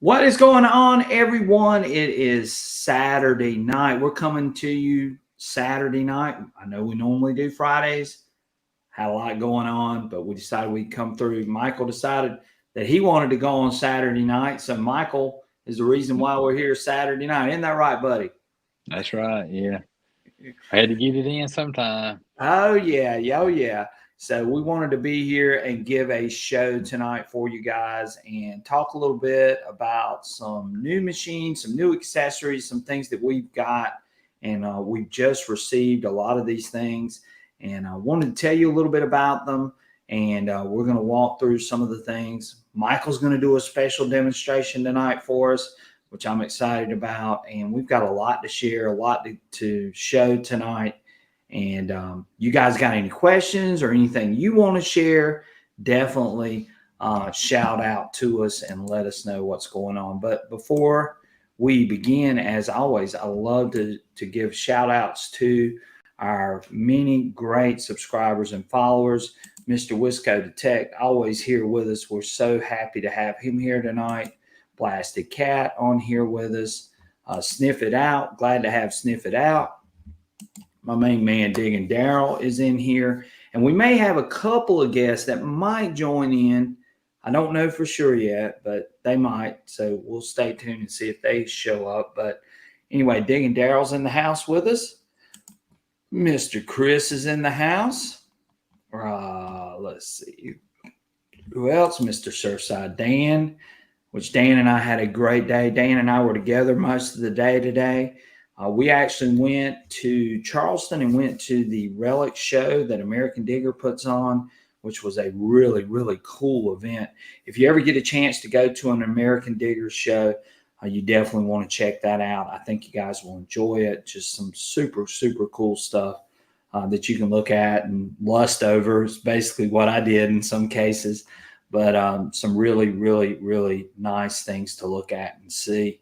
What is going on, everyone? It is Saturday night. We're coming to you Saturday night. I know we normally do Fridays. Had a lot going on, but we decided we'd come through. Michael decided that he wanted to go on Saturday night. So Michael is the reason why we're here Saturday night. Isn't that right, buddy? That's right. Yeah. I had to get it in sometime. Oh, yeah. Oh, yeah. So we wanted to be here and give a show tonight for you guys and talk a little bit about some new machines, some new accessories, some things that we've got. And we've just received a lot of these things. And I wanted to tell you a little bit about them. And we're going to walk through some of the things. Michael's going to do a special demonstration tonight for us, which I'm excited about. And we've got a lot to share, a lot to show tonight. And you guys got any questions or anything you want to share, definitely shout out to us and let us know what's going on. But before we begin, as always, I love to give shout outs to our many great subscribers and followers. Mr. Wisco Detect, always here with us. We're so happy to have him here tonight. Blasted Cat on here with us. Sniff It Out, glad to have Sniff It Out. My main man, Digging Daryl, is in here. And we may have a couple of guests that might join in. I don't know for sure yet, but they might. So we'll stay tuned and see if they show up. But anyway, Digging Daryl's in the house with us. Mr. Chris is in the house. Let's see. Who else? Mr. Surfside Dan, which Dan and I had a great day. Dan and I were together most of the day today. We actually went to Charleston and went to the Relic show that American Digger puts on, which was a really, really cool event. If you ever get a chance to go to an American Digger show, you definitely want to check that out. I think you guys will enjoy it. Just some super, super cool stuff that you can look at and lust over. It's basically what I did in some cases, but some really, really, really nice things to look at and see.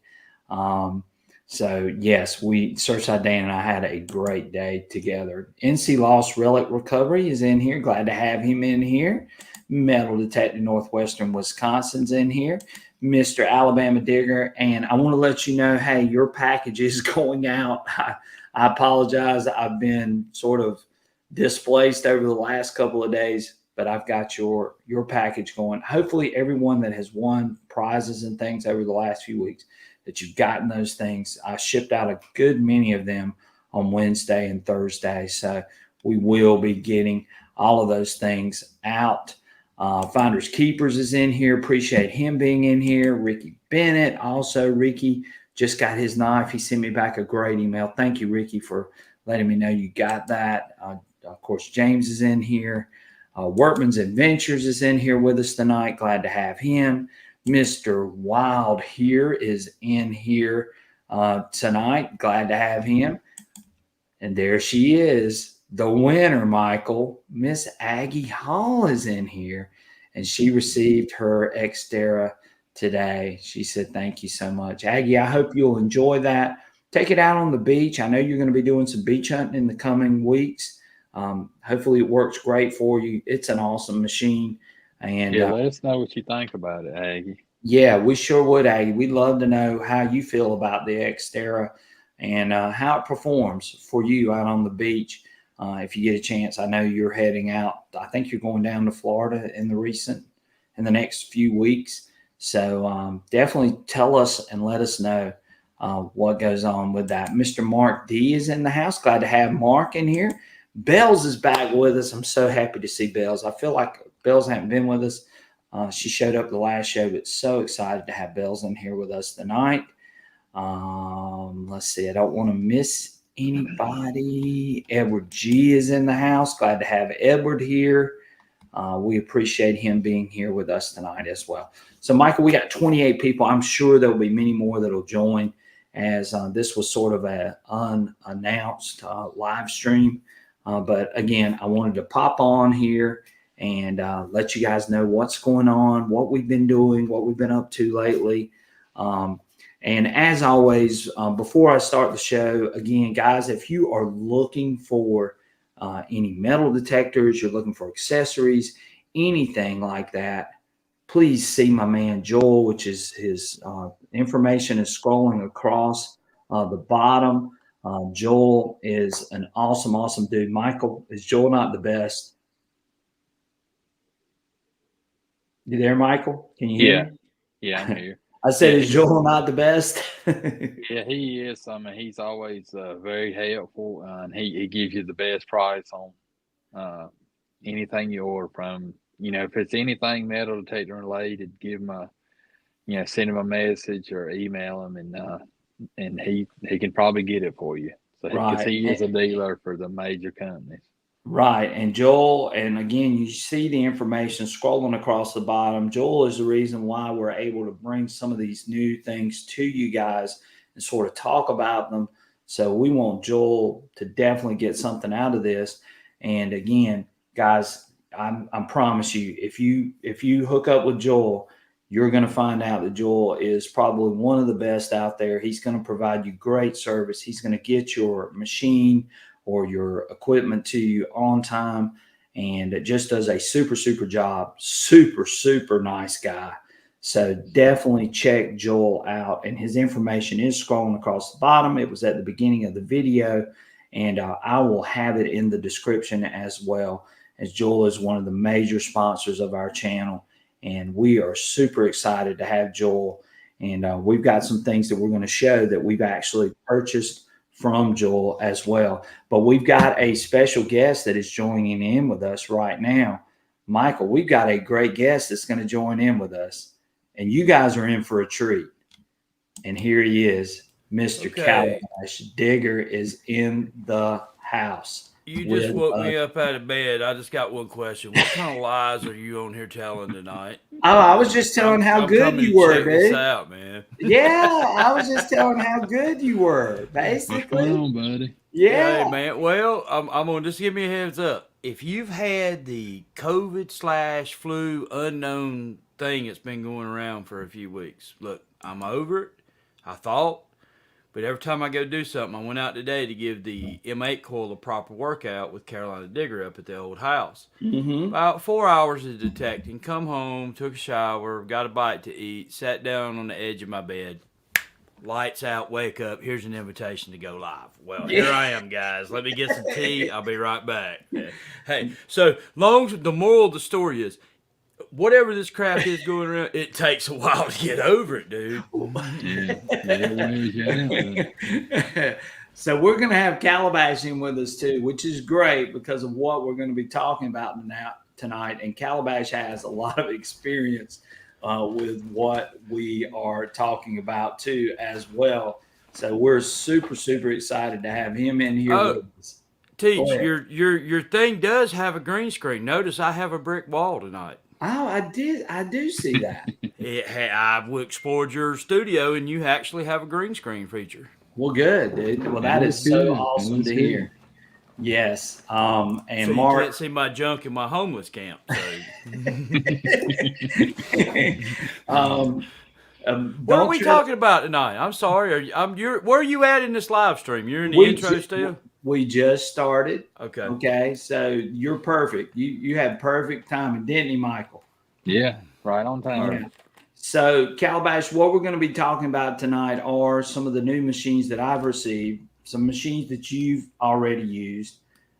So, yes, Surfside Dan and I had a great day together. NC Lost Relic Recovery is in here. Glad to have him in here. Metal Detector Northwestern Wisconsin's in here. Mr. Alabama Digger. And I want to let you know, hey, your package is going out. I apologize. I've been sort of displaced over the last couple of days, but I've got your package going. Hopefully everyone that has won prizes and things over the last few weeks, that you've gotten those things. I shipped out a good many of them on Wednesday and Thursday. So we will be getting all of those things out. Finders Keepers is in here. Appreciate him being in here. Ricky Bennett. Also, Ricky just got his knife. He sent me back a great email. Thank you, Ricky, for letting me know you got that. Of course, James is in here. Workman's Adventures is in here with us tonight. Glad to have him. Mr. Wild here is in here tonight. Glad to have him. And there she is, the winner, Michael. Miss Aggie Hall is in here, and she received her Xterra today. She said, thank you so much. Aggie, I hope you'll enjoy that. Take it out on the beach. I know you're going to be doing some beach hunting in the coming weeks. Hopefully it works great for you. It's an awesome machine. And yeah, let us know what you think about it, Aggie. Yeah, we sure would, Aggie. We'd love to know how you feel about the Xterra and how it performs for you out on the beach. If you get a chance, I know you're heading out. I think you're going down to Florida in the next few weeks. So definitely tell us and let us know what goes on with that. Mr. Mark D is in the house. Glad to have Mark in here. Bells is back with us. I'm so happy to see Bells. I feel like Bells haven't been with us. She showed up the last show, but so excited to have Bells in here with us tonight. Let's see. I don't want to miss anybody. Edward G is in the house. Glad to have Edward here. We appreciate him being here with us tonight as well. So, Michael, we got 28 people. I'm sure there'll be many more that'll join, as this was sort of an unannounced live stream. But again, I wanted to pop on here and let you guys know what's going on, what we've been doing, what we've been up to lately. And as always, before I start the show, again, guys, if you are looking for any metal detectors, you're looking for accessories, anything like that, please see my man Joel, which is his information is scrolling across the bottom. Joel is an awesome dude. Michael, is Joel not the best? You there, Michael? Can you hear Yeah, me? yeah, I'm here. I said, Yeah, is Joel not the best? yeah, he is. I mean, he's always very helpful, and he gives you the best price on uh, anything you order from. You know, if it's anything metal detector related, give him a send him a message or email him, and he can probably get it for you. So because Right. he is a dealer for the major companies. Right. And Joel, and again, you see the information scrolling across the bottom. Joel is the reason why we're able to bring some of these new things to you guys and sort of talk about them. So we want Joel to definitely get something out of this. And again, guys, I promise you, if you hook up with Joel, you're going to find out that Joel is probably one of the best out there. He's going to provide you great service. He's going to get your machine or your equipment to you on time, and it just does a super job. Super nice guy. So definitely check Joel out, and his information is scrolling across the bottom. It was at the beginning of the video, and I will have it in the description as well, as Joel is one of the major sponsors of our channel, and we are super excited to have Joel. And we've got some things that we're going to show that we've actually purchased from Joel as well. But we've got a special guest that is joining in with us right now. Michael, we've got a great guest that's going to join in with us. And you guys are in for a treat. And here he is. Mr. Calabash Digger is in the house. You just woke me up out of bed. I just got one question. What kind of lies are you on here telling tonight? Oh, I was just telling how good you were, dude. This out, man. Yeah, I was just telling how good you were, basically. What's going on, buddy? Yeah. Hey, man. Well, I'm going to just give me a heads up. If you've had the COVID/flu unknown thing that's been going around for a few weeks, look, I'm over it. I thought. But every time I go do something, I went out today to give the M8 coil a proper workout with Carolina Digger up at the old house. Mm-hmm. About 4 hours of detecting, come home, took a shower, got a bite to eat, sat down on the edge of my bed. Lights out, wake up, here's an invitation to go live. Well, here I am, guys. Let me get some tea. I'll be right back. Hey, so the moral of the story is, whatever this crap is going around, it takes a while to get over it, dude. So we're going to have Calabash in with us too, which is great because of what we're going to be talking about tonight. And Calabash has a lot of experience with what we are talking about too as well. So we're super excited to have him in here with us. Teach, your thing does have a green screen. Notice I have a brick wall tonight. Oh, I do see that. I've explored your studio, and you actually have a green screen feature. Well, good, dude. Well, that is so awesome to hear. Yes. And so Mark, you can't see my junk in my homeless camp. So. What are we talking about tonight? I'm sorry. Where are you at in this live stream? You're in the intro still? We just started. Okay. Okay. So you're perfect. You had perfect timing, didn't you, Michael? Yeah. Right on time. Yeah. So Calabash, what we're going to be talking about tonight are some of the new machines that I've received, some machines that you've already used,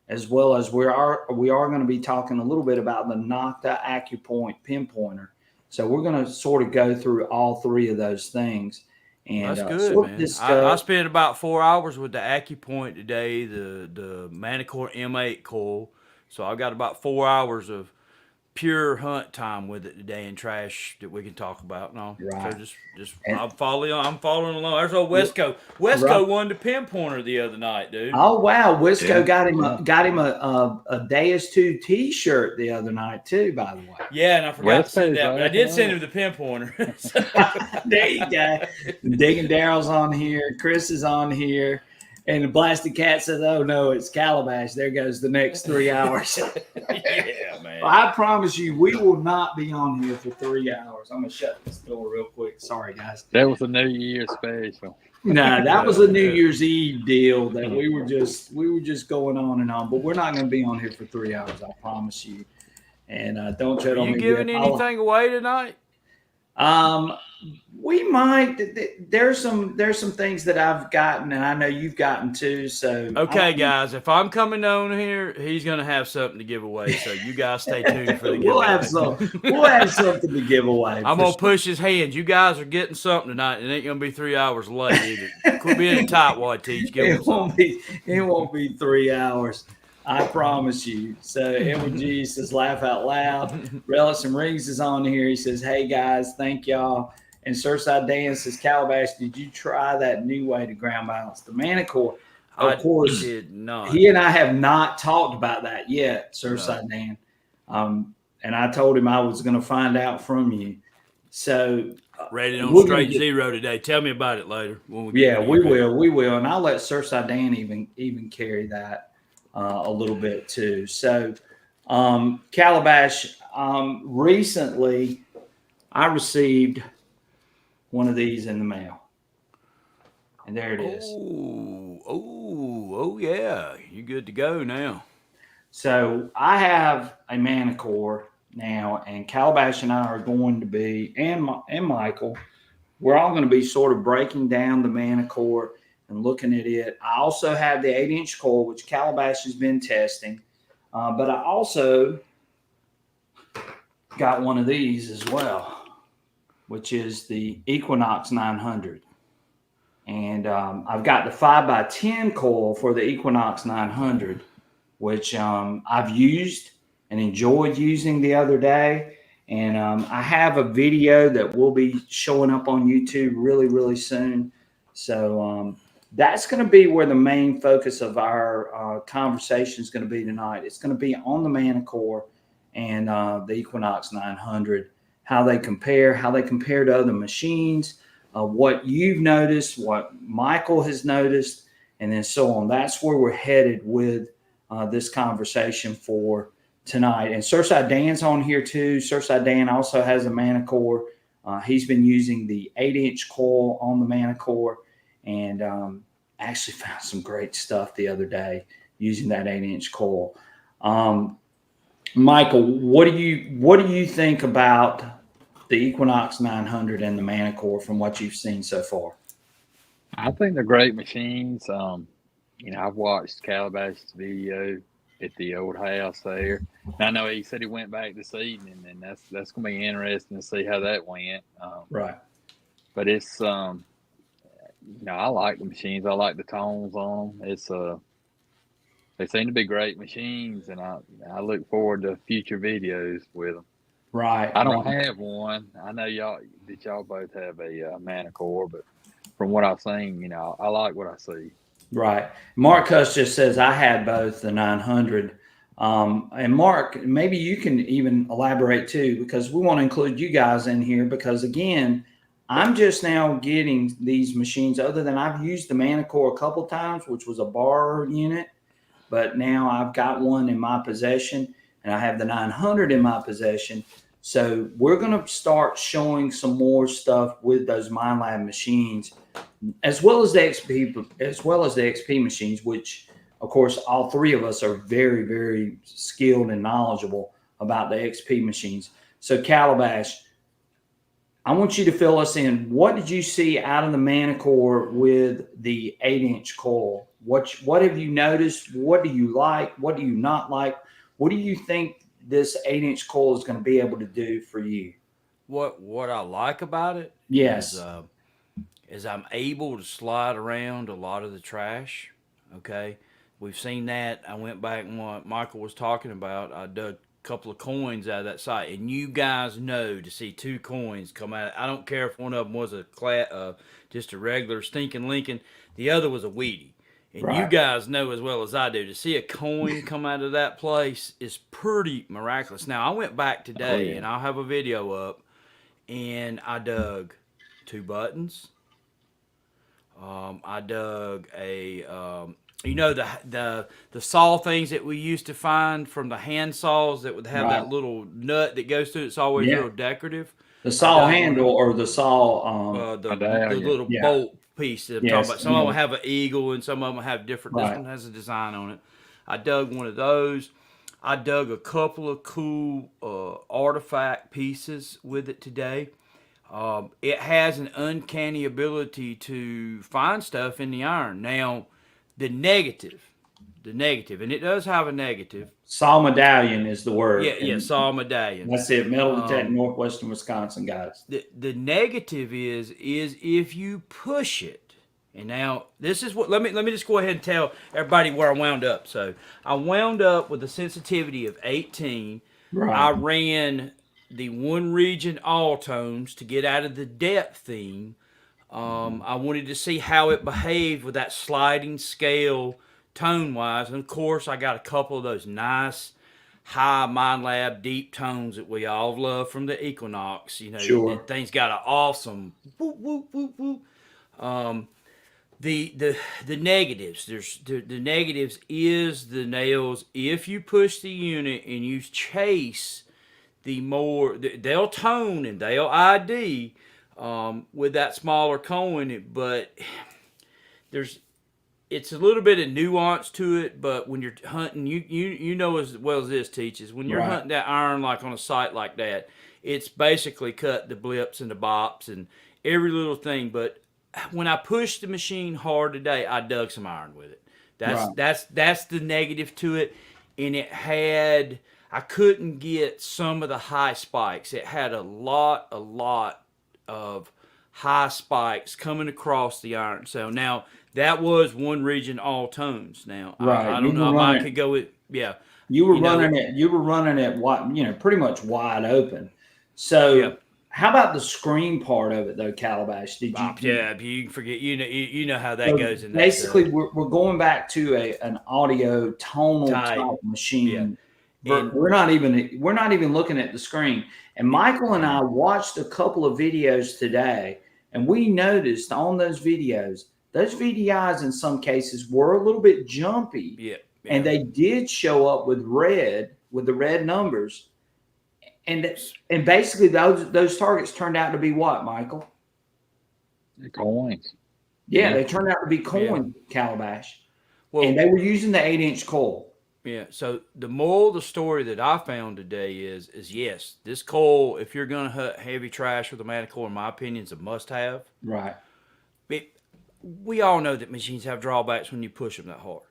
as well as we are going to be talking a little bit about the Nocta Acupoint Pinpointer. So we're going to sort of go through all three of those things. And that's good, man. I spent about 4 hours with the Acupoint today, the Manticore M8 coil. So I've got about 4 hours of pure hunt time with it today and trash that we can talk about. No, right. So just I'm following along. There's old Wesco. Wesco won the Pinpointer the other night, dude. Oh wow, Wesco got him a Deus 2 T-shirt the other night too. By the way, yeah, and I forgot to send that, but I did send him the Pinpointer. There you go. Digging Daryl's on here. Chris is on here. And the Blasted Cat says, "Oh no, it's Calabash." There goes the next 3 hours. Yeah, man. Well, I promise you, we will not be on here for 3 hours. I'm gonna shut this door real quick. Sorry, guys. That was a New Year's special. No, that was a New Year's Eve deal that we were just going on and on. But we're not gonna be on here for 3 hours. I promise you. And don't tread Are on you me. giving anything away tonight? We might. There's some things that I've gotten, and I know you've gotten too. So okay, guys, if I'm coming down here, he's gonna have something to give away. So you guys stay tuned for the giveaway. We'll have something to give away. I'm gonna push his hands. You guys are getting something tonight. It ain't gonna be 3 hours late either. Quit being a tightwad, teach. Give them It won't be 3 hours. I promise you. So Edward G says, laugh out loud. Relics and Rings is on here. He says, hey guys, thank y'all. And Surfside Dan says, Calabash, did you try that new way to ground balance the Manticore? Of course, did not. He and I have not talked about that yet, Surfside Dan. And I told him I was going to find out from you. So rated on straight zero today. Tell me about it later. When we will. And I'll let Surfside Dan even carry that a little bit too. So Calabash, recently I received one of these in the mail. And there it is. Oh yeah. You good to go now. So I have a Manticore now, and Calabash and I are going to be, and Michael, we're all going to be sort of breaking down the Manticore and looking at it. I also have the 8-inch coil, which Calabash has been testing. But I also got one of these as well, which is the Equinox 900. And I've got the 5x10 coil for the Equinox 900, which I've used and enjoyed using the other day. And I have a video that will be showing up on YouTube really, really soon. So that's going to be where the main focus of our conversation is going to be tonight. It's going to be on the Manticore and the Equinox 900, how they compare to other machines, what you've noticed, what Michael has noticed, and then so on. That's where we're headed with this conversation for tonight. And Surfside Dan's on here too. Surfside Dan also has a Manticore. He's been using the 8-inch coil on the Manticore, and actually found some great stuff the other day using that 8-inch coil. Michael, what do you think about the Equinox 900 and the Manticore from what you've seen so far? I think they're great machines. I've watched Calabash's video at the old house there. And I know he said he went back this evening, and that's going to be interesting to see how that went. Right. But it's I like the machines. I like the tones on them. They seem to be great machines, and I look forward to future videos with them. Right. I don't have one. I know y'all both have a Manticore, but from what I've seen, I like what I see. Right. Mark Cuss just says I had both the 900. And Mark, maybe you can even elaborate too, because we want to include you guys in here, because again, I'm just now getting these machines, other than I've used the Manticore a couple times, which was a bar unit, but now I've got one in my possession, and I have the 900 in my possession. So we're going to start showing some more stuff with those MindLab machines, as well as the XP machines, which of course all three of us are very, very skilled and knowledgeable about the XP machines. So Calabash, I want you to fill us in. What did you see out of the Manticore with the 8-inch coil? What have you noticed? What do you like? What do you not like? What do you think this 8-inch coil is going to be able to do for you? What I like about it, yes, is I'm able to slide around a lot of the trash. Okay, we've seen that. I went back and what Michael was talking about. I dug a couple of coins out of that site, and you guys know to see 2 coins come out. I don't care if one of them was just a regular stinking Lincoln. The other was a Wheatie. And right. You guys know as well as I do, to see a coin come out of that place is pretty miraculous. Now, I went back today, and I'll have a video up, and I dug 2 buttons. I dug a, the saw things that we used to find from the hand saws that would have that little nut that goes through. It's always real decorative. The saw handle or the saw, the little bolt piece that I'm talking about. Some of them have an eagle, and some of them have different. This one has a design on it. I dug one of those. I dug a couple of cool artifact pieces with it today. It has an uncanny ability to find stuff in the iron. Now, the negative, and it does have a negative. Saw medallion is the word. Yeah, saw medallion. That's it. Metal detector, northwestern Wisconsin, guys. The negative is if you push it. And now this is what let me just go ahead and tell everybody where I wound up. So I wound up with a sensitivity of 18. Right. I ran the one region all tones to get out of the depth theme. I wanted to see how it behaved with that sliding scale tone wise, and of course I got a couple of those nice high MindLab deep tones that we all love from the Equinox. You know, sure. That thing's got an awesome whoop whoop whoop whoop. The negatives. The negatives is the nails. If you push the unit and you chase the more, they'll tone and they'll ID with that smaller coin, but it's a little bit of nuance to it. But when you're hunting, you know as well as this teaches, when you're hunting that iron like on a site like that, it's basically cut the blips and the bops and every little thing. But when I pushed the machine hard today, I dug some iron with it. That's the negative to it. And it had, I couldn't get some of the high spikes. It had a lot of high spikes coming across the iron. So now that was one region all tones. Now I don't know. I could go with You were running it. You were running it. Pretty much wide open. So. Yeah. How about the screen part of it, though, Calabash? You can forget. You know how that goes. In basically, we're going back to an audio tonal type machine. Yeah. We're not even looking at the screen. And Michael and I watched a couple of videos today, and we noticed on those VDIs in some cases were a little bit jumpy. Yeah. And they did show up with the red numbers. And basically those targets turned out to be what, Michael? Coins. Yeah, they turned out to be coin Calabash. Well, and they were using the 8-inch coil. Yeah. So the moral of the story that I found today is yes, this coil, if you're going to hunt heavy trash with a Manticore, in my opinion, is a must-have. Right. We all know that machines have drawbacks when you push them that hard.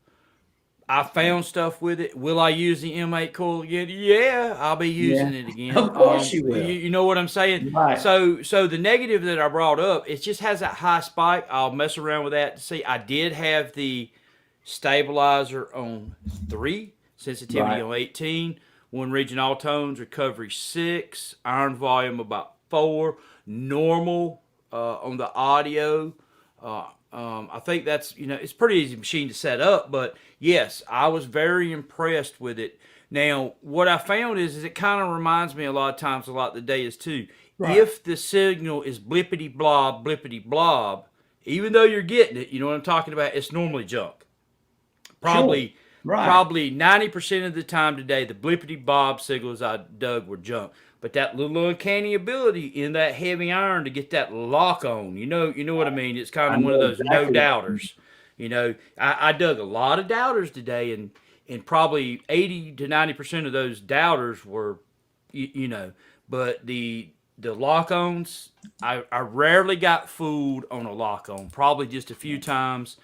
I found stuff with it. Will I use the M8 coil again? Yeah, I'll be using it again. Of course you will. You know what I'm saying? Right. So the negative that I brought up, it just has that high spike. I'll mess around with that to see. I did have the stabilizer on 3, sensitivity on 18, one region all tones, recovery 6, iron volume about 4, normal on the audio. I think that's, it's a pretty easy machine to set up, but yes, I was very impressed with it. Now, what I found is it kind of reminds me a lot of times, a lot of the day is too. Right. If the signal is blippity blob, even though you're getting it, you know what I'm talking about, it's normally junk. Probably 90% of the time today, the blippity blob signals I dug were junk. But that little uncanny ability in that heavy iron to get that lock on, you know what I mean? It's kind of one of those no doubters. I dug a lot of doubters today, and probably 80 to 90% of those doubters were, but the lock-ons, I rarely got fooled on a lock-on, probably just a few times.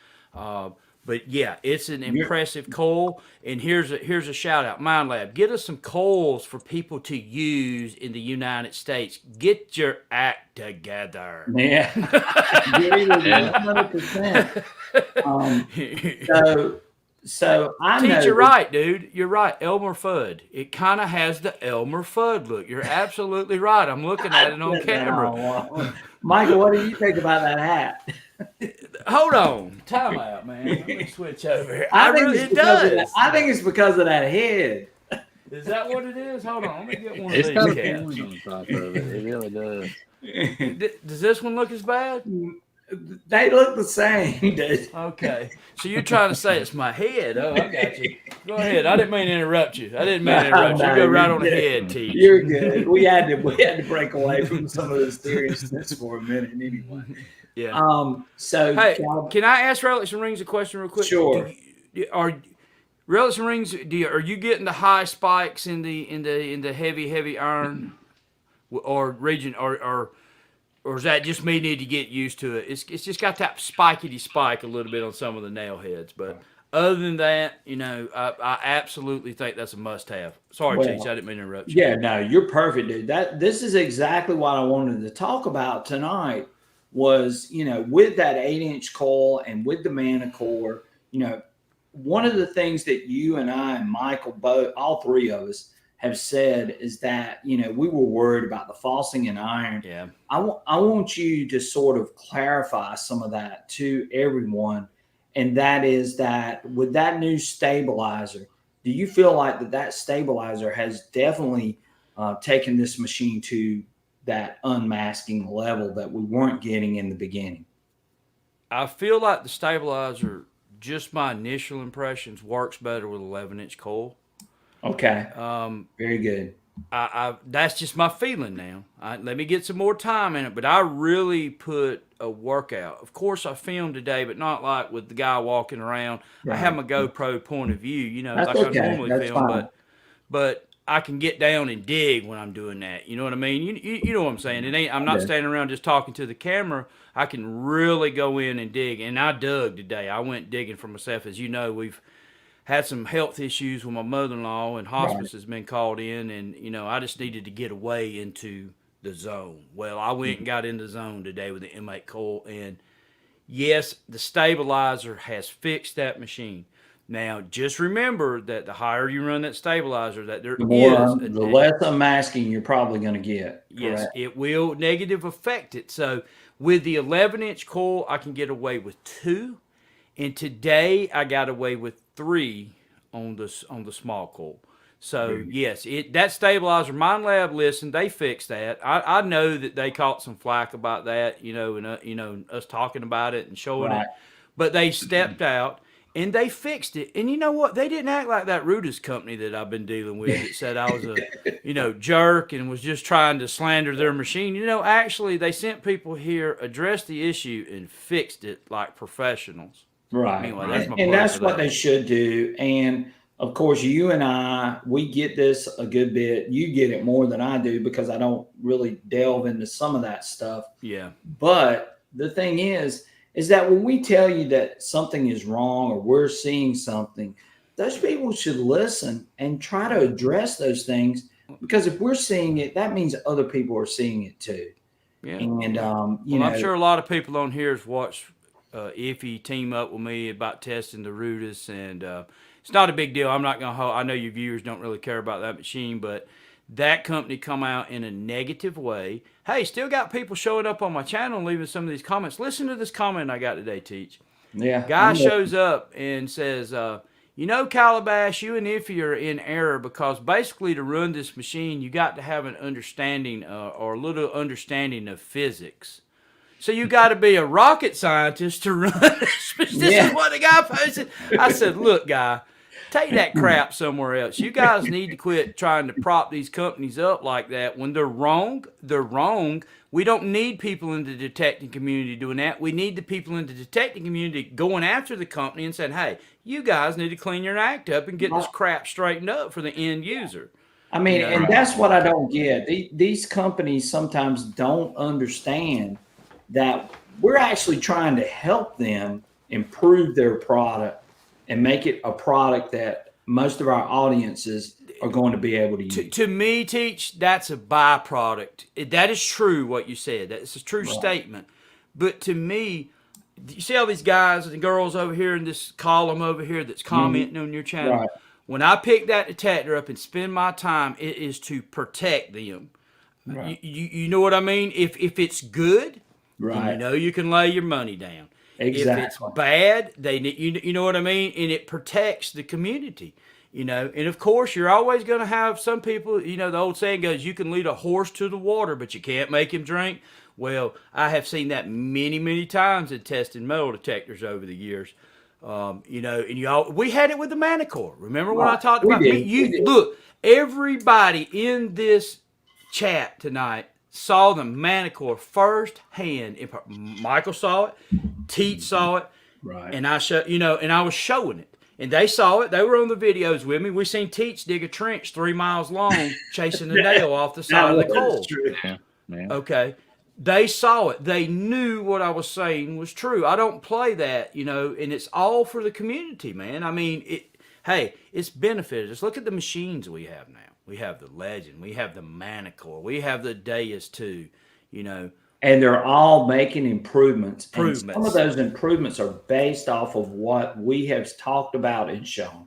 But yeah, it's an impressive coil. And here's a shout out, MindLab. Get us some coils for people to use in the United States. Get your act together. Yeah, 100%. So I know. You're right, dude. You're right. Elmer Fudd. It kind of has the Elmer Fudd look. You're absolutely right. I'm looking at it on camera. Michael, what do you think about that hat? Hold on. Time out, man. Let me switch over here. It does. I think it's because of that head. Is that what it is? Hold on. Let me get one of these. It's got a point on top of it. It really does. Does this one look as bad? They look the same, dude. Okay. So you're trying to say it's my head. Oh, I got you. Go ahead. I didn't mean to interrupt you. You go right on ahead, T. You're good. We had to break away from some of the seriousness for a minute anyway. Yeah. So hey, can I ask Relics and Rings a question real quick? Sure. Relish rings. Are you getting the high spikes in the heavy iron, or region, or is that just me need to get used to it? It's just got that spikety spike a little bit on some of the nail heads, but other than that, I absolutely think that's a must-have. Sorry, Well, Teach, I didn't mean to interrupt you. Yeah, no, you're perfect, dude. This is exactly what I wanted to talk about tonight. Was with that 8-inch coil and with the Manticore, one of the things that you and I and Michael, both, all three of us, have said is that we were worried about the falsing in iron. Yeah. I want you to sort of clarify some of that to everyone, and that is that with that new stabilizer, do you feel like that stabilizer has definitely taken this machine to that unmasking level that we weren't getting in the beginning? I feel like the stabilizer, just my initial impressions, works better with 11-inch coil. Okay. Very good. I that's just my feeling now. Let me get some more time in it, but I really put a workout. Of course, I filmed today, but not like with the guy walking around. Right. I have my GoPro point of view, That's like okay. I normally That's film, fine. but I can get down and dig when I'm doing that. You know what I mean? You know what I'm saying? I'm not standing around just talking to the camera. I can really go in and dig, and I dug today. I went digging for myself. As you know, we've had some health issues with my mother-in-law, and hospice has been called in, and I just needed to get away into the zone. Well, I went and got in the zone today with the M8 coil, and yes, the stabilizer has fixed that machine. Now, just remember that the higher you run that stabilizer, that there The more, is the less unmasking you're probably going to get. yes, Correct. it will negative affect it. So with the 11-inch coil, I can get away with 2, and today I got away with 3 on the small coil. So yes, that stabilizer, Mind Lab, listened, they fixed that. I know that they caught some flack about that, and us talking about it and showing it, but they stepped out and they fixed it. And you know what? They didn't act like that Rudis company that I've been dealing with that said I was a jerk and was just trying to slander their machine. Actually they sent people here, addressed the issue, and fixed it like professionals. Right. Anyway, that's my And that's what that. they should do. And of course, you and I, we get this a good bit. You get it more than I do because I don't really delve into some of that stuff. Yeah. But the thing is that when we tell you that something is wrong or we're seeing something, those people should listen and try to address those things, because if we're seeing it, that means other people are seeing it too. Yeah. And I'm sure a lot of people on here has watched Iffy team up with me about testing the Rudis, and it's not a big deal. I'm not going to I know your viewers don't really care about that machine, but that company come out in a negative way. Hey, still got people showing up on my channel and leaving some of these comments. Listen to this comment I got today, Teach. Yeah. Guy shows up and says, Calabash, you and Iffy are in error, because basically to run this machine, you got to have an understanding or a little understanding of physics. So you got to be a rocket scientist to run this. This is what the guy posted. I said, look, guy, take that crap somewhere else. You guys need to quit trying to prop these companies up like that. When they're wrong, they're wrong. We don't need people in the detecting community doing that. We need the people in the detecting community going after the company and saying, hey, you guys need to clean your act up and get this crap straightened up for the end user. I mean, and that's what I don't get. These companies sometimes don't understand that we're actually trying to help them improve their product and make it a product that most of our audiences are going to be able to use. To me, Teach, that's a byproduct. That is true what you said. That's a true statement. But to me, you see all these guys and girls over here in this column over here that's commenting on your channel. Right. When I pick that detector up and spend my time, it is to protect them. Right. You know what I mean? If it's good, Right. then you can lay your money down. Exactly. If it's bad, you know what I mean? And it protects the community. And of course, you're always going to have some people, the old saying goes, you can lead a horse to the water, but you can't make him drink. Well, I have seen that many, many times in testing metal detectors over the years. And we had it with the Manticore. Remember when I talked about it? Look, everybody in this chat tonight saw the Manticore firsthand. Michael saw it, Teach saw it, Right. and I was showing it. And they saw it. They were on the videos with me. We seen Teach dig a trench 3 miles long, chasing a nail off the side of the coil. Yeah. Yeah. Okay. They saw it. They knew what I was saying was true. I don't play that, you know, and it's all for the community, man. I mean, hey, it's benefited us. Look at the machines we have now. We have the Legend. We have the Manticore. We have the Deus 2, you know. And they're all making improvements. And some of those improvements are based off of what we have talked about and shown.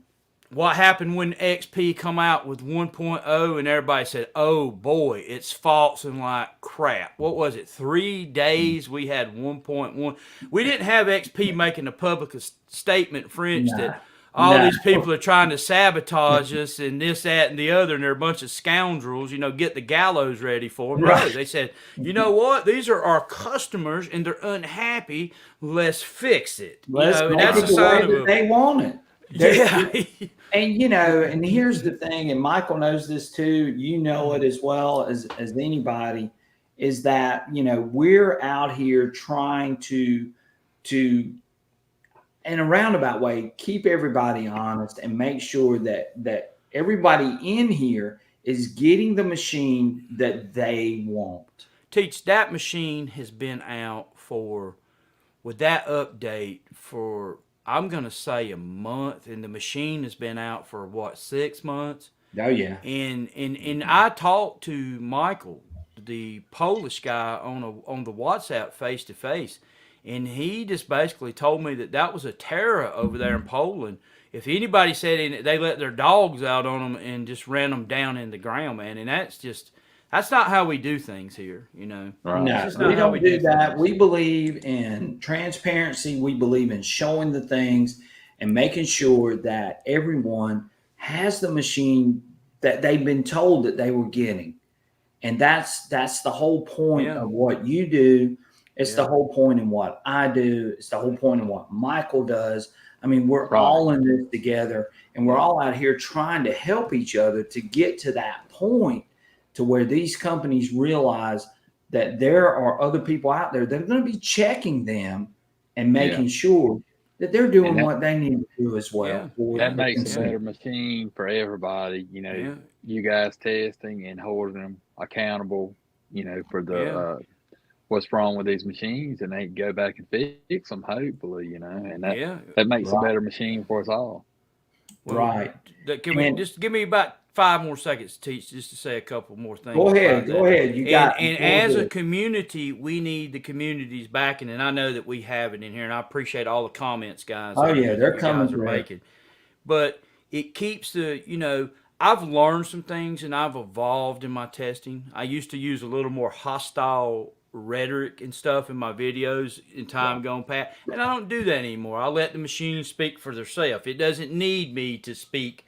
What happened when XP come out with 1.0 and everybody said, oh boy, it's falsing like crap. What was it? 3 days we had 1.1. We didn't have XP making a public statement, French, that all these people are trying to sabotage us and this, that, and the other, and they're a bunch of scoundrels, you know, get the gallows ready for them. Right. No, they said, you know what? These are our customers and they're unhappy. Let's fix it. Let's you know, make and that's it a sign the way that they want it. Yeah. And, you know, and here's the thing, and Michael knows this too, you know it as well as anybody, is that, you know, we're out here trying to in a roundabout way, keep everybody honest and make sure that everybody in here is getting the machine that they want. Teach, that machine has been out for, with that update, for, I'm going to say a month, and the machine has been out for what, 6 months? Oh yeah. And I talked to Michael, the Polish guy, on the WhatsApp face to face, and he just basically told me that was a terror over there in Poland. If anybody said they let their dogs out on them and just ran them down in the ground, man, and that's not how we do things here, you know. Right. No, we don't do that. We believe in transparency. We believe in showing the things and making sure that everyone has the machine that they've been told that they were getting. And that's the whole point of what you do. It's the whole point in what I do. It's the whole point in what Michael does. I mean, we're all in this together, and we're all out here trying to help each other to get to that point to where these companies realize that there are other people out there that are going to be checking them and making sure that they're doing what they need to do as well. That makes a better machine for everybody. You know, you guys testing and holding them accountable, you know, for the what's wrong with these machines, and they go back and fix them, hopefully, you know, and that makes a better machine for us all. Well, can we just give me about 5 more seconds to teach, just to say a couple more things? Go ahead. And as a community, we need the community's backing, and I know that we have it in here, and I appreciate all the comments, guys. Oh yeah, they're coming through. Making. But it keeps the, you know, I've learned some things and I've evolved in my testing. I used to use a little more hostile rhetoric and stuff in my videos in time gone past, and I don't do that anymore. I let the machine speak for themselves. It doesn't need me to speak.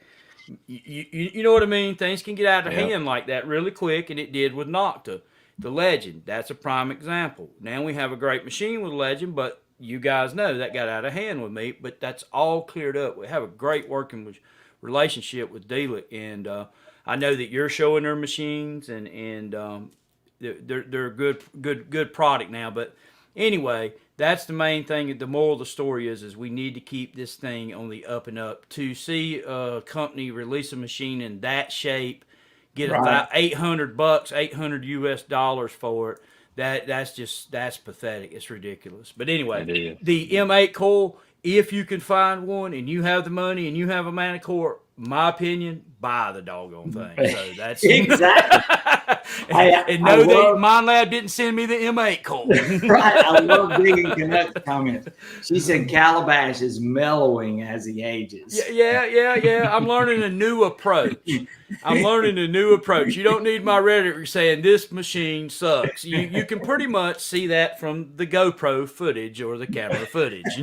You know what I mean? Things can get out of hand like that really quick, and it did with Nocta. The Legend, that's a prime example. Now we have a great machine with Legend, but you guys know that got out of hand with me, but that's all cleared up. We have a great working relationship with Delic, and I know that you're showing their machines, and they're a good product now. But anyway, that's the main thing. The moral of the story is we need to keep this thing on the up and up. To see a company release a machine in that shape, get about $800, $800 US for it, that's pathetic. It's ridiculous. But anyway, the M8 coil, if you can find one and you have the money and you have a Manticore, my opinion, buy the doggone thing. So that's exactly. and know that Mind Lab didn't send me the M8 coil. Right. I love digging Canuck's comments. She said Calabash is mellowing as he ages. Yeah. I'm learning a new approach. You don't need my rhetoric saying this machine sucks. You can pretty much see that from the GoPro footage or the camera footage.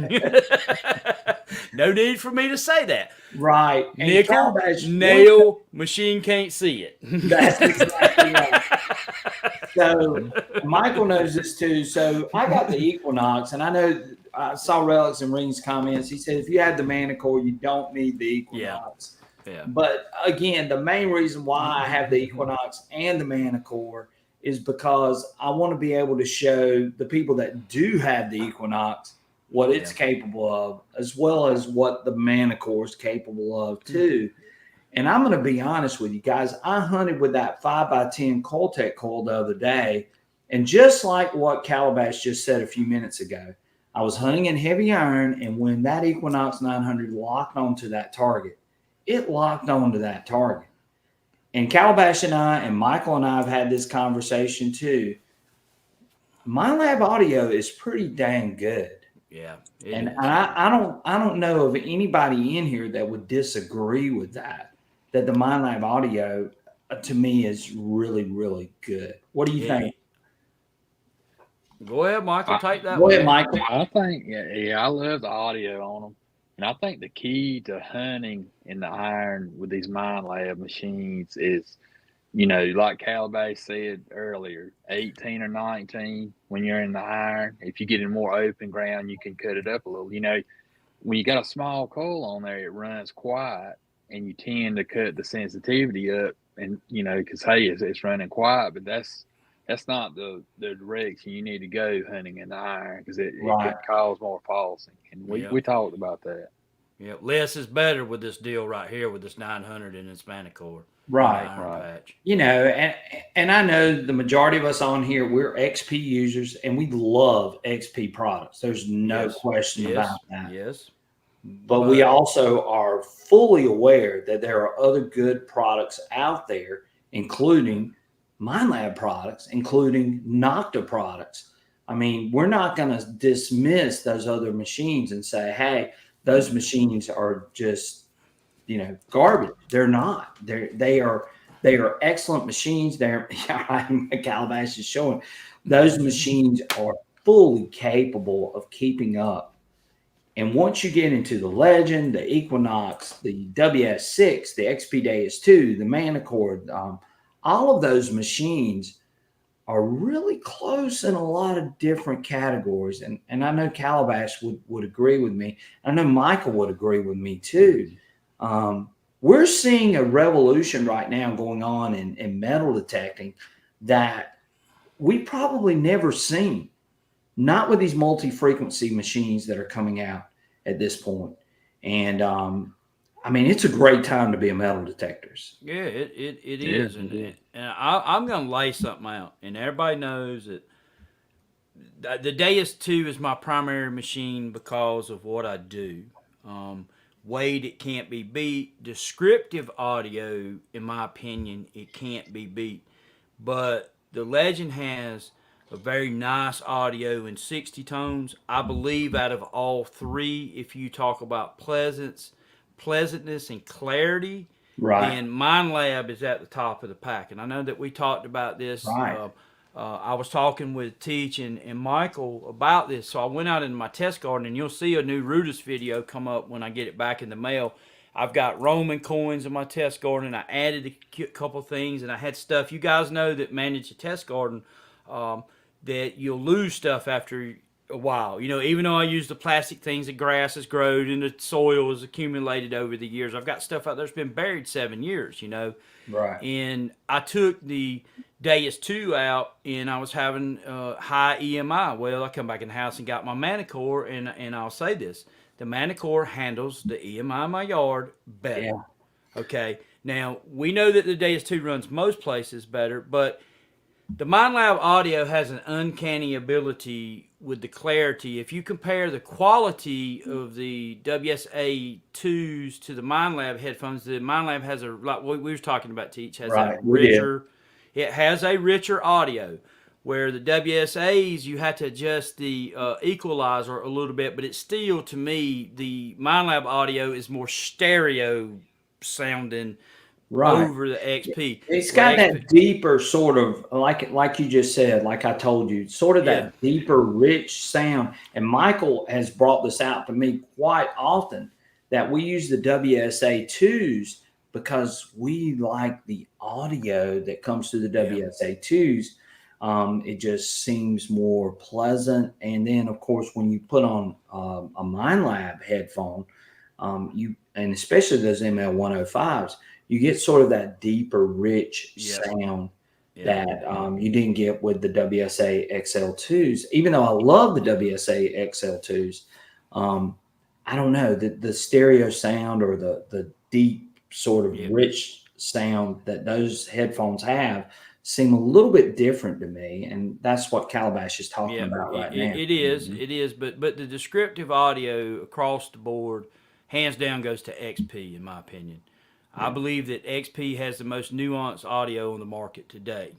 No need for me to say that. Right. And nickel, nail, machine can't see it. That's exactly right. So Michael knows this too. So I got the Equinox, and I know I saw Relics and Rings comments. He said if you had the Manticore, you don't need the Equinox. Yeah. But again, the main reason why I have the Equinox and the Manticore is because I want to be able to show the people that do have the Equinox what it's capable of, as well as what the Manticore is capable of too. And I'm going to be honest with you guys. I hunted with that 5x10 Coltec coil the other day. And just like what Calabash just said a few minutes ago, I was hunting in heavy iron. And when that Equinox 900 locked onto that target, it locked onto that target. And Calabash and I and Michael and I have had this conversation too. MindLab audio is pretty dang good. Yeah. And I don't know of anybody in here that would disagree with that the MindLab audio to me is really, really good. What do you think? Go ahead, Michael. Take that. Go ahead, Michael. I think, I love the audio on them. And I think the key to hunting in the iron with these MindLab machines is, like Calabash said earlier, 18 or 19 when you're in the iron. If you get in more open ground, you can cut it up a little. When you got a small coil on there, it runs quiet, and you tend to cut the sensitivity up. And because it's running quiet, but that's not the direction you need to go hunting in the iron, because it could cause more pulsing. And we talked about that. Yeah, less is better with this deal right here with this 900 and its Manticore. Right. Patch. And I know the majority of us on here, we're XP users and we love XP products. There's no question about that. Yes. But we also are fully aware that there are other good products out there, including MindLab products, including Nocta products. I mean, we're not going to dismiss those other machines and say, hey, those machines are just, garbage. They're not. They are excellent machines. Calabash is showing those machines are fully capable of keeping up. And once you get into the Legend, the Equinox, the WS6, the XP-2, the Manticore, all of those machines are really close in a lot of different categories. And I know Calabash would agree with me. I know Michael would agree with me too. We're seeing a revolution right now going on in metal detecting that we probably never seen, not with these multi-frequency machines that are coming out at this point. And I mean, it's a great time to be a metal detectors. Yeah, it is. And I'm going to lay something out. And everybody knows that the WS2 is my primary machine because of what I do. Weight, it can't be beat. Descriptive audio, in my opinion, it can't be beat. But the Legend has a very nice audio in 60 tones. I believe out of all three, if you talk about pleasantness and clarity, then MindLab is at the top of the pack. And I know that we talked about this. I was talking with Teach and Michael about this. So I went out into my test garden, and you'll see a new Rudis video come up when I get it back in the mail. I've got Roman coins in my test garden. I added a couple things, and I had stuff. You guys know that manage a test garden, that you'll lose stuff after a while. Even though I use the plastic things, the grass has grown and the soil has accumulated over the years. I've got stuff out there that's been buried 7 years, Right. And I took the WS2 out, and I was having high EMI. Well, I come back in the house and got my Manticore, and I'll say this. The Manticore handles the EMI in my yard better. Yeah. Okay. Now, we know that the WS2 runs most places better, but the MindLab audio has an uncanny ability with the clarity. If you compare the quality of the WSA2s to the MindLab headphones, the MindLab has like we were talking about, Teach, has a richer, it has a richer audio, where the WSAs, you have to adjust the equalizer a little bit, but it's still, to me, the MindLab audio is more stereo sounding over the XP. It's got that deeper sort of, like you just said, like I told you, sort of that deeper, rich sound. And Michael has brought this out to me quite often, that we use the WSA2s because we like the audio that comes through the WSA2s. It just seems more pleasant. And then, of course, when you put on a MindLab headphone, and especially those ML105s, you get sort of that deeper, rich sound that you didn't get with the WSA XL2s. Even though I love the WSA XL2s, I don't know, the stereo sound or the deep sort of rich sound that those headphones have seem a little bit different to me, and that's what Calabash is talking about right now. It is, but the descriptive audio across the board, hands down, goes to XP in my opinion. I believe that XP has the most nuanced audio on the market today.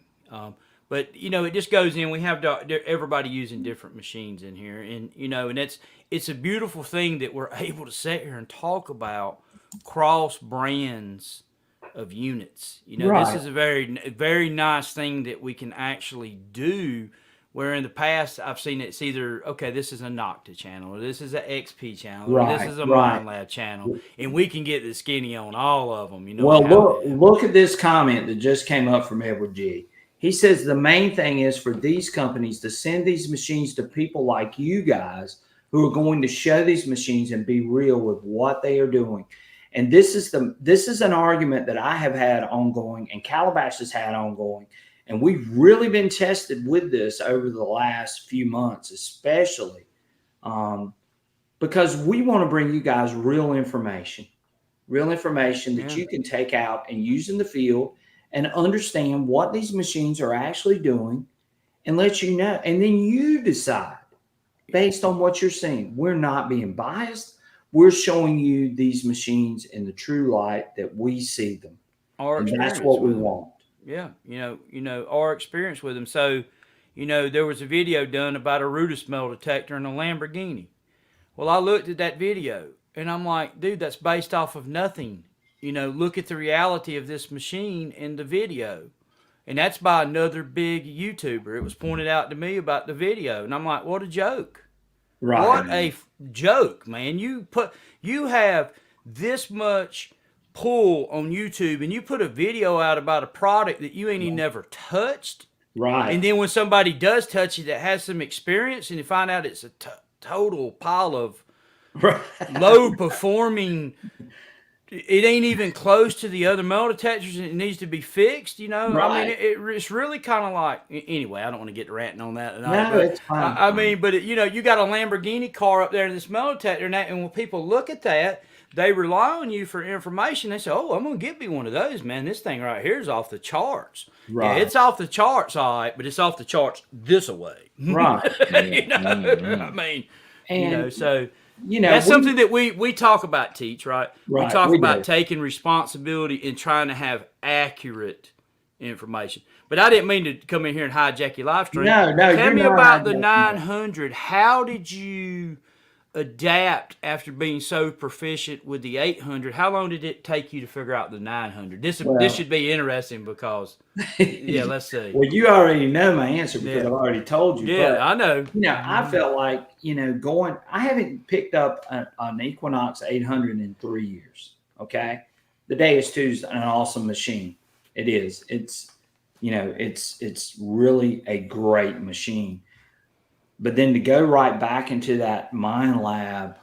But it just goes in. We have everybody using different machines in here, and and it's a beautiful thing that we're able to sit here and talk about cross brands of units. This is a very nice thing that we can actually do. Where in the past I've seen it's either this is a Nocta channel, or this is an XP channel, or this is a MindLab channel, and we can get the skinny on all of them. Well, look at this comment that just came up from Edward G. He says the main thing is for these companies to send these machines to people like you guys who are going to show these machines and be real with what they are doing. And this is an argument that I have had ongoing, and Calabash has had ongoing. And we've really been tested with this over the last few months, especially because we want to bring you guys real information that you can take out and use in the field and understand what these machines are actually doing and let you know. And then you decide based on what you're seeing. We're not being biased. We're showing you these machines in the true light that we see them. And that's what we want. Yeah, our experience with them. So, there was a video done about a rotor smell detector in a Lamborghini. Well, I looked at that video and I'm like, dude, that's based off of nothing. Look at the reality of this machine in the video. And that's by another big YouTuber. It was pointed out to me about the video. And I'm like, what a joke. Right. What a joke, man. You have this much pull on YouTube and you put a video out about a product that you ain't even never touched. Right. And then when somebody does touch it that has some experience and you find out it's a total pile of low performing, it ain't even close to the other metal detectors and it needs to be fixed, Right. I mean, it's really kind of like, anyway, I don't want to get ranting on that tonight. No, it's fine. I mean, but you got a Lamborghini car up there in this metal detector and when people look at that, they rely on you for information. They say, oh, I'm going to get me one of those, man. This thing right here is off the charts. Right. Yeah, it's off the charts, all right, but it's off the charts this way. Right. I mean, so that's something that we talk about, Teach, right? We talk about taking responsibility and trying to have accurate information. But I didn't mean to come in here and hijack your live stream. No. Tell me about the 900. How did you adapt after being so proficient with the 800? How long did it take you to figure out the 900? This should be interesting because, let's see. Well, you already know my answer because I've already told you. Yeah, but, I know. I felt like, I haven't picked up an Equinox 800 in 3 years. Okay. The WS6 is an awesome machine. It is. It's really a great machine. But then to go right back into that MindLab,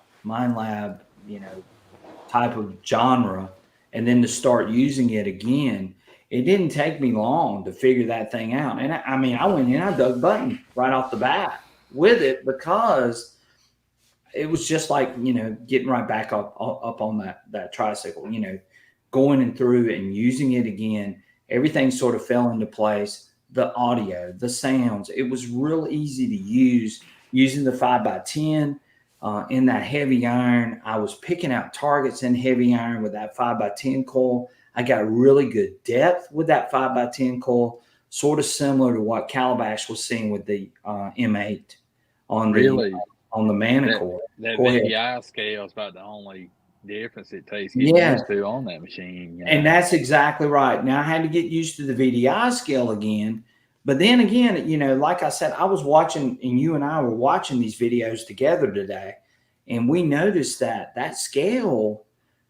type of genre, and then to start using it again, it didn't take me long to figure that thing out. And I went in, I dug button right off the bat with it because it was just like, getting right back up on that tricycle, going in through and using it again. Everything sort of fell into place. The audio, the sounds, it was real easy to use using the 5x10 in that heavy iron. I was picking out targets in heavy iron with that 5x10 coil. I got really good depth with that 5x10 coil, sort of similar to what Calabash was seeing with the M8 on the Manticore. That VPI scale is about the only difference it takes getting used to on that machine. And that's exactly right. Now I had to get used to the VDI scale again, but then again, like I said, I was watching, and you and I were watching these videos together today, and we noticed that scale,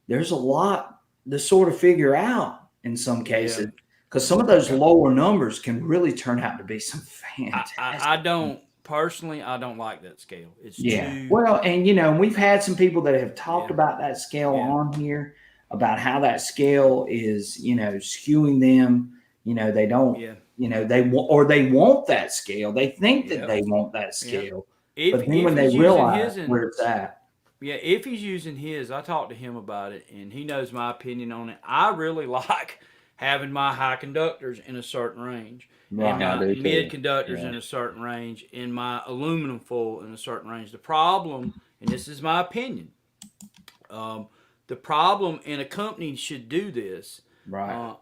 there's a lot to sort of figure out in some cases, because some of those lower numbers can really turn out to be some fantastic. Personally, I don't like that scale. It's too... Well, and we've had some people that have talked about that scale on here, about how that scale is, skewing them. They don't. you know, they want that scale. They think that they want that scale, but then when they realize where it's at. Yeah, if he's using his, I talked to him about it, and he knows my opinion on it. I really like having my high conductors in a certain range, and my mid conductors in a certain range, and my aluminum foil in a certain range. The problem, and this is my opinion, the problem, and a company should do this. Right.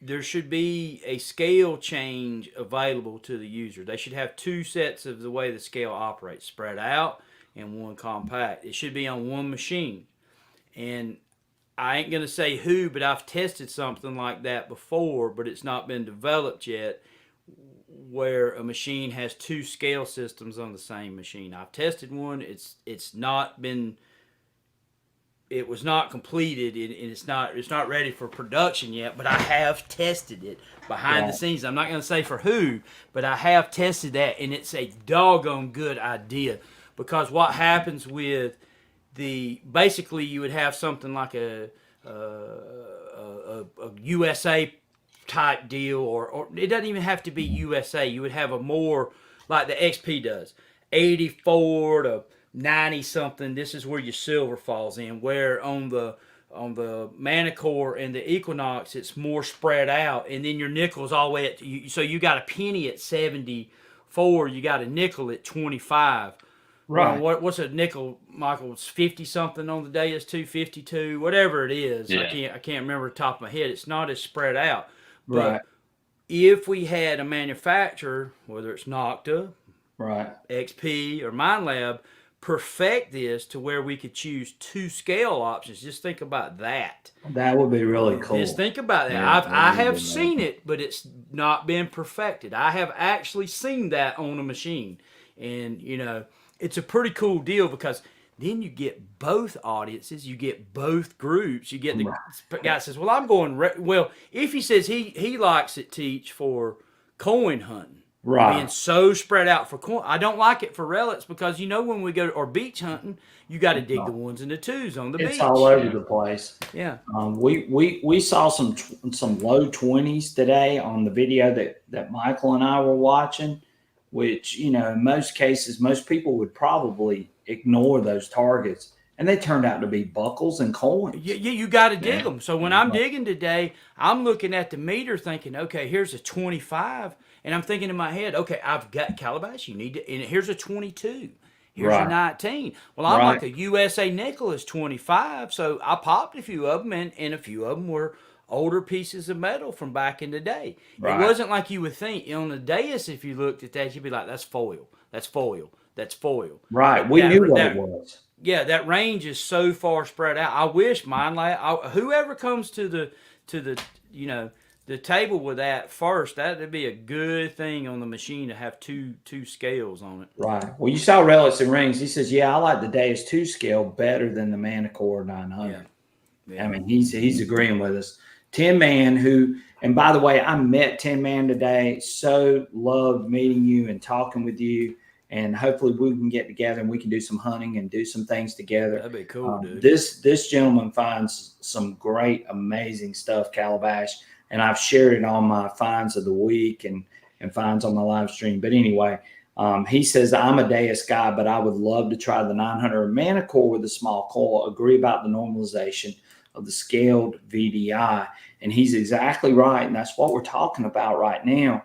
There should be a scale change available to the user. They should have two sets of the way the scale operates, spread out and one compact. It should be on one machine. And I ain't going to say who, but I've tested something like that before, but it's not been developed yet, where a machine has two scale systems on the same machine. I've tested one. It's not been, it was not completed, and it's not ready for production yet, but I have tested it behind the scenes. I'm not going to say for who, but I have tested that, and it's a doggone good idea. Because what happens with basically you would have something like a USA type deal, or it doesn't even have to be USA. You would have a more like the XP does, 84 to 90 something. This is where your silver falls in. Where on the Manticore and the Equinox, it's more spread out, and then your nickel's all the way at so you got a penny at 74, you got a nickel at 25. Right. What's a nickel, Michael? It's 50 something on the day. It's 252, whatever it is. Yeah. I can't remember the top of my head. It's not as spread out. Right. But if we had a manufacturer, whether it's Nocta, right, XP, or MindLab, perfect this to where we could choose two scale options. Just think about that. That would be really cool. Just think about that. Yeah, I have seen it, but it's not been perfected. I have actually seen that on a machine, and you know. It's a pretty cool deal because then you get both audiences, you get both groups. You get the guy that says, well, I'm going, well, if he says he likes it teach for coin hunting, being so spread out for coin. I don't like it for relics because, you know, when we go or beach hunting, you got to dig the ones and the twos on the beach. It's all over the place. Yeah. We saw some low 20s today on the video that Michael and I were watching, which, you know, in most cases, most people would probably ignore those targets. And they turned out to be buckles and coins. Yeah, you got to dig them. So when I'm digging today, I'm looking at the meter thinking, okay, here's a 25. And I'm thinking in my head, okay, I've got Calabash. You need to, and here's a 22. Here's a 19. Well, I'm like a USA nickel is 25. So I popped a few of them, and a few of them were older pieces of metal from back in the day. It wasn't like you would think. On the dais, if you looked at that, you'd be like, that's foil. That's foil. That's foil. Right. We knew what it was. Yeah, that range is so far spread out. I wish whoever comes to the you know, the table with that first, that'd be a good thing on the machine to have two scales on it. Right. Well, you saw Relics and Rings. He says, yeah, I like the Dais 2 scale better than the Manticore 900. Yeah. I mean, he's agreeing with us. Tin Man, who, and by the way, I met Tin Man today. So loved meeting you and talking with you. And hopefully we can get together and we can do some hunting and do some things together. That'd be cool, dude. This gentleman finds some great, amazing stuff, Calabash. And I've shared it on my finds of the week and finds on my live stream. But anyway, he says, I'm a Deus guy, but I would love to try the 900 Manticore with a small coil. Agree about the normalization of the scaled VDI. And he's exactly right. And that's what we're talking about right now.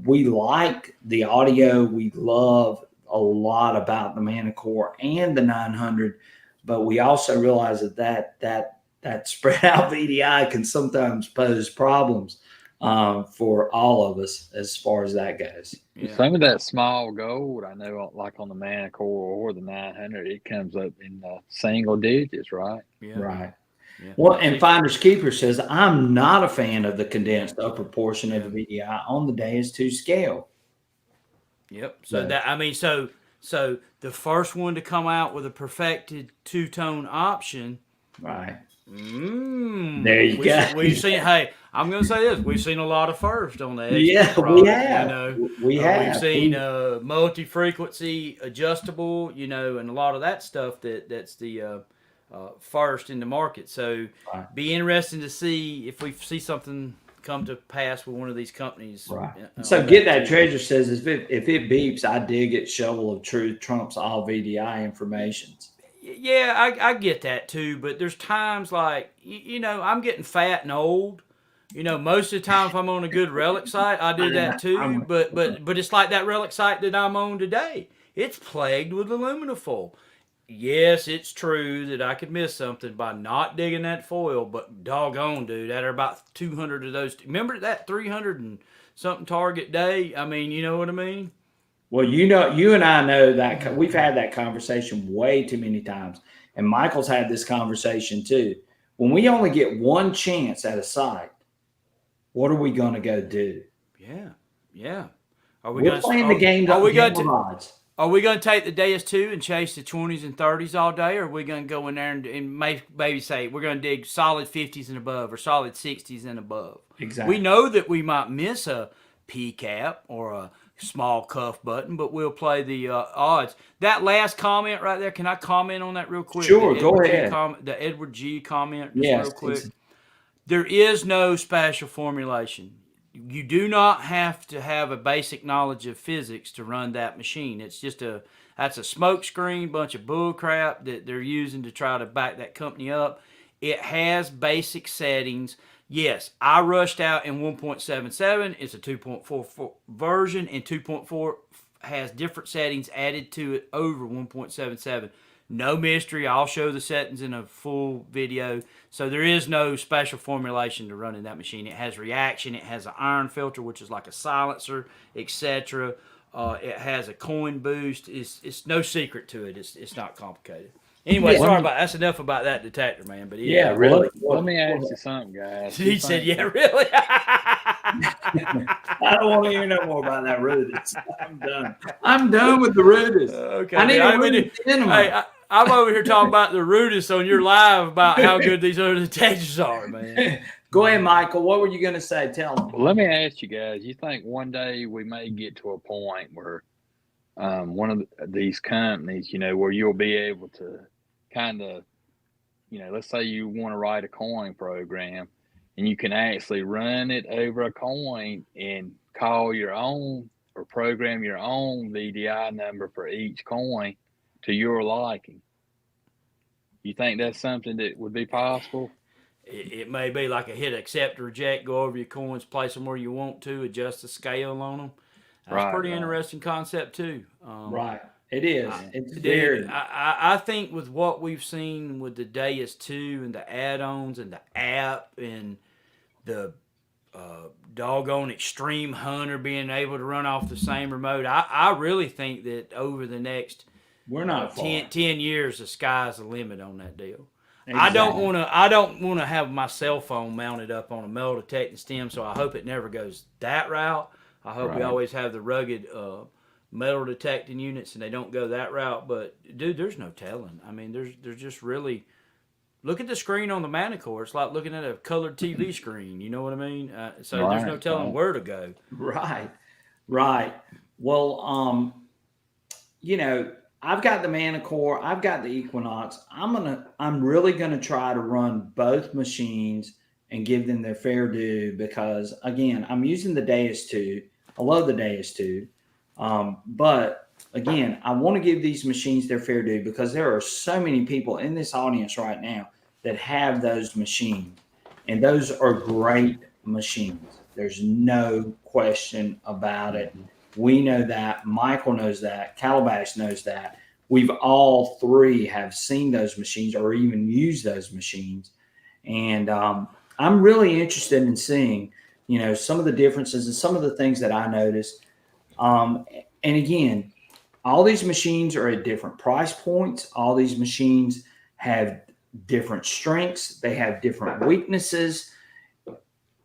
We like the audio. We love a lot about the Manticore and the 900, but we also realize that spread out VDI can sometimes pose problems for all of us as far as that goes. Yeah. Some of that small gold, I know, like on the Manticore or the 900, it comes up in single digits, right? Yeah. Right. Yeah. Well, and Finder's Keeper says, I'm not a fan of the condensed upper portion of the VDI on the Deus 2 scale. Yep. So so the first one to come out with a perfected two-tone option. Right. There you go. We've seen. Hey, I'm going to say this: we've seen a lot of first on that. Yeah, product, we have. You know, we have. We've seen multi-frequency adjustable. You know, and a lot of that stuff that's the first in the market. So, be interesting to see if we see something come to pass with one of these companies. Right. So get that treasure says if it beeps, I dig it. Shovel of truth trumps all VDI informations. Yeah, I get that too, but there's times like I'm getting fat and old. Most of the time if I'm on a good relic site, I do that too. But it's like that relic site that I'm on today. It's plagued with aluminifoil. Yes, it's true that I could miss something by not digging that foil, but doggone, dude, that are about 200 of those. Remember that 300 and something target day? I mean, you know what I mean? Well, you and I know that we've had that conversation way too many times. And Michael's had this conversation too. When we only get one chance at a site, what are we going to go do? Yeah. We're playing the game. Are we going to take the DS2 and chase the 20s and 30s all day, or are we going to go in there and maybe say we're going to dig solid 50s and above or solid 60s and above? Exactly. We know that we might miss a P cap or a small cuff button, but we'll play the odds. That last comment right there, can I comment on that real quick? Sure, go ahead. The Edward G comment, real quick. There is no special formulation. You do not have to have a basic knowledge of physics to run that machine. It's just that's a smoke screen, bunch of bull crap that they're using to try to back that company up. It has basic settings. Yes, I rushed out in 1.77. It's a 2.44 version, and 2.4 has different settings added to it over 1.77. No mystery. I'll show the settings in a full video. So there is no special formulation to run in that machine. It has reaction. It has an iron filter, which is like a silencer, etc. It has a coin boost. It's no secret to it. It's not complicated. Anyway, sorry about that's enough about that detector, man. But really. Let me ask you something, guys. He said, "Yeah, really." I don't want to hear no more about that Rudis. I'm done. I'm done with the Rudis. Okay, I need a Rudis. I'm over here talking about the Rudis on your live about how good these other detectors are, man. Go ahead, Michael. What were you going to say? Tell me. Well, let me ask you guys. You think one day we may get to a point where one of these companies, where you'll be able to kind of, let's say you want to write a coin program and you can actually run it over a coin and call your own or program your own VDI number for each coin to your liking. You think that's something that would be possible? It may be like a hit, accept, reject, go over your coins, place them where you want to, adjust the scale on them. That's a pretty interesting concept too. Right. It is. It's very. I think with what we've seen with the DS2 and the add-ons and the app and the doggone Extreme Hunter being able to run off the same remote, I really think that over the next 10 years, the sky's the limit on that deal. Exactly. I don't want to have my cell phone mounted up on a metal detecting stem, so I hope it never goes that route. I hope we always have the rugged metal detecting units and they don't go that route. But dude, there's no telling. I mean, there's just really, look at the screen on the Manticore. It's like looking at a colored TV screen. You know what I mean? So there's no telling where to go. Right. Well, I've got the Manticore. I've got the Equinox. I'm really gonna try to run both machines and give them their fair due because, again, I'm using the DS2. I love the DS2, but again, I want to give these machines their fair due because there are so many people in this audience right now that have those machines, and those are great machines. There's no question about it. We know that. Michael knows that. Calabash knows that. We've all three have seen those machines or even used those machines. And I'm really interested in seeing, some of the differences and some of the things that I noticed. And again, all these machines are at different price points. All these machines have different strengths. They have different weaknesses.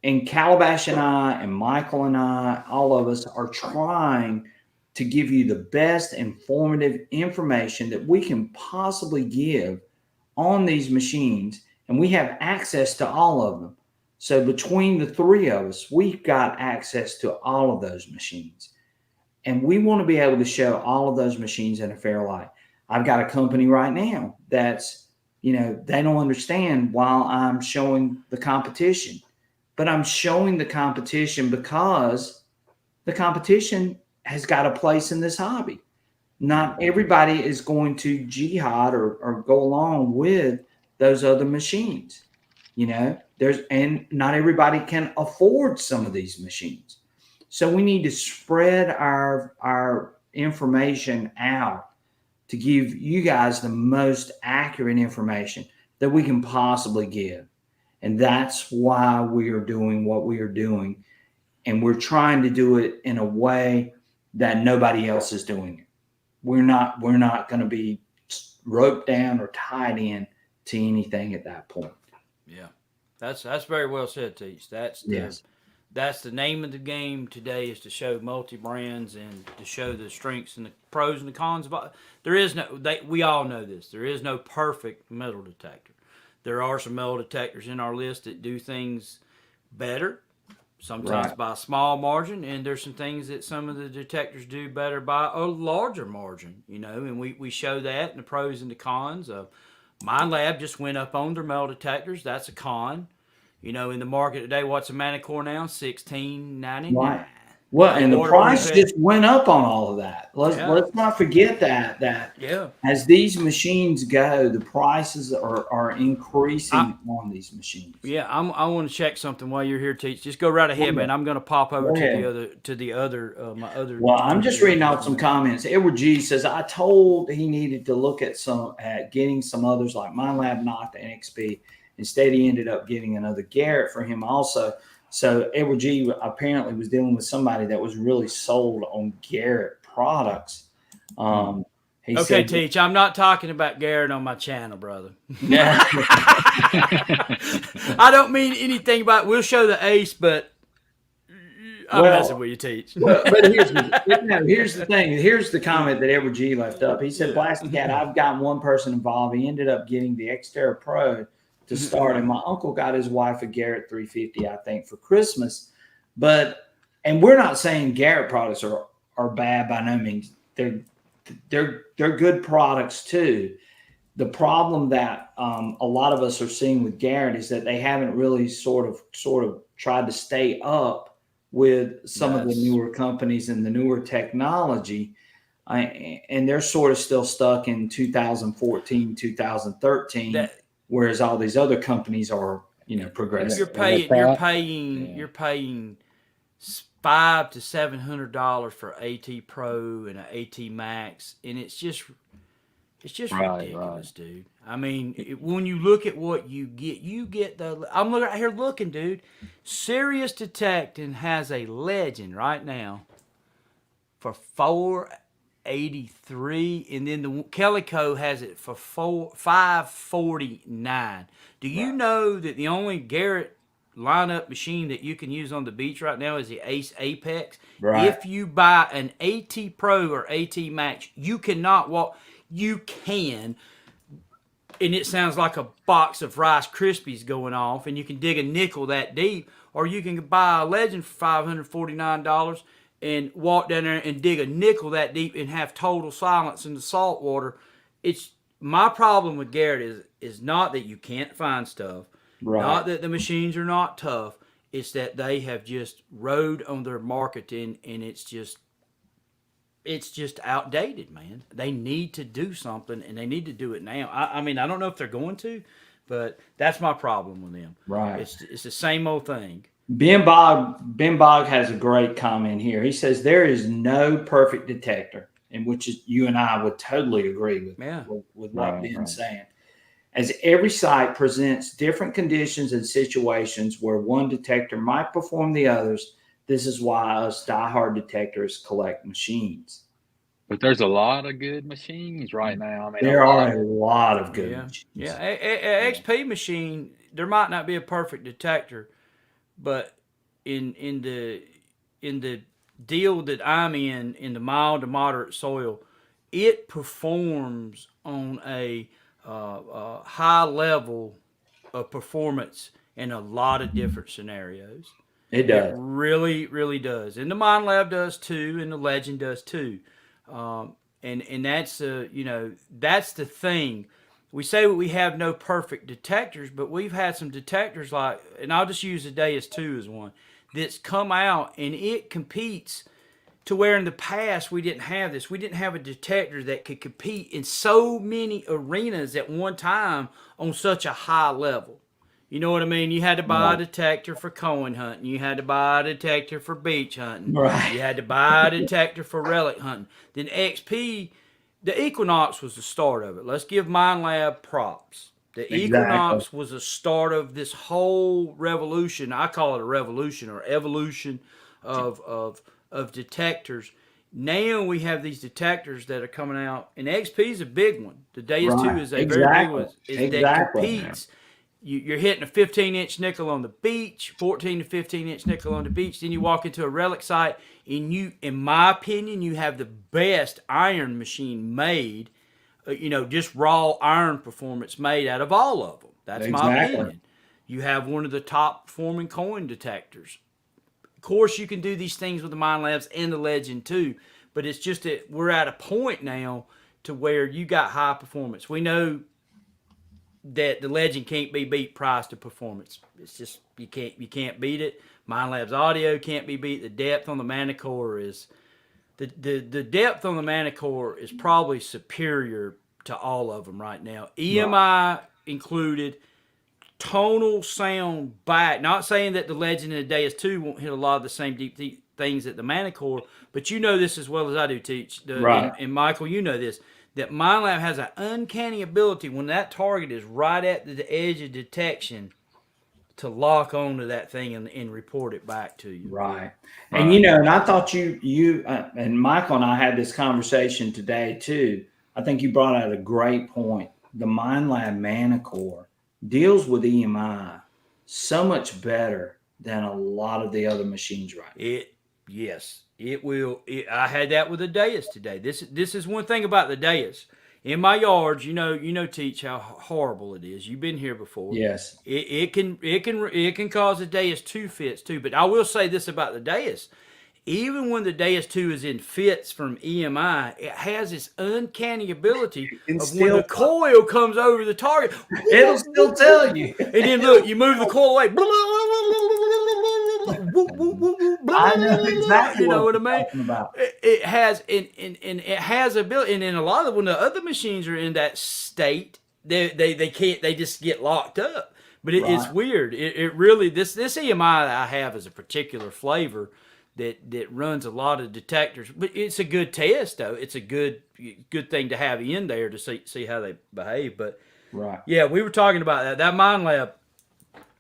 And Calabash and I and Michael and I, all of us are trying to give you the best informative information that we can possibly give on these machines. And we have access to all of them. So between the three of us, we've got access to all of those machines. And we want to be able to show all of those machines in a fair light. I've got a company right now that's, they don't understand while I'm showing the competition. but I'm showing the competition because the competition has got a place in this hobby. Not everybody is going to jihad or go along with those other machines. And not everybody can afford some of these machines. So we need to spread our information out to give you guys the most accurate information that we can possibly give. And that's why we are doing what we are doing. And we're trying to do it in a way that nobody else is doing it. We're not going to be roped down or tied in to anything at that point. Yeah. That's very well said, Teach. That's the name of the game today, is to show multi-brands and to show the strengths and the pros and the cons. There is we all know this. There is no perfect metal detector. There are some metal detectors in our list that do things better, sometimes by a small margin, and there's some things that some of the detectors do better by a larger margin, and we show that and the pros and the cons. Mind Lab just went up on their metal detectors. That's a con. In the market today, what's a Manticore now? $16.99. Right. Well, and the price just went up on all of that. Let's not forget that as these machines go, the prices are increasing on these machines. Yeah, I want to check something while you're here, Teach. Just go right ahead, man. I'm going to pop over to the other my other. Well, I'm just reading out some comments. Edward G says, I told he needed to look at getting some others like MindLab, Nocta, NXP. Instead, he ended up getting another Garrett for him also. So Edward G apparently was dealing with somebody that was really sold on Garrett products. Okay, Teach, I'm not talking about Garrett on my channel, brother. Yeah. I don't mean anything about. We'll show the ace, but I'm messing with you, Teach. But here's the thing. Here's the comment that Edward G left up. He said, Plastic Cat, I've gotten one person involved. He ended up getting the Xterra Pro to start, and my uncle got his wife a Garrett 350, I think, for Christmas. And we're not saying Garrett products are bad by no means. They're good products too. The problem that a lot of us are seeing with Garrett is that they haven't really sort of tried to stay up with some of the newer companies and the newer technology, and they're sort of still stuck in 2014, 2013. Whereas all these other companies are, progressive. You're paying $500 to $700 for AT Pro and an AT Max, and it's just ridiculous, dude. I mean, when you look at what you get the. I'm out here looking, dude. Serious Detecting has a Legend right now for $483, and then the Calico has it for $549. Do you know that the only Garrett lineup machine that you can use on the beach right now is the Ace Apex? Right. If you buy an AT Pro or AT Max, you cannot walk. You can, and it sounds like a box of Rice Krispies going off, and you can dig a nickel that deep, or you can buy a Legend for $549 and walk down there and dig a nickel that deep and have total silence in the salt water. It's my problem with Garrett is not that you can't find stuff, not that the machines are not tough. It's that they have just rode on their marketing, and it's just outdated, man. They need to do something, and they need to do it now. I mean, I don't know if they're going to, but that's my problem with them. Right. It's the same old thing. Ben Bog has a great comment here. He says there is no perfect detector, in which you and I would totally agree with what Ben's saying. As every site presents different conditions and situations where one detector might perform the others, this is why us diehard detectors collect machines. But there's a lot of good machines right now. I mean, there are a lot of good machines. Yeah, a XP machine, there might not be a perfect detector, but in the deal that I'm in the mild to moderate soil, it performs on a high level of performance in a lot of different scenarios. It does. It really, really does. And the Mind Lab does too, and the Legend does too. And that's that's the thing. we say we have no perfect detectors, but we've had some detectors like, and I'll just use the WS2 as one, that's come out and it competes to where in the past we didn't have this. We didn't have a detector that could compete in so many arenas at one time on such a high level. You know what I mean? You had to buy a detector for coin hunting. You had to buy a detector for beach hunting. Right. You had to buy a detector for relic hunting. Then XP, the Equinox was the start of it. Let's give MindLab props. The Equinox was the start of this whole revolution. I call it a revolution or evolution of detectors. Now we have these detectors that are coming out, and XP is a big one. The WS2 is a very big one. That competes. You're hitting a 15-inch nickel on the beach, 14 to 15-inch nickel on the beach. Then you walk into a relic site, and you, in my opinion, you have the best iron machine made. Just raw iron performance made out of all of them. That's my opinion. You have one of the top performing coin detectors. Of course, you can do these things with the MindLabs and the Legend too, but it's just that we're at a point now to where you got high performance. We know that the Legend can't be beat price to performance. It's just you can't beat it. MindLabs audio can't be beat. The depth on the Manticore is the depth on the Manticore is probably superior to all of them right now. EMI included, tonal sound back. Not saying that the Legend and the WS2 won't hit a lot of the same deep things that the Manticore, but you know this as well as I do, Teach. And Michael, you know this, that MindLab has an uncanny ability when that target is right at the edge of detection to lock onto that thing and report it back to you. Right. And and I thought you and Michael and I had this conversation today too. I think you brought out a great point. The MindLab Manticore deals with EMI so much better than a lot of the other machines right now. Yes, it will. I had that with the Deus today. This is one thing about the Deus. In my yards, Teach, how horrible it is. You've been here before. Yes. It can cause a Deus 2 fits too. But I will say this about the Deus. Even when the Deus 2 is in fits from EMI, it has this uncanny ability of when the coil comes over the target, it'll still tell you. And then look, you move the coil away. I know exactly. You know what I mean? About. It has and it has ability, and in a lot of when the other machines are in that state, they can't. They just get locked up. But it's weird. It really this EMI that I have is a particular flavor that runs a lot of detectors. But it's a good test though. It's a good thing to have in there to see how they behave. But yeah, we were talking about that. That MindLab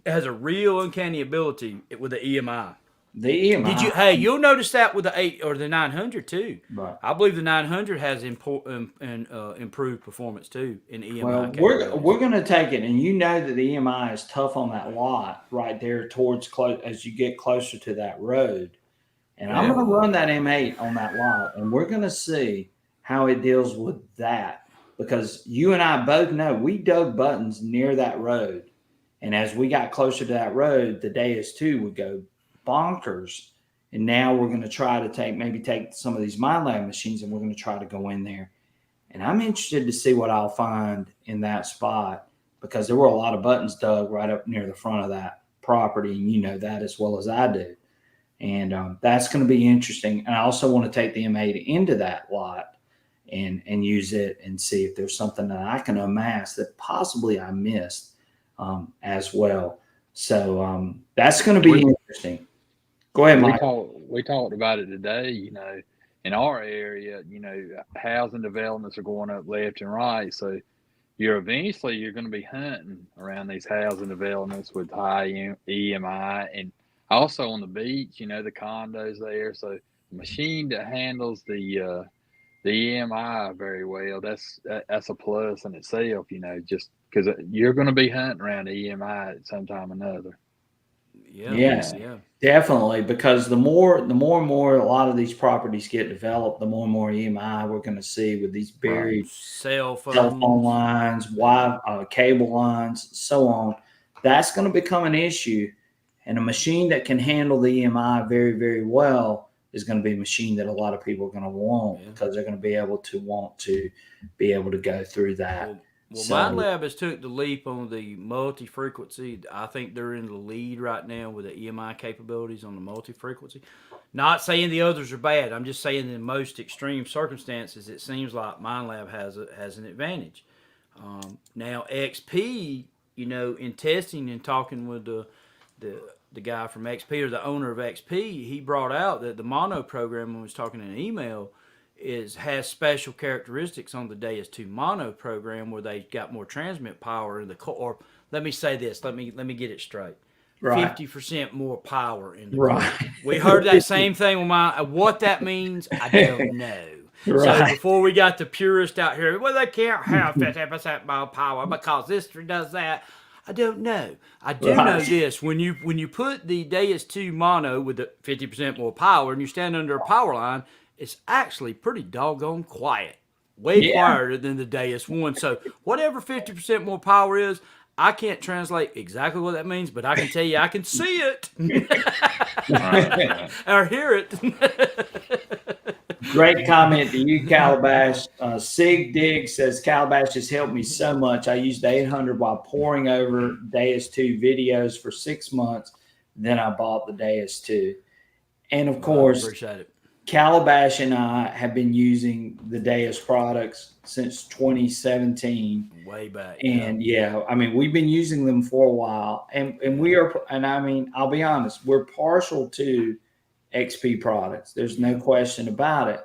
has a real uncanny ability with the EMI. The EMI. You'll notice that with the 8 or the 900 too. Right. I believe the 900 has improved performance too in EMI. Well, we're going to take it, and you know that the EMI is tough on that lot right there towards close as you get closer to that road. And I'm going to run that M8 on that lot, and we're going to see how it deals with that, because you and I both know we dug buttons near that road, and as we got closer to that road, the WS2 would go bonkers. And now we're going to try to take some of these MindLab machines, and we're going to try to go in there. And I'm interested to see what I'll find in that spot, because there were a lot of buttons dug right up near the front of that property, and you know that as well as I do. And that's going to be interesting. And I also want to take the M8 into that lot and use it and see if there's something that I can amass that possibly I missed as well. So that's going to be interesting. Go ahead, Mike. We talked about it today. In our area, housing developments are going up left and right. So you're going to be hunting around these housing developments with high EMI, and also on the beach, the condos there. So the machine that handles the EMI very well, that's a plus in itself, just because you're going to be hunting around EMI at some time or another. Yeah, definitely. Because the more and more a lot of these properties get developed, the more and more EMI we're going to see with these buried cell phone lines, cable lines, so on. That's going to become an issue. And a machine that can handle the EMI very, very well is going to be a machine that a lot of people are going to want, because they're going to be able to go through that. Well, So, MindLab has took the leap on the multi-frequency. I think they're in the lead right now with the EMI capabilities on the multi-frequency. Not saying the others are bad. I'm just saying in most extreme circumstances, it seems like MindLab has an advantage. Now XP, in testing and talking with the guy from XP or the owner of XP, he brought out that the mono program, when he was talking in an email, has special characteristics on the DS2 mono program where they got more transmit power in the core. Or let me say this. Let me get it straight. right. 50% more power in the Right. core. We heard that same thing with what that means, I don't know. Right. So before we got the purist out here, well, they can't have 50% more power because this does that. I don't know. I do know this. When you put the DS2 mono with the 50% more power and you stand under a power line, it's actually pretty doggone quiet. Way quieter than the DS1. So whatever 50% more power is, I can't translate exactly what that means, but I can tell you I can see it. Or hear it. Great comment to you, Calabash. Sig Dig says, Calabash has helped me so much. I used the 800 while pouring over DS2 videos for 6 months. Then I bought the DS2. And of course, appreciate it. Calabash and I have been using the Deus products since 2017. Way back. And we've been using them for a while. And I'll be honest, we're partial to XP products. There's no question about it.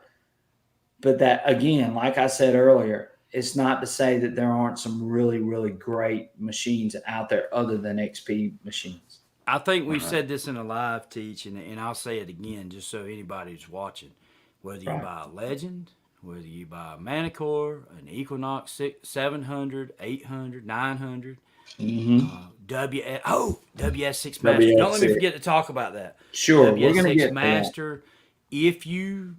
But that, again, like I said earlier, it's not to say that there aren't some really, really great machines out there other than XP machines. I think we've said this in a live teach, and I'll say it again just so anybody's watching. Whether you buy a Legend, whether you buy a Manticore, an Equinox 700, 800, 900, WS6 Master. Don't let me forget to talk about that. Sure, WS6 we're going to get Master. If you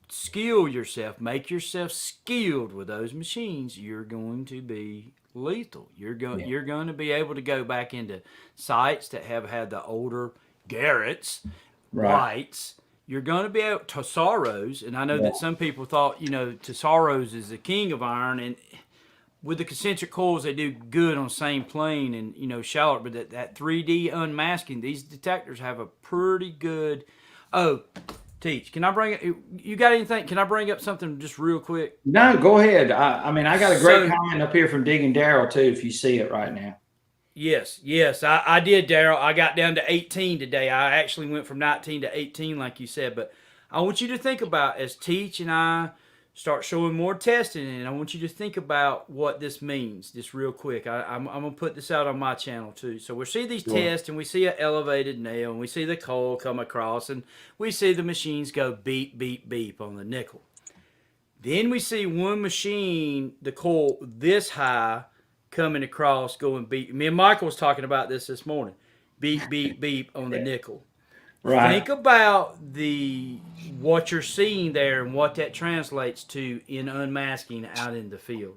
skill yourself, make yourself skilled with those machines, you're going to be lethal. You're going to be able to go back into sites that have had the older Garrett's, lights. You're going to be able to Tesauros, and I know that some people thought, Tesauros is the king of iron, and with the concentric coils, they do good on the same plane and, shallow, but that 3D unmasking, these detectors have a pretty good, Teach, can I bring it? You got anything? Can I bring up something just real quick? No, go ahead. I got a great comment up here from Digging Daryl too, if you see it right now. Yes, I did, Daryl. I got down to 18 today. I actually went from 19 to 18, like you said. But I want you to think about, as Teach and I start showing more testing, and I want you to think about what this means just real quick. I'm going to put this out on my channel too. So we see these tests, and we see an elevated nail, and we see the coil come across, and we see the machines go beep, beep, beep on the nickel. Then we see one machine, the coil this high, coming across, going beep. Me and Michael was talking about this morning. Beep, beep, beep on the nickel. Right. Think about what you're seeing there and what that translates to in unmasking out in the field.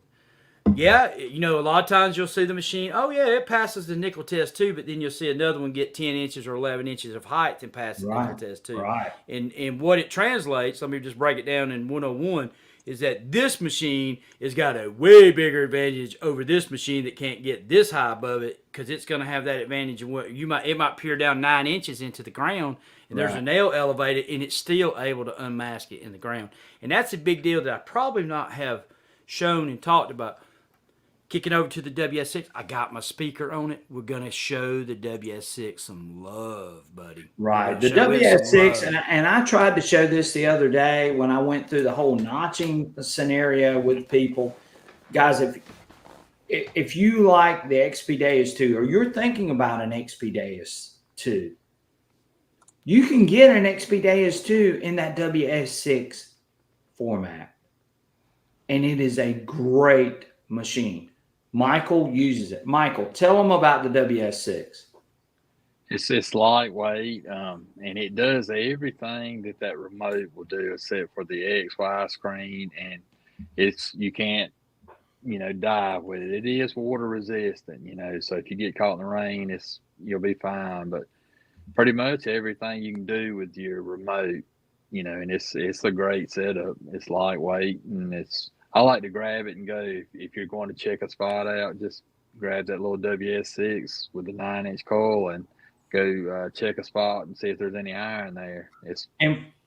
Yeah, a lot of times you'll see the machine, it passes the nickel test too, but then you'll see another one get 10 inches or 11 inches of height and pass the nickel test too. Right. And what it translates, let me just break it down in 101, is that this machine has got a way bigger advantage over this machine that can't get this high above it, because it's going to have that advantage of what it might peer down 9 inches into the ground, and there's a nail elevated, and it's still able to unmask it in the ground. And that's a big deal that I probably not have shown and talked about. Kicking over to the WS6, I got my speaker on it. We're going to show the WS6 some love, buddy. Right. The WS6, and I tried to show this the other day when I went through the whole notching scenario with people. Guys, if you like the XP Deus 2, or you're thinking about an XP Deus 2, you can get an XP Deus 2 in that WS6 format. And it is a great machine. Michael uses it. Michael, tell them about the WS6. It's lightweight, and it does everything that remote will do except for the XY screen, and you can't dive with it. It is water resistant, so if you get caught in the rain, you'll be fine. But pretty much everything you can do with your remote, and it's a great setup. It's lightweight, and I like to grab it and go. If you're going to check a spot out, just grab that little WS6 with the 9-inch coil and go check a spot and see if there's any iron there.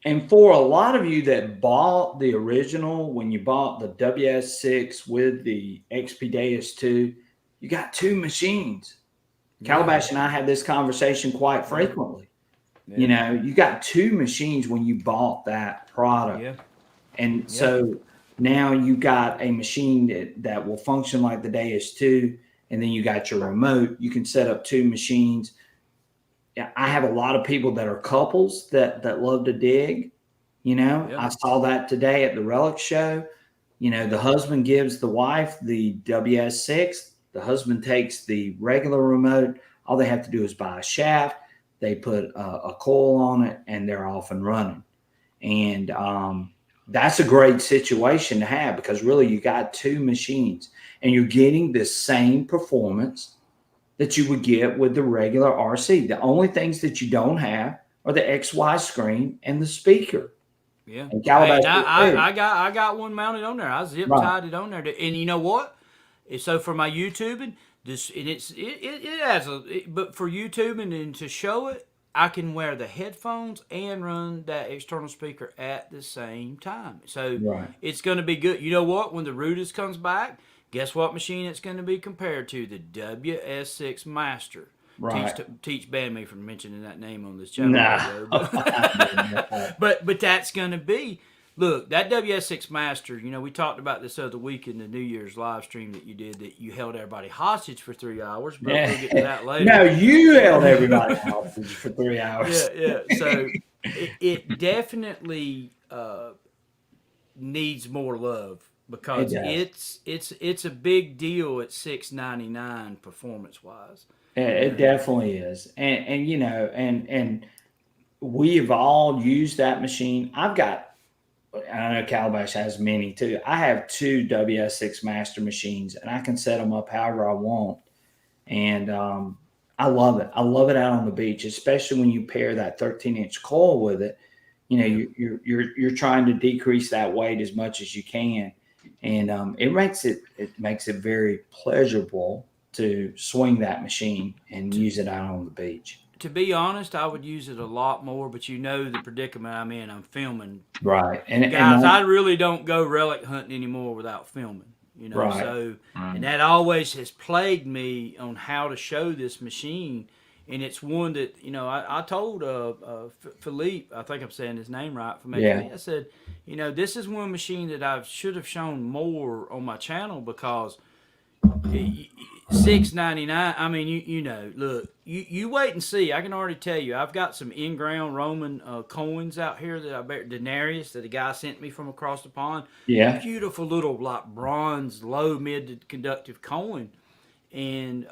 And for a lot of you that bought the original, when you bought the WS6 with the XP-2, you got two machines. Calabash and I had this conversation quite frequently. Yeah. You know, you got two machines when you bought that product. Yeah. And so now you got a machine that will function like the DS2, and then you got your remote. You can set up two machines. I have a lot of people that are couples that love to dig. You know, I saw that today at the Relic Show. You know, the husband gives the wife the WS6. The husband takes the regular remote. All they have to do is buy a shaft. They put a coil on it, and they're off and running. And that's a great situation to have, because really you got two machines, and you're getting the same performance that you would get with the regular RC. The only things that you don't have are the XY screen and the speaker. Yeah. And Calabash, I got one mounted on there. I zip tied it on there. And you know what? So for my YouTubing, but for YouTubing and to show it, I can wear the headphones and run that external speaker at the same time. So it's going to be good. You know what? When the Rudis comes back, guess what machine it's going to be compared to? The WS6 Master. Right. Teach banned me from mentioning that name on this channel. Nah. but that's going to be, look, that WS6 Master, you know, we talked about this other week in the New Year's live stream that you did, that you held everybody hostage for 3 hours, but we'll get to that later. No, you held everybody hostage for 3 hours. Yeah. So it definitely needs more love, because it's a big deal at $699 performance wise. It definitely is. And you know, and we've all used that machine. I know Calabash has many too. I have two WS6 Master machines, and I can set them up however I want. And I love it. I love it out on the beach, especially when you pair that 13-inch coil with it. You know, you're trying to decrease that weight as much as you can, and it makes it very pleasurable to swing that machine and use it out on the beach. To be honest, I would use it a lot more, but you know the predicament I'm in. I'm filming. Right. And guys, I really don't go relic hunting anymore without filming. You know, right. So and that always has plagued me on how to show this machine. And it's one that, you know, I told Philippe, I think I'm saying his name right, I said, you know, this is one machine that I should have shown more on my channel, because $699. I mean, you know, look, you wait and see. I can already tell you, I've got some in-ground Roman coins out here that I bet Denarius that a guy sent me from across the pond. Yeah, beautiful little like bronze, low mid conductive coin, and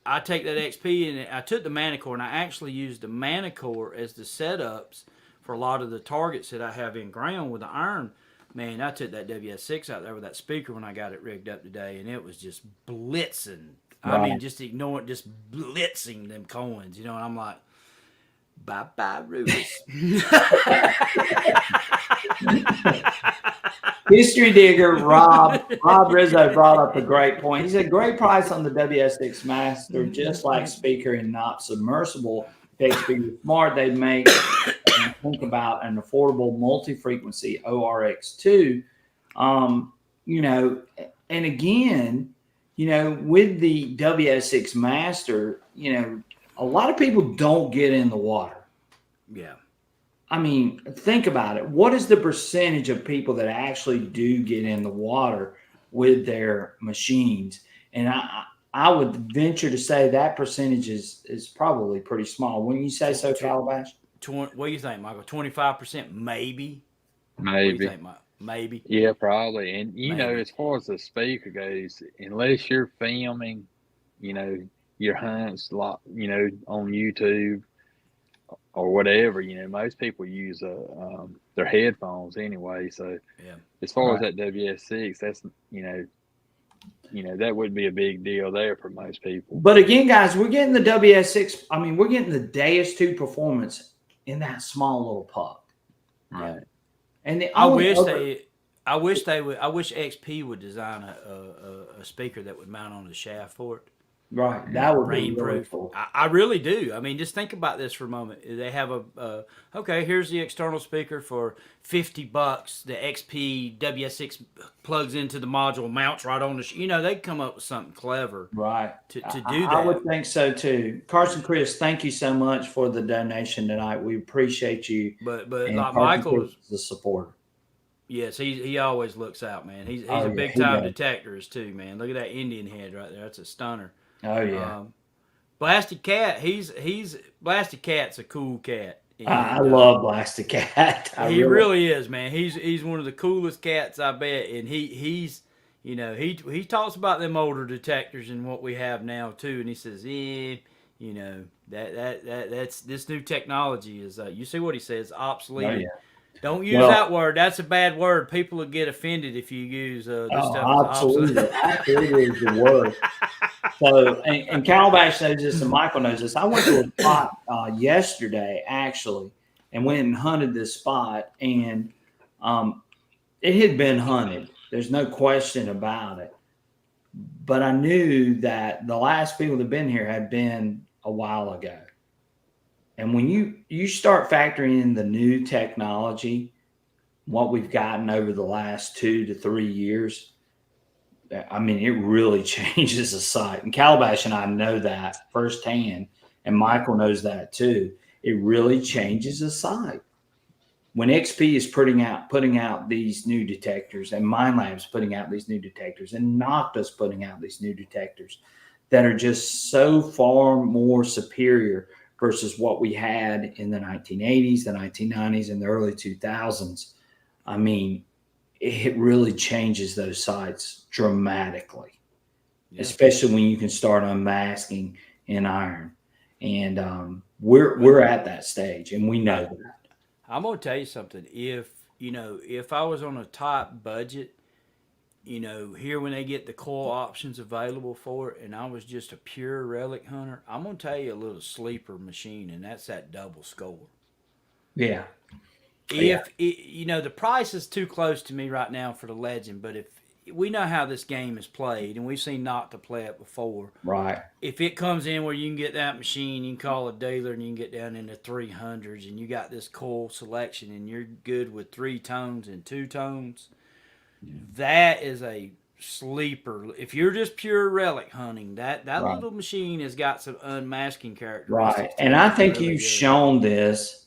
I take that XP and I took the Manticore, and I actually used the Manticore as the setups for a lot of the targets that I have in ground with the iron. Man, I took that WS6 out there with that speaker when I got it rigged up today, and it was just blitzing. Right. I mean, just ignoring, just blitzing them coins, you know, and I'm like, bye-bye, Rubis. History digger Rob Rizzo brought up a great point. He said, great price on the WS6 Master, just like speaker and not submersible. Takes speaker smart, they'd make and think about an affordable multi-frequency ORX2. You know, and again, you know, with the WS6 Master, you know, a lot of people don't get in the water. Yeah. I mean, think about it. What is the percentage of people that actually do get in the water with their machines? And I would venture to say that percentage is probably pretty small. Wouldn't you say so, Calabash? What do you think, Michael? 25%, maybe. Maybe. What do you think, Mike? Maybe. Yeah, probably. And you know, as far as the speaker goes, unless you're filming, you know, your hunts, like, you know, on YouTube or whatever, you know, most people use their headphones anyway. So yeah, as far as that WS6, that's you know that would be a big deal there for most people. But again, guys, we're getting the WS6. I mean, we're getting the DS2 performance in that small little puck. Right. And I wish I wish they would. I wish XP would design a speaker that would mount on the shaft for it. Right. That would be really Rainproof. cool. I really do. I mean, just think about this for a moment. They have okay, here's the external speaker for $50. The XP WS6 plugs into the module, mounts right on the. They come up with something clever. Right. To do I that. would think so too. Carson Chris, thank you so much for the donation tonight. We appreciate you. But And like Carson Michael Chris is the supporter. Yes, he always looks out, man. He's Oh, a yeah, big he time does. detectorist too, man. Look at that Indian head right there. That's a stunner. Oh yeah. Blasted Cat, he's Blasted Cat's a cool cat. And, I love Blasted Cat. He really is, man. He's one of the coolest cats, I bet. And he talks about them older detectors and what we have now too. And he says, that's this new technology is. You see what he says? Obsolete. Oh, yeah. Don't use that word. That's a bad word. People will get offended if you use this stuff. Absolutely. Absolutely is the word. So, and Calabash knows this, and Michael knows this. I went to a spot yesterday, actually, and went and hunted this spot, and it had been hunted. There's no question about it. But I knew that the last people that had been here had been a while ago. And when you start factoring in the new technology, what we've gotten over the last 2 to 3 years, I mean, it really changes the site. And Calabash and I know that firsthand, and Michael knows that too. It really changes the site. When XP is putting out these new detectors, and MindLab's putting out these new detectors, and Nocta's putting out these new detectors that are just so far more superior versus what we had in the 1980s, the 1990s, and the early 2000s. I mean, it really changes those sites dramatically, especially when you can start unmasking in iron. And we're at that stage, and we know that. I'm gonna tell you something. If I was on a top budget, here when they get the coil options available for it, and I was just a pure relic hunter, I'm gonna tell you a little sleeper machine, and that's that double score. Yeah. The price is too close to me right now for the Legend, but if we know how this game is played, and we've seen Nocta play it before. Right. If it comes in where you can get that machine, you can call a dealer and you can get down into 300s, and you got this coil selection, and you're good with 3 tones and 2 tones, that is a sleeper. If you're just pure relic hunting, that right. Little machine has got some unmasking characteristics. Right, and I think really you've shown this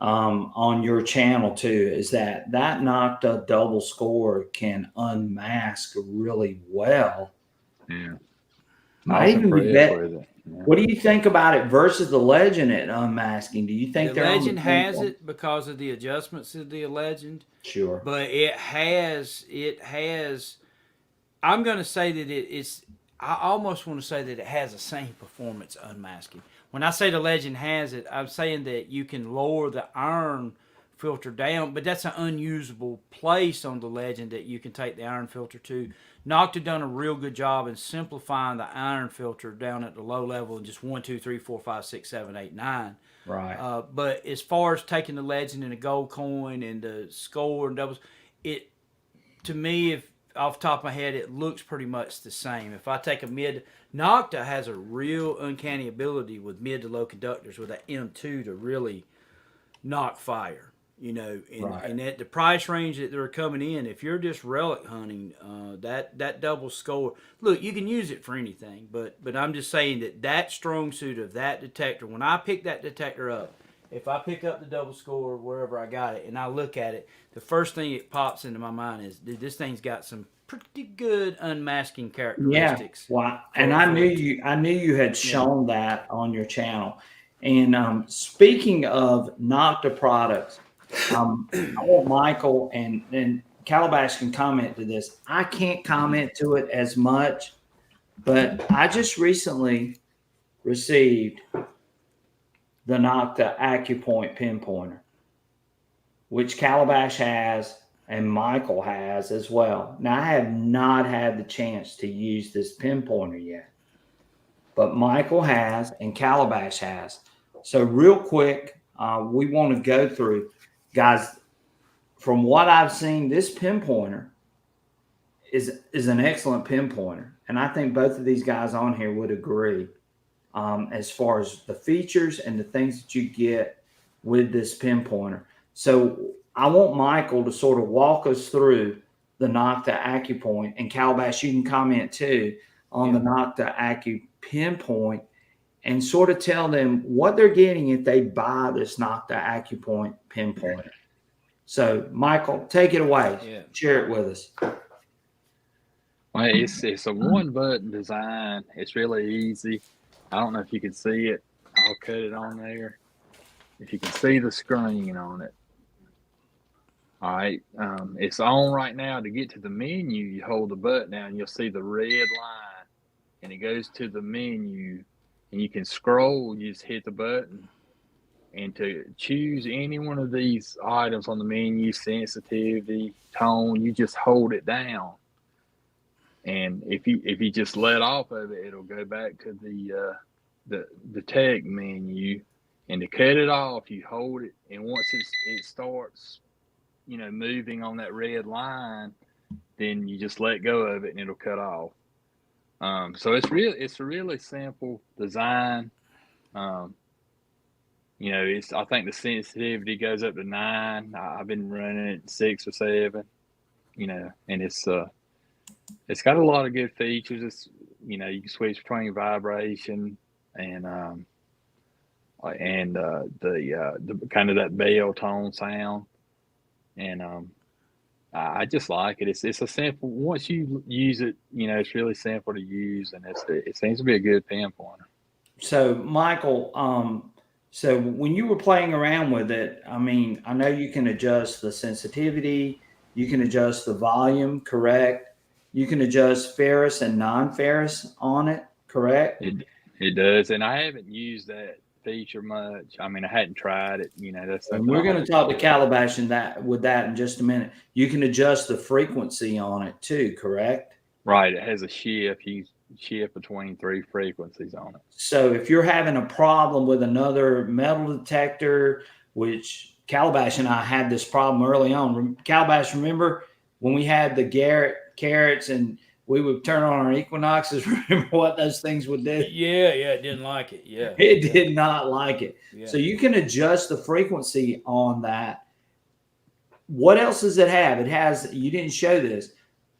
on your channel too, is that Nocta double score can unmask really well. Yeah. Might even be better. Yeah. What do you think about it versus the Legend at unmasking? Do you think the Legend has it because of the adjustments of the Legend? Sure. But it has I'm going to say that it's I almost want to say that it has the same performance unmasking. When I say the Legend has it, I'm saying that you can lower the iron filter down, but that's an unusable place on the Legend that you can take the iron filter to. Nocta done a real good job in simplifying the iron filter down at the low level in just 1, 2, 3, 4, 5, 6, 7, 8, 9. Right. But as far as taking the Legend and the gold coin and the score and doubles, to me, if off the top of my head, it looks pretty much the same. If I take a mid, Nocta has a real uncanny ability with mid to low conductors with that M2 to really knock fire. And at the price range that they're coming in, if you're just relic hunting, that double score, look, you can use it for anything, but I'm just saying that strong suit of that detector, when I pick that detector up, if I pick up the double score wherever I got it and I look at it, the first thing that pops into my mind is, dude, this thing's got some pretty good unmasking characteristics. Yeah, well, and I knew you had shown that on your channel. And speaking of Nocta products, I want Michael and Calabash can comment to this. I can't comment to it as much, but I just recently received the Nocta Acupoint Pinpointer, which Calabash has and Michael has as well. Now, I have not had the chance to use this Pinpointer yet, but Michael has and Calabash has. So real quick, we want to go through, guys, from what I've seen, this pinpointer is an excellent pinpointer, and I think both of these guys on here would agree as far as the features and the things that you get with this pinpointer. So I want Michael to sort of walk us through the Nocta Acupoint, and Calabash, you can comment too on the Nocta Pinpoint, and sort of tell them what they're getting if they buy this Nocta Acupoint pinpointer. So, Michael, take it away. Yeah. Share it with us. Well, it's a one-button design. It's really easy. I don't know if you can see it. I'll cut it on there. If you can see the screen on it. All right. It's on right now. To get to the menu, you hold the button down and you'll see the red line. And it goes to the menu. And you can scroll. You just hit the button. And to choose any one of these items on the menu, sensitivity, tone, you just hold it down. And if you just let off of it, it'll go back to the detect menu. And to cut it off, you hold it, and once it starts, moving on that red line, then you just let go of it, and it'll cut off. So it's a really simple design. I think the sensitivity goes up to 9. I've been running it 6 or 7. And it's got a lot of good features. It's, you can switch between vibration and the kind of that bell tone sound. And I just like it. It's a simple, once you use it, it's really simple to use, and it seems to be a good pinpointer. So, Michael, so when you were playing around with it, I mean, I know you can adjust the sensitivity, you can adjust the volume, correct? You can adjust ferrous and non-ferrous on it, correct? It does, and I haven't used that feature much. I mean, I hadn't tried it. That's and we're going to talk to Calabash with that in just a minute. You can adjust the frequency on it too, correct? Right. It has a shift. You shift between 3 frequencies on it. So if you're having a problem with another metal detector, which Calabash and I had this problem early on. Calabash, remember when we had the carrots and we would turn on our Equinoxes? Remember what those things would do? Yeah, it didn't like it. Yeah, it did not like it. Yeah. So you can adjust the frequency on that. What else does it have? It has, you didn't show this.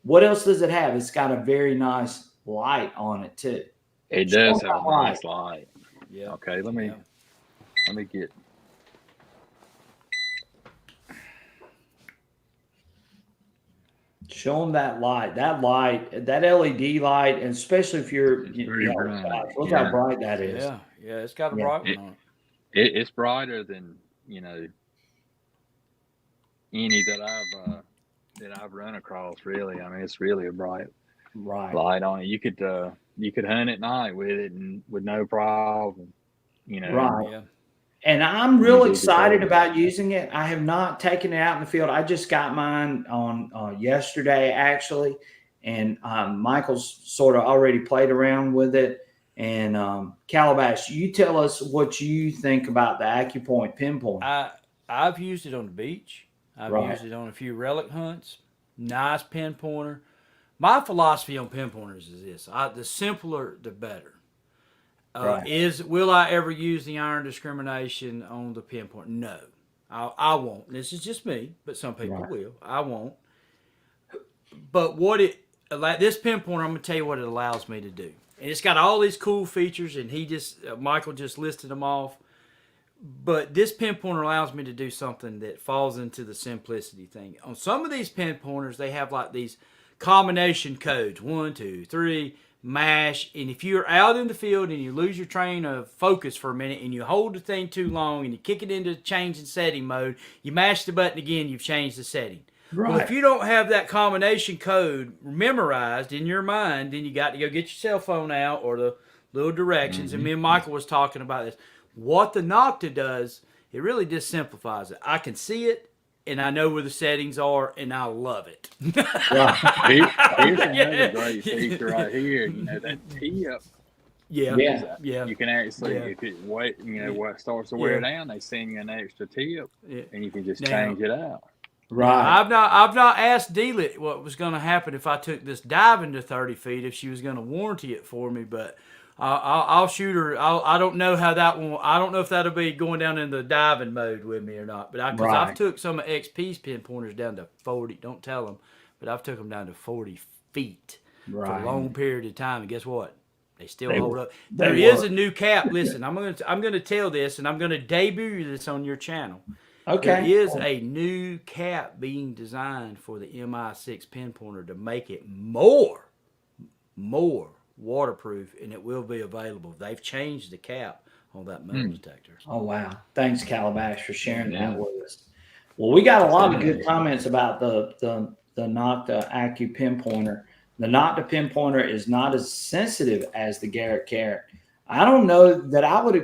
What else does it have? It's got a very nice light on it too. It does have a nice light. Yeah. Okay, let me get. Show them that light, that LED light, and especially if you're, look how bright that is. Yeah, it's got a bright one on it. It's brighter than any that I've run across. Really, I mean, it's really a bright light on it. You could hunt at night with it and with no problem. Right. Yeah. And I'm real excited about using it. I have not taken it out in the field. I just got mine on yesterday, actually. And Michael's sort of already played around with it. And Calabash, you tell us what you think about the Acupoint pinpoint. I've used it on the beach. I've used it on a few relic hunts. Nice pinpointer. My philosophy on pinpointers is this. The simpler, the better. Will I ever use the iron discrimination on the pinpoint? No, I won't. This is just me, but some people will. I won't. But this pinpointer, I'm going to tell you what it allows me to do. And it's got all these cool features, and Michael just listed them off. But this pinpointer allows me to do something that falls into the simplicity thing. On some of these pinpointers, they have like these combination codes, 1, 2, 3, mash, and if you're out in the field and you lose your train of focus for a minute and you hold the thing too long and you kick it into change and setting mode, you mash the button again, you've changed the setting. Right. Well, if you don't have that combination code memorized in your mind, then you got to go get your cell phone out or the little directions. And me and Michael was talking about this. What the Nocta does, it really just simplifies it. I can see it, and I know where the settings are, and I love it. Here's another great feature right here. That tip. Yeah. You can actually, if it starts to wear down, they send you an extra tip, and you can just change it out. Right. I've not asked Dealit what was going to happen if I took this diving to 30 feet, if she was going to warranty it for me, but I'll shoot her. I don't know how that one. I don't know if that'll be going down in the diving mode with me or not. But because I've Right. took some of XP's pinpointers down to 40. Don't tell them, but I've took them down to 40 feet for a long period of time. And guess what? They still hold up. There is a new cap. Listen, I'm gonna tell this, and I'm gonna debut this on your channel. Okay. There is a new cap being designed for the MI6 pinpointer to make it more waterproof, and it will be available. They've changed the cap on that metal detector. Oh, wow. Thanks, Calabash, for sharing that with us. Well, we got a lot of good comments about the Nocta Acu pinpointer. The Nocta pinpointer is not as sensitive as the Garrett Carrot. I don't know that I would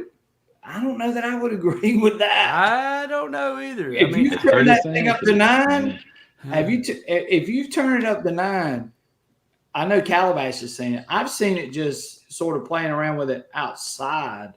agree with that. I don't know either. If you it's turn pretty that thing up to 9, Yeah. if you turn it up to 9, I know Calabash has seen it. I've seen it just sort of playing around with it outside,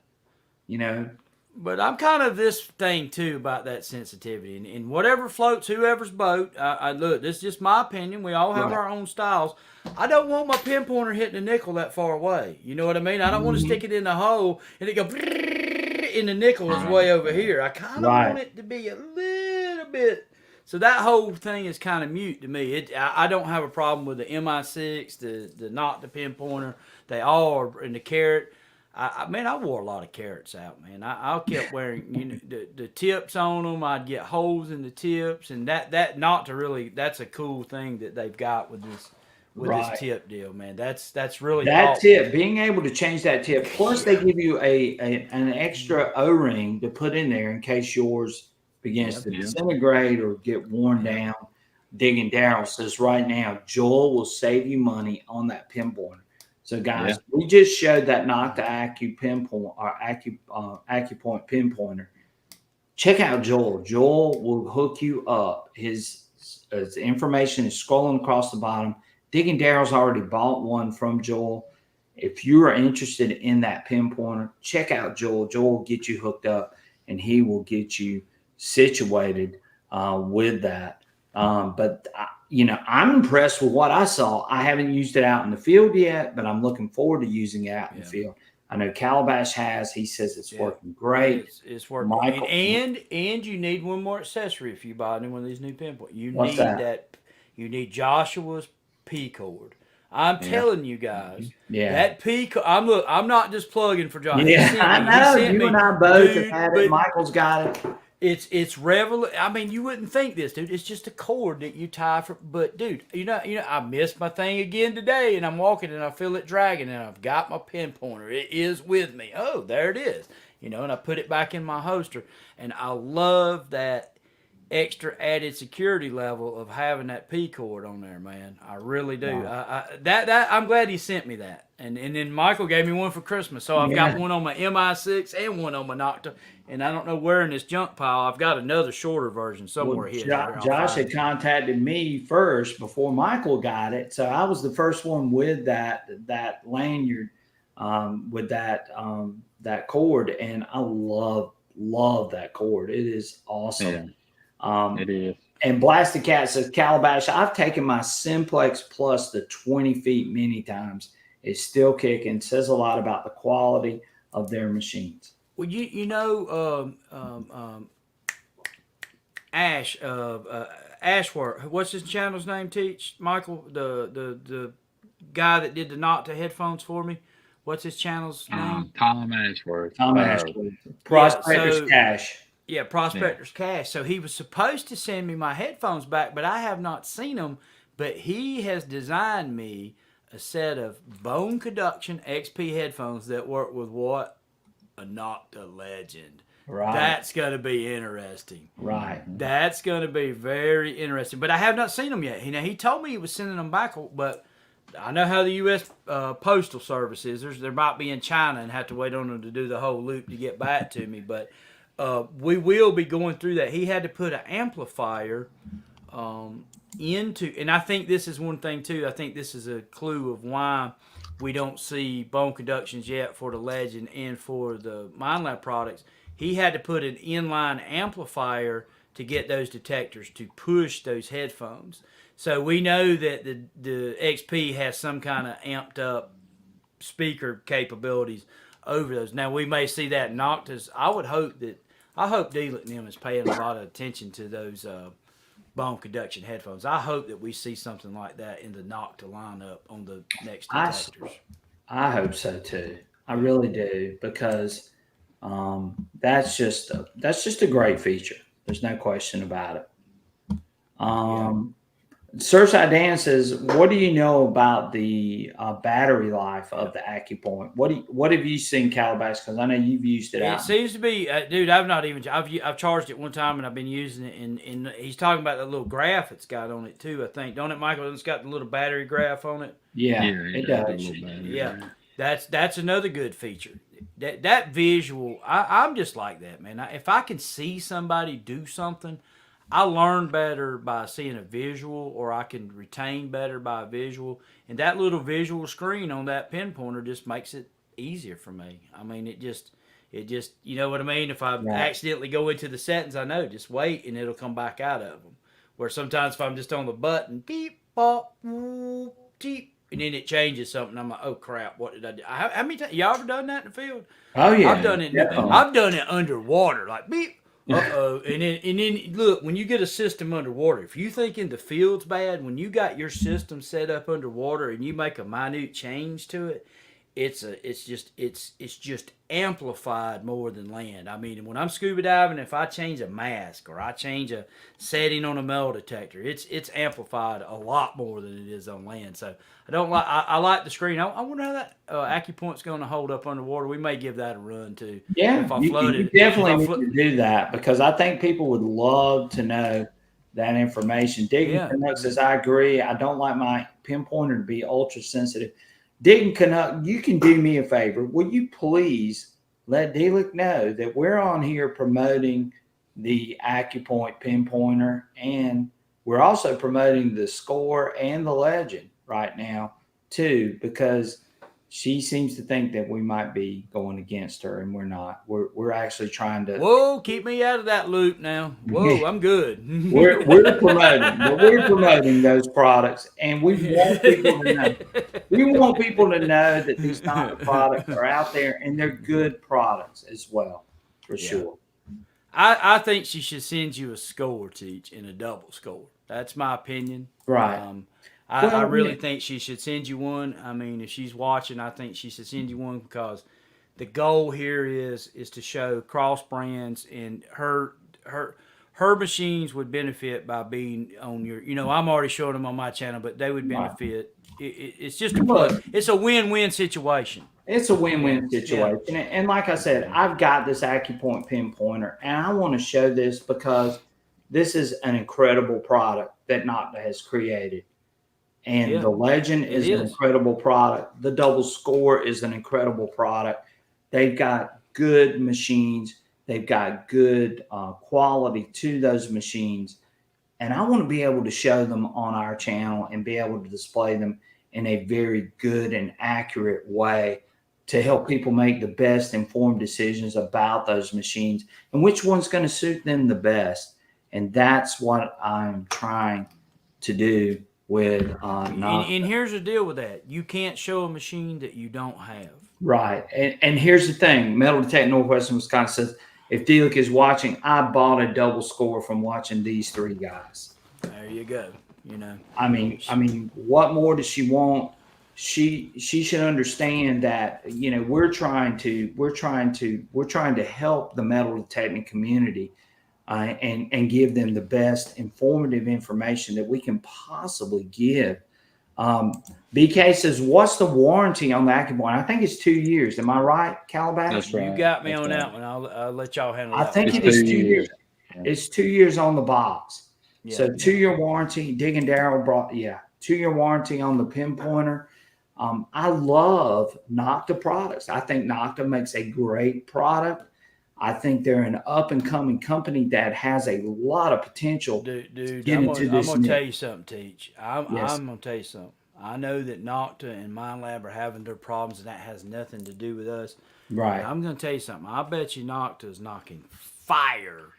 you know. But I'm kind of this thing too about that sensitivity, and whatever floats whoever's boat. I look, this is just my opinion. We all have our own styles. I don't want my pinpointer hitting a nickel that far away. You know what I mean? I don't want to stick it in the hole and it go and the nickel is way over here. I kind of want it to be a little bit. So that whole thing is kind of mute to me. I don't have a problem with the MI6, the Nocta pinpointer. They all are in the Carrot. I wore a lot of Carrots out, man. I kept wearing the tips on them. I'd get holes in the tips, and that Nocta really, that's a cool thing that they've got with this tip deal, man. That's really that thoughtful. tip, being able to change that tip. Plus, they give you an extra O-ring to put in there in case yours begins to disintegrate or get worn down. Digging Daryl says right now, Joel will save you money on that pinpointer. So, guys, we just showed that Nocta Acu pinpoint or Acupoint pinpointer. Check out Joel. Joel will hook you up. His information is scrolling across the bottom. Digging Daryl's already bought one from Joel. If you are interested in that pinpointer, check out Joel. Joel will get you hooked up, and he will get you situated with that. But I'm impressed with what I saw. I haven't used it out in the field yet, but I'm looking forward to using it out in the field. I know Calabash has. He says it's working great. It's working. Michael, and you need one more accessory if you buy one of these new pinpoints. You What's need that? You need Joshua's P cord. I'm telling you guys, Yeah. that P cord. I'm not just plugging for Joshua. Yeah, I know. You and I both have had it. Michael's got it. It's revolutionary. I mean, you wouldn't think this, dude. It's just a cord that you tie for. But, dude, I missed my thing again today, and I'm walking, and I feel it dragging, and I've got my pinpointer. It is with me. Oh, there it is. And I put it back in my holster, and I love that extra added security level of having that P cord on there, man. I really do. Wow. I'm glad he sent me that. And then Michael gave me one for Christmas. So I've got one on my MI6 and one on my Nocta. And I don't know where in this junk pile. I've got another shorter version somewhere here. Josh had contacted me first before Michael got it. So I was the first one with that lanyard, with that cord. And I love that cord. It is awesome. Yeah. It is. And Blasted Cat says, Calabash, I've taken my Simplex Plus to 20 feet many times. It's still kicking. Says a lot about the quality of their machines. Well, Ashworth, what's his channel's name? Teach Michael, the guy that did the Nocta headphones for me. What's his channel's name? Tom Ashworth. Prospector's Cash. Yeah, Prospector's Cash. So he was supposed to send me my headphones back, but I have not seen them. But he has designed me a set of bone conduction XP headphones that work with what? A Nocta Legend. Right. That's going to be interesting. Right. That's going to be very interesting. But I have not seen them yet. He told me he was sending them back, but I know how the U.S. Postal Service is. They might be in China and have to wait on them to do the whole loop to get back to me. But we will be going through that. He had to put an amplifier into, and I think this is one thing too. I think this is a clue of why we don't see bone conductions yet for the Legend and for the MindLab products. He had to put an inline amplifier to get those detectors to push those headphones. So we know that the XP has some kind of amped up speaker capabilities over those. Now we may see that in Nocta's. I hope Dealet and them is paying a lot of attention to those bone conduction headphones. I hope that we see something like that in the Nocta lineup on the next detectors. I hope so too. I really do, because that's just a great feature. There's no question about it. Surfside Dan says, "What do you know about the battery life of the Acupoint? What have you seen, Calabash? Because I know you've used it. It seems to be, dude. I've charged it one time and I've been using it. And he's talking about the little graph it's got on it too. I think, don't it, Michael? It's got the little battery graph on it. Yeah, it does. Yeah, that's another good feature. That visual, I'm just like that, man. If I can see somebody do something, I learn better by seeing a visual, or I can retain better by a visual. And that little visual screen on that Pinpointer just makes it easier for me. I mean, it just, you know what I mean? If I accidentally go into the settings, I know, just wait and it'll come back out of them. Where sometimes if I'm just on the button, beep, bop, whoop, beep, and then it changes something, I'm like, oh crap, what did I do? How many times, y'all ever done that in the field? Oh yeah, I've done it. I've done it underwater, like beep. And then look, when you get a system underwater, if you thinking the field's bad, when you got your system set up underwater and you make a minute change to it, it's just amplified more than land. I mean, when I'm scuba diving, if I change a mask or I change a setting on a metal detector, it's amplified a lot more than it is on land. So I like the screen. I wonder how that Acupoint's going to hold up underwater. We may give that a run too. Yeah, you definitely need to do that, because I think people would love to know that information. Digging Canuck says, I agree. I don't like my Pinpointer to be ultra sensitive. Digging Canuck, you can do me a favor. Will you please let Delic know that we're on here promoting the Acupoint Pinpointer, and we're also promoting the Score and the Legend right now too, because she seems to think that we might be going against her, and we're not. We're actually trying to. Whoa, keep me out of that loop now. Whoa, I'm good. we're promoting those products, and we want people to know. We want people to know that these Nocta products are out there, and they're good products as well, for sure. I think she should send you a score, Teach, and a double score. That's my opinion. Right. I really think she should send you one. I mean, if she's watching, I think she should send you one, because the goal here is to show cross brands, and her machines would benefit by being on your. You know, I'm already showing them on my channel, but they would benefit. It's just a plus. It's a win-win situation. It's a win-win situation, and like I said, I've got this Acupoint Pinpointer, and I want to show this because this is an incredible product that Nocta has created. And the Legend is an incredible product. The Double Score is an incredible product. They've got good machines. They've got good quality to those machines. And I want to be able to show them on our channel and be able to display them in a very good and accurate way to help people make the best informed decisions about those machines and which one's going to suit them the best. And that's what I'm trying to do with and here's the deal with that. You can't show a machine that you don't have. Right. And here's the thing. Metal Detect Northwestern Wisconsin says, if Delic is watching, I bought a Double Score from watching these three guys. There you go. You know. I mean, what more does she want? She should understand that, you know, we're trying to help the metal detecting community. And give them the best informative information that we can possibly give. BK says, what's the warranty on the Acupoint? I think it's 2 years. Am I right, Calabash? That's right. You got me on that one. I'll let y'all handle that. I think it is 2 years. It's 2 years on the box. Yeah, so 2-year warranty. Digging Darrell brought, 2-year warranty on the Pinpointer. I love Nocta products. I think Nocta makes a great product. I think they're an up-and-coming company that has a lot of potential. Dude, I'm going to tell you something, Teach. I'm going to tell you something. I know that Nocta and MindLab are having their problems, and that has nothing to do with us. Right. But I'm going to tell you something. I bet you Nocta is knocking fire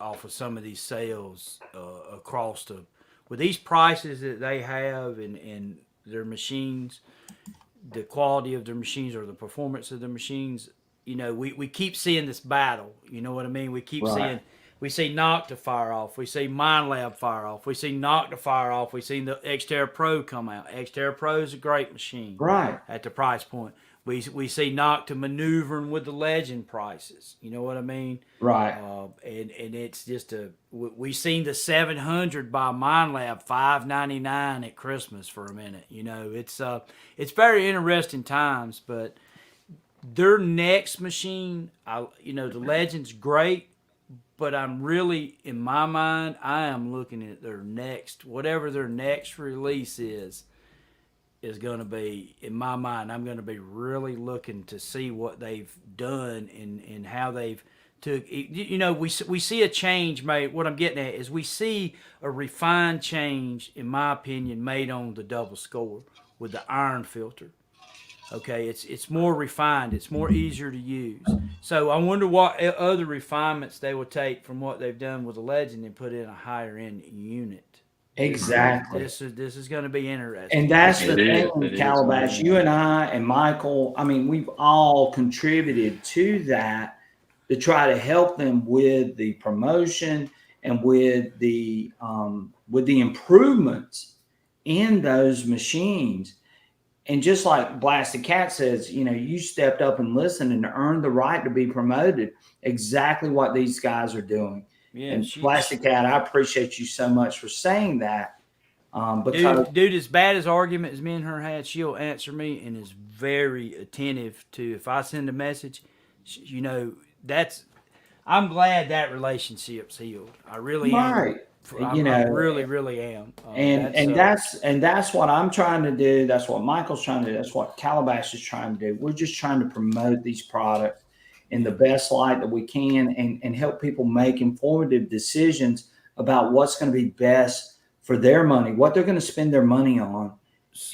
off of some of these sales across with these prices that they have and their machines, the quality of their machines or the performance of the machines. You know, we keep seeing this battle. You know what I mean? We keep seeing. We see Nocta fire off. We see MindLab fire off. We see Nocta fire off. We see the Xterra Pro come out. Xterra Pro is a great machine, at the price point. We see Nocta maneuvering with the Legend prices. You know what I mean? Right. And it's just we seen the 700 by MindLab $599 at Christmas for a minute. You know, it's very interesting times. But their next machine, the Legend's great. But I'm really, in my mind, I am looking at their next, whatever their next release is going to be, in my mind, I'm going to be really looking to see what they've done and how they've took. You know, we see a change made. What I'm getting at is we see a refined change, in my opinion, made on the double score with the iron filter. Okay, it's more refined. It's more easier to use. So I wonder what other refinements they will take from what they've done with the Legend and put in a higher end unit. Exactly. This is going to be interesting. And that's the thing, Calabash. You and I and Michael, I mean, we've all contributed to that to try to help them with the promotion and with the improvements in those machines. And just like Blasted Cat says, you know, you stepped up and listened and earned the right to be promoted. Exactly what these guys are doing. Yeah, and Blasted Cat, I appreciate you so much for saying that. Because dude, as bad as argument as me and her had, she'll answer me and is very attentive to if I send a message. You know, I'm glad that relationship's healed. I really am. I really am. That's what I'm trying to do. That's what Michael's trying to do. That's what Calabash is trying to do. We're just trying to promote these products in the best light that we can and help people make informative decisions about what's going to be best for their money, what they're going to spend their money on.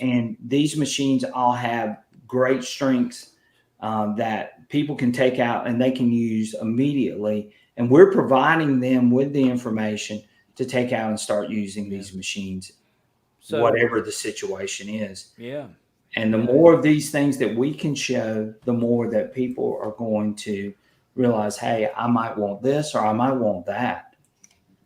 And these machines all have great strengths that people can take out and they can use immediately. And we're providing them with the information to take out and start using these machines, whatever the situation is. Yeah. And the more of these things that we can show, the more that people are going to realize, hey, I might want this or I might want that.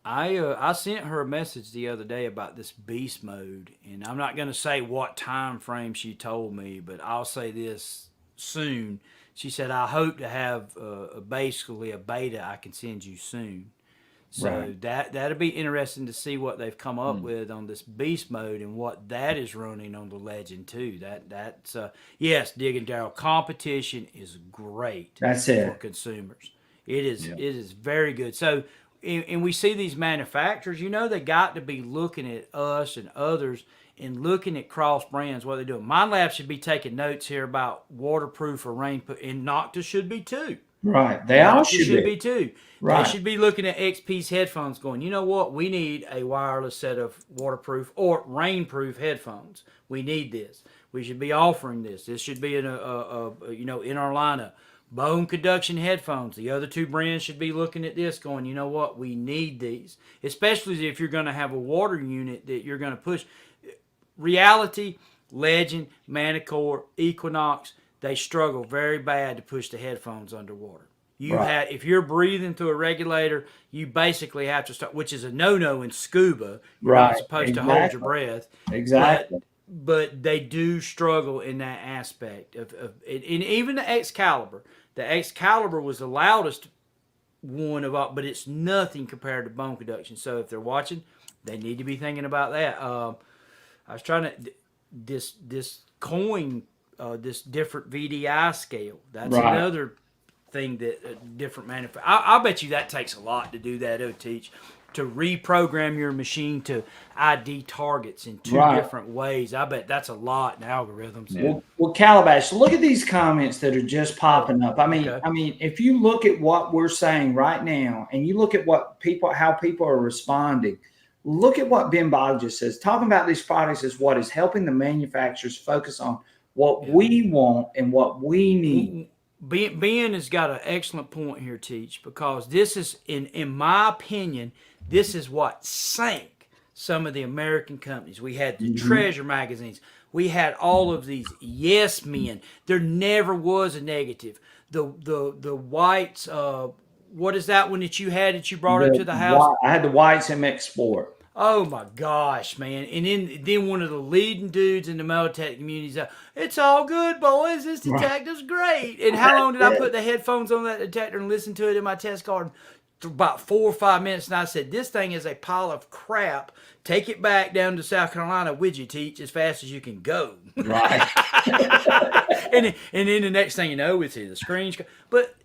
I sent her a message the other day about this beast mode, and I'm not going to say what time frame she told me, but I'll say this soon. She said, I hope to have basically a beta I can send you soon. So that'll be interesting to see what they've come up with on this beast mode and what that is running on the Legend too. That's yes, Digging Daryl, competition is great. That's it for consumers. It is very good. So and we see these manufacturers, you know, they got to be looking at us and others and looking at cross brands, what they're doing. MindLab should be taking notes here about waterproof or rainproof, and Nocta should be too. Right. They all should be too. Right. They should be looking at XP's headphones going, you know what? We need a wireless set of waterproof or rainproof headphones. We need this. We should be offering this. This should be in in our lineup. Bone conduction headphones. The other two brands should be looking at this going, you know what? We need these. Especially if you're going to have a water unit that you're going to push. Reality, Legend, Manticore, Equinox, they struggle very bad to push the headphones underwater. If you're breathing through a regulator, you basically have to start, which is a no-no in scuba. You're not supposed to hold your breath. Exactly. But they do struggle in that aspect of and even the Excalibur. The Excalibur was the loudest one of all, but it's nothing compared to bone conduction. So if they're watching, they need to be thinking about that. I was trying to this coin. This different VDI scale. That's another thing that different manufacturers. I bet you that takes a lot to do that, teach to reprogram your machine to ID targets in two different ways. I bet that's a lot in algorithms. Yeah. Well, Calabash, look at these comments that are just popping up. I mean, if you look at what we're saying right now, and you look at how people are responding. Look at what Ben Bog just says. Talking about these products is what is helping the manufacturers focus on what we want and what we need. Ben has got an excellent point here, Teach, because this is, in my opinion, this is what sank some of the American companies. We had the Treasure magazines. We had all of these yes men. There never was a negative. The whites. What is that one that you had that you brought up to the house? I had the Whites MX Sport. Oh my gosh, man! And then one of the leading dudes in the metal tech community said, "It's all good, boys. This detector's great." And how long did I put the headphones on that detector and listen to it in my test car? About 4 or 5 minutes, and I said, "This thing is a pile of crap. Take it back down to South Carolina with you, Teach, as fast as you can go." Right. and then the nenext thing you know, it's in the screen. But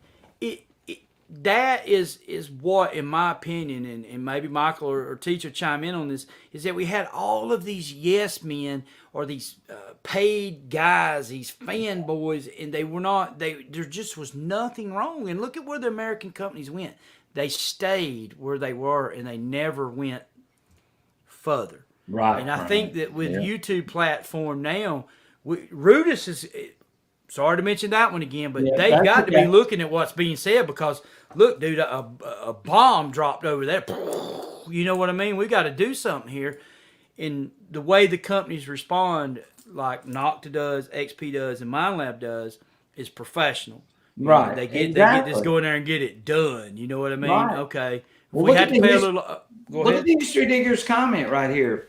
that is what, in my opinion, and maybe Michael or Teach will chime in on this, is that we had all of these yes men or these paid guys, these fanboys, and there just was nothing wrong. And look at where the American companies went. They stayed where they were, and they never went further. Right. And I think that with YouTube platform now, Rudis is... Sorry to mention that one again, but they've got to be looking at what's being said, because, look, dude, a bomb dropped over there. You know what I mean? We got to do something here. And the way the companies respond, like Nocta does, XP does, and MindLab does, is professional. Right. They get this, go in there and get it done. You know what I mean? Right. Okay. Well, we had to pay a little. Look at the Industry Digger's comment right here,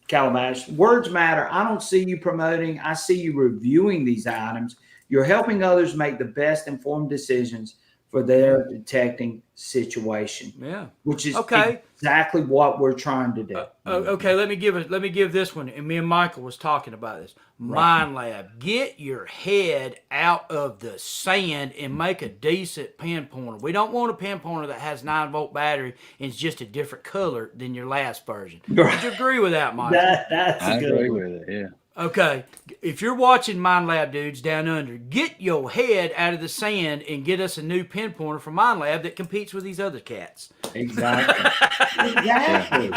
Calabash. Words matter. I don't see you promoting. I see you reviewing these items. You're helping others make the best informed decisions for their detecting situation. Yeah. Which is exactly what we're trying to do. Okay, let me give this one. And me and Michael was talking about this. MindLab, get your head out of the sand and make a decent pinpointer. We don't want a pinpointer that has 9-volt battery and is just a different color than your last version. Would you agree with that, Michael? I agree with it, yeah. Okay, if you're watching MindLab dudes down under, get your head out of the sand and get us a new pinpointer from MindLab that competes with these other cats. Exactly. Exactly.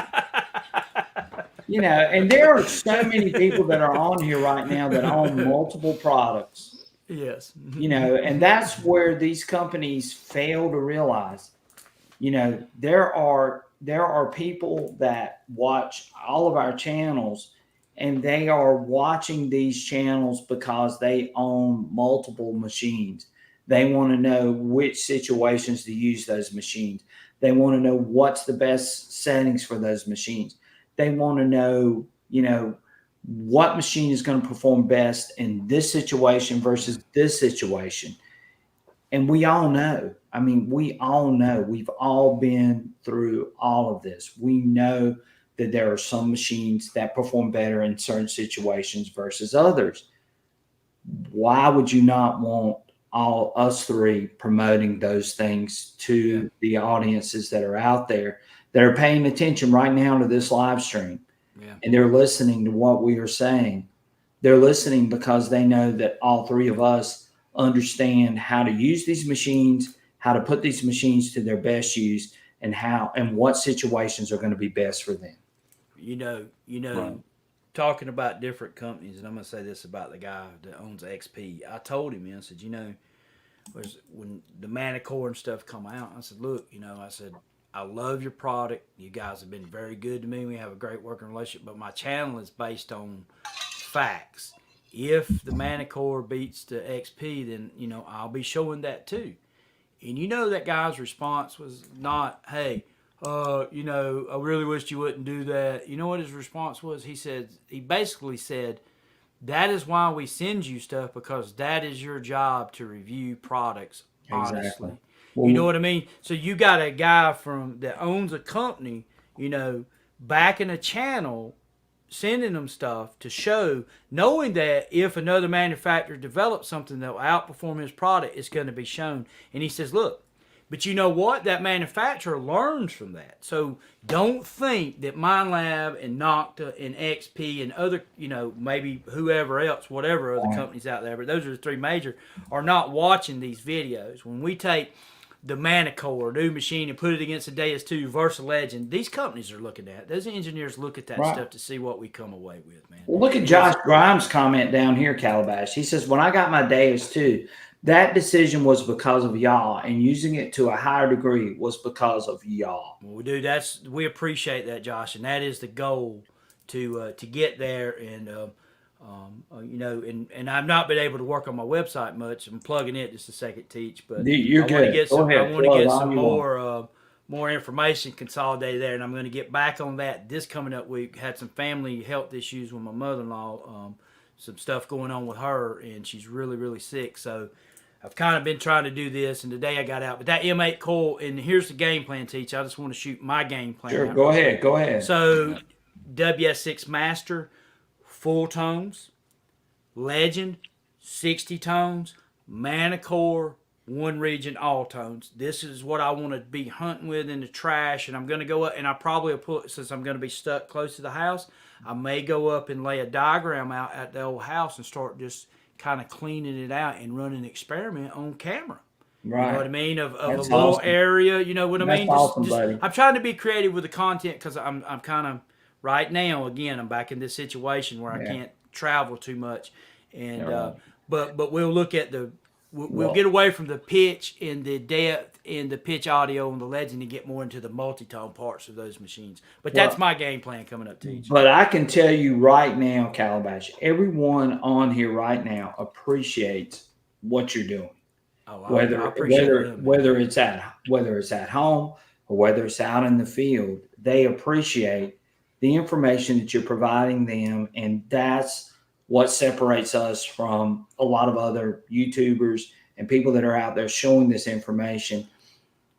You know, and there are so many people that are on here right now that own multiple products. Yes. You know, and that's where these companies fail to realize, you know, there are people that watch all of our channels, and they are watching these channels because they own multiple machines. They want to know which situations to use those machines. They want to know what's the best settings for those machines. They want to know, you know, what machine is going to perform best in this situation versus this situation. And we all know. I mean, we all know. We've all been through all of this. We know that there are some machines that perform better in certain situations versus others. Why would you not want all us three promoting those things to the audiences that are out there that are paying attention right now to this live stream? And they're listening to what we are saying. They're listening because they know that all three of us understand how to use these machines, how to put these machines to their best use, and what situations are going to be best for them. You know, talking about different companies, and I'm going to say this about the guy that owns XP. I told him, I said, you know, when the Manticore and stuff come out, I said, look, you know, I said, I love your product. You guys have been very good to me. We have a great working relationship, but my channel is based on facts. If the Manticore beats the XP, then, you know, I'll be showing that too. And you know, that guy's response was not, hey, you know, I really wish you wouldn't do that. You know what his response was? He basically said, that is why we send you stuff, because that is your job to review products honestly. Exactly. You know what I mean? So you got a guy that owns a company, you know, backing a channel, sending them stuff to show, knowing that if another manufacturer develops something that will outperform his product, it's going to be shown. And he says, look, but you know what? That manufacturer learns from that. So don't think that MindLab and Nocta and XP and other, you know, maybe whoever else, whatever other companies out there, but those are the three major, are not watching these videos. When we take the Manticore new machine and put it against the Deus 2 Versa Legend, these companies are looking at it. Those engineers look at that stuff to see what we come away with, man. Well, look at Josh Grimes' comment down here, Calabash. He says, when I got my Deus 2, that decision was because of y'all, and using it to a higher degree was because of y'all. Well, dude, we appreciate that, Josh, and that is the goal to get there. And you know, and I've not been able to work on my website much. I'm plugging it just a second, Teach, but You're I want to good. get Go some. I ahead. want to Plug get all some you want. more information consolidated there, and I'm going to get back on that this coming up week. Had some family health issues with my mother-in-law, some stuff going on with her, and she's really sick. So I've kind of been trying to do this, and today I got out. But that M8 coil, and here's the game plan, Teach. I just want to shoot my game plan. Sure. out Go real ahead. quick. Go ahead. So WS6 Master, full tones. Legend, 60 tones. Manticore, one region, all tones. This is what I want to be hunting with in the trash, and I'm going to go up, and I probably will put, since I'm going to be stuck close to the house, I may go up and lay a diagram out at the old house and start just kind of cleaning it out and run an experiment on camera. Right. You know what I mean? Of a That's little awesome. area, you know what I That's mean? awesome, buddy. I'm trying to be creative with the content because I'm kind of, right now, again, I'm back in this situation where I can't travel too much. And but we'll look at we'll get away from the pitch and the depth and the pitch audio and the Legend and get more into the multi-tone parts of those machines. But that's my game plan coming up, Teach. But I can tell you right now, Calabash, everyone on here right now appreciates what you're doing. Oh, Whether I appreciate them, whether it's at home or whether it's out in the field, they appreciate the information that you're providing them, and that's what separates us from a lot of other YouTubers and people that are out there showing this information.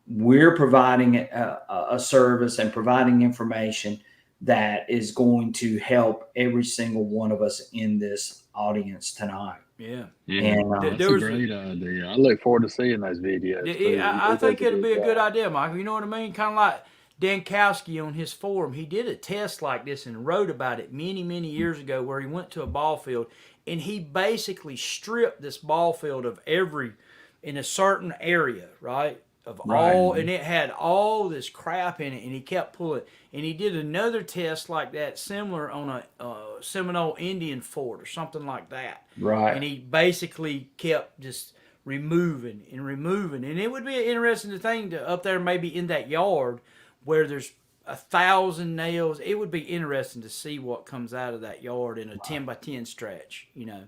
We're providing a service and providing information that is going to help every single one of us in this audience tonight. Yeah. And That's a great idea. I look forward to seeing those videos. I think it'd be a good idea, Michael. You know what I mean? Kind of like Dankowski on his forum. He did a test like this and wrote about it many years ago, where he went to a ball field and he basically stripped this ball field of in a certain area, right? All, and it had all this crap in it, and he kept pulling. And he did another test like that, similar on a Seminole Indian fort or something like that. Right. And he basically kept just removing, and it would be an interesting thing to up there, maybe in that yard where there's 1,000 nails. It would be interesting to see what comes out of that yard in a 10 by 10 stretch. You know,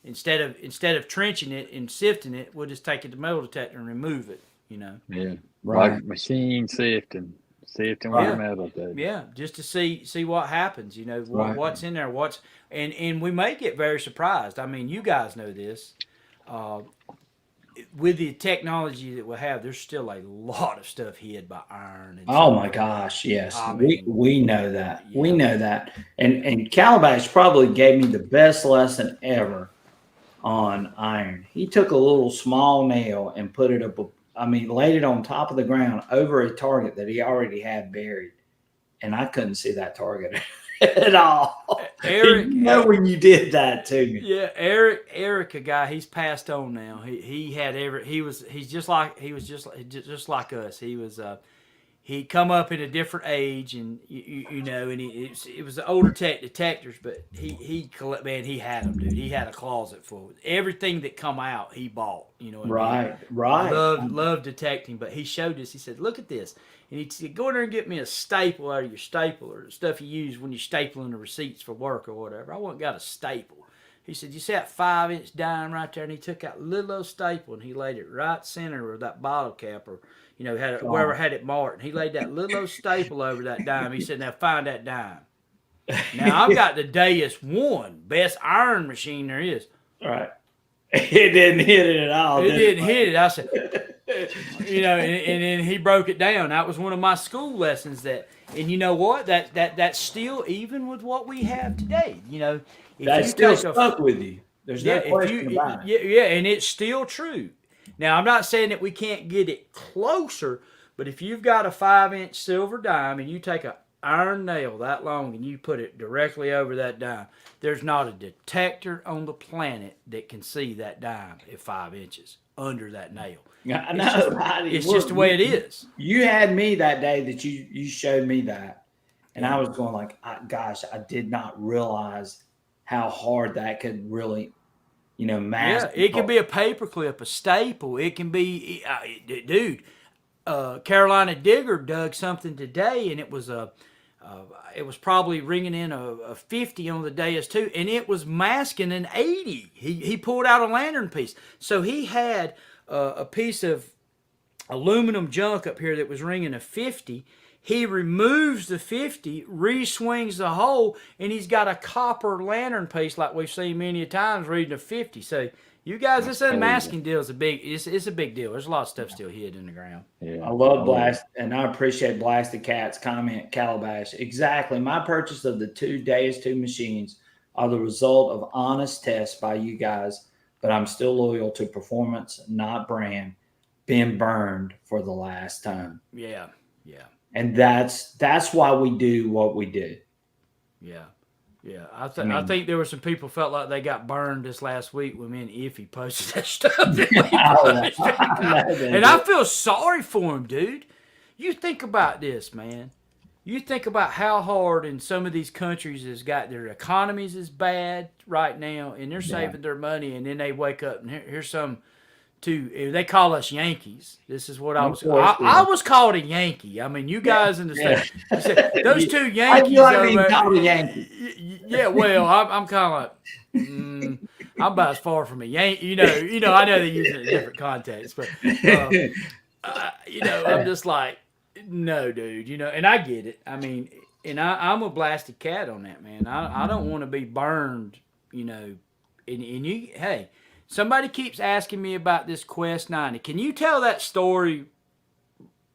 instead of trenching it and sifting it, we'll just take it to metal detector and remove it. You know. Yeah. Right. Like machine sifting with metal, dude. Yeah, just to see what happens. You know, what's in there. And we may get very surprised. I mean, you guys know this. With the technology that we have, there's still a lot of stuff hid by iron. And oh my gosh, yes, I mean, we know that. Yeah. We know that. And Calabash probably gave me the best lesson ever on iron. He took a little small nail and put it up. Laid it on top of the ground over a target that he already had buried, and I couldn't see that target at all. Eric, you know when you did that to me. Yeah, Eric, a guy, he's passed on now. He's just like us. He was he come up in a different age, and you know, and it was the older detectors, but he had them, dude. He had a closet full of everything that come out. He bought, you know what I mean? Right. Loved detecting, but he showed us. He said, "Look at this," and he said, "Go in there and get me a staple out of your stapler, the stuff you use when you're stapling the receipts for work or whatever." I went and got a staple. He said, "You see that 5-inch dime right there?" And he took out a little old staple and he laid it right center of that bottle cap, or you know, wherever had it marked. And he laid that little old staple over that dime. He said, "Now find that dime." Now I've got the Deus One, best iron machine there is. Right. It didn't hit it at all. It didn't hit it. I said, you know, and then he broke it down. That was one of my school lessons. And you know what? That's still, even with what we have today, you know, that still stuck with you. There's no question about it. Yeah, and it's still true. Now, I'm not saying that we can't get it closer, but if you've got a 5-inch silver dime and you take an iron nail that long and you put it directly over that dime, there's not a detector on the planet that can see that dime at 5 inches under that nail. I know. It's just the way it is. You had me that day that you showed me that, and I was going like, gosh, I did not realize how hard that could really, mask. Yeah, it can be a paper clip, a staple. It can be, dude. Carolina Digger dug something today, and it was probably ringing in a 50 on the WS2, and it was masking an 80. He pulled out a lantern piece, so he had a piece of aluminum junk up here that was ringing a 50. He removes the 50, re-swings the hole, and he's got a copper lantern piece like we've seen many times reading a 50. So you guys, this unmasking deal is a big deal. There's a lot of stuff still hid in the ground. Yeah, I love Blast, and I appreciate Blasted Cat's comment, Calabash. Exactly. My purchase of the 2 WS2 machines are the result of honest tests by you guys, but I'm still loyal to performance, not brand. Been burned for the last time. Yeah. And that's why we do what we do. Yeah. I think there were some people felt like they got burned this last week when me and Iffy posted that stuff. And I feel sorry for him, dude. You think about this, man. You think about how hard in some of these countries has got their economies is bad right now, and they're saving their money, and then they wake up and here's some. They call us Yankees. This is what I was called a Yankee. I mean, you guys in the state, those two Yankees. Called a Yankee. Yeah, well, I'm kind of like, I'm about as far from a Yankee. I know they use it in different contexts, but I'm just like, no, dude. And I get it. I mean, and I'm a Blasted Cat on that, man. I don't want to be burned. And you, hey. Somebody keeps asking me about this Quest 90. Can you tell that story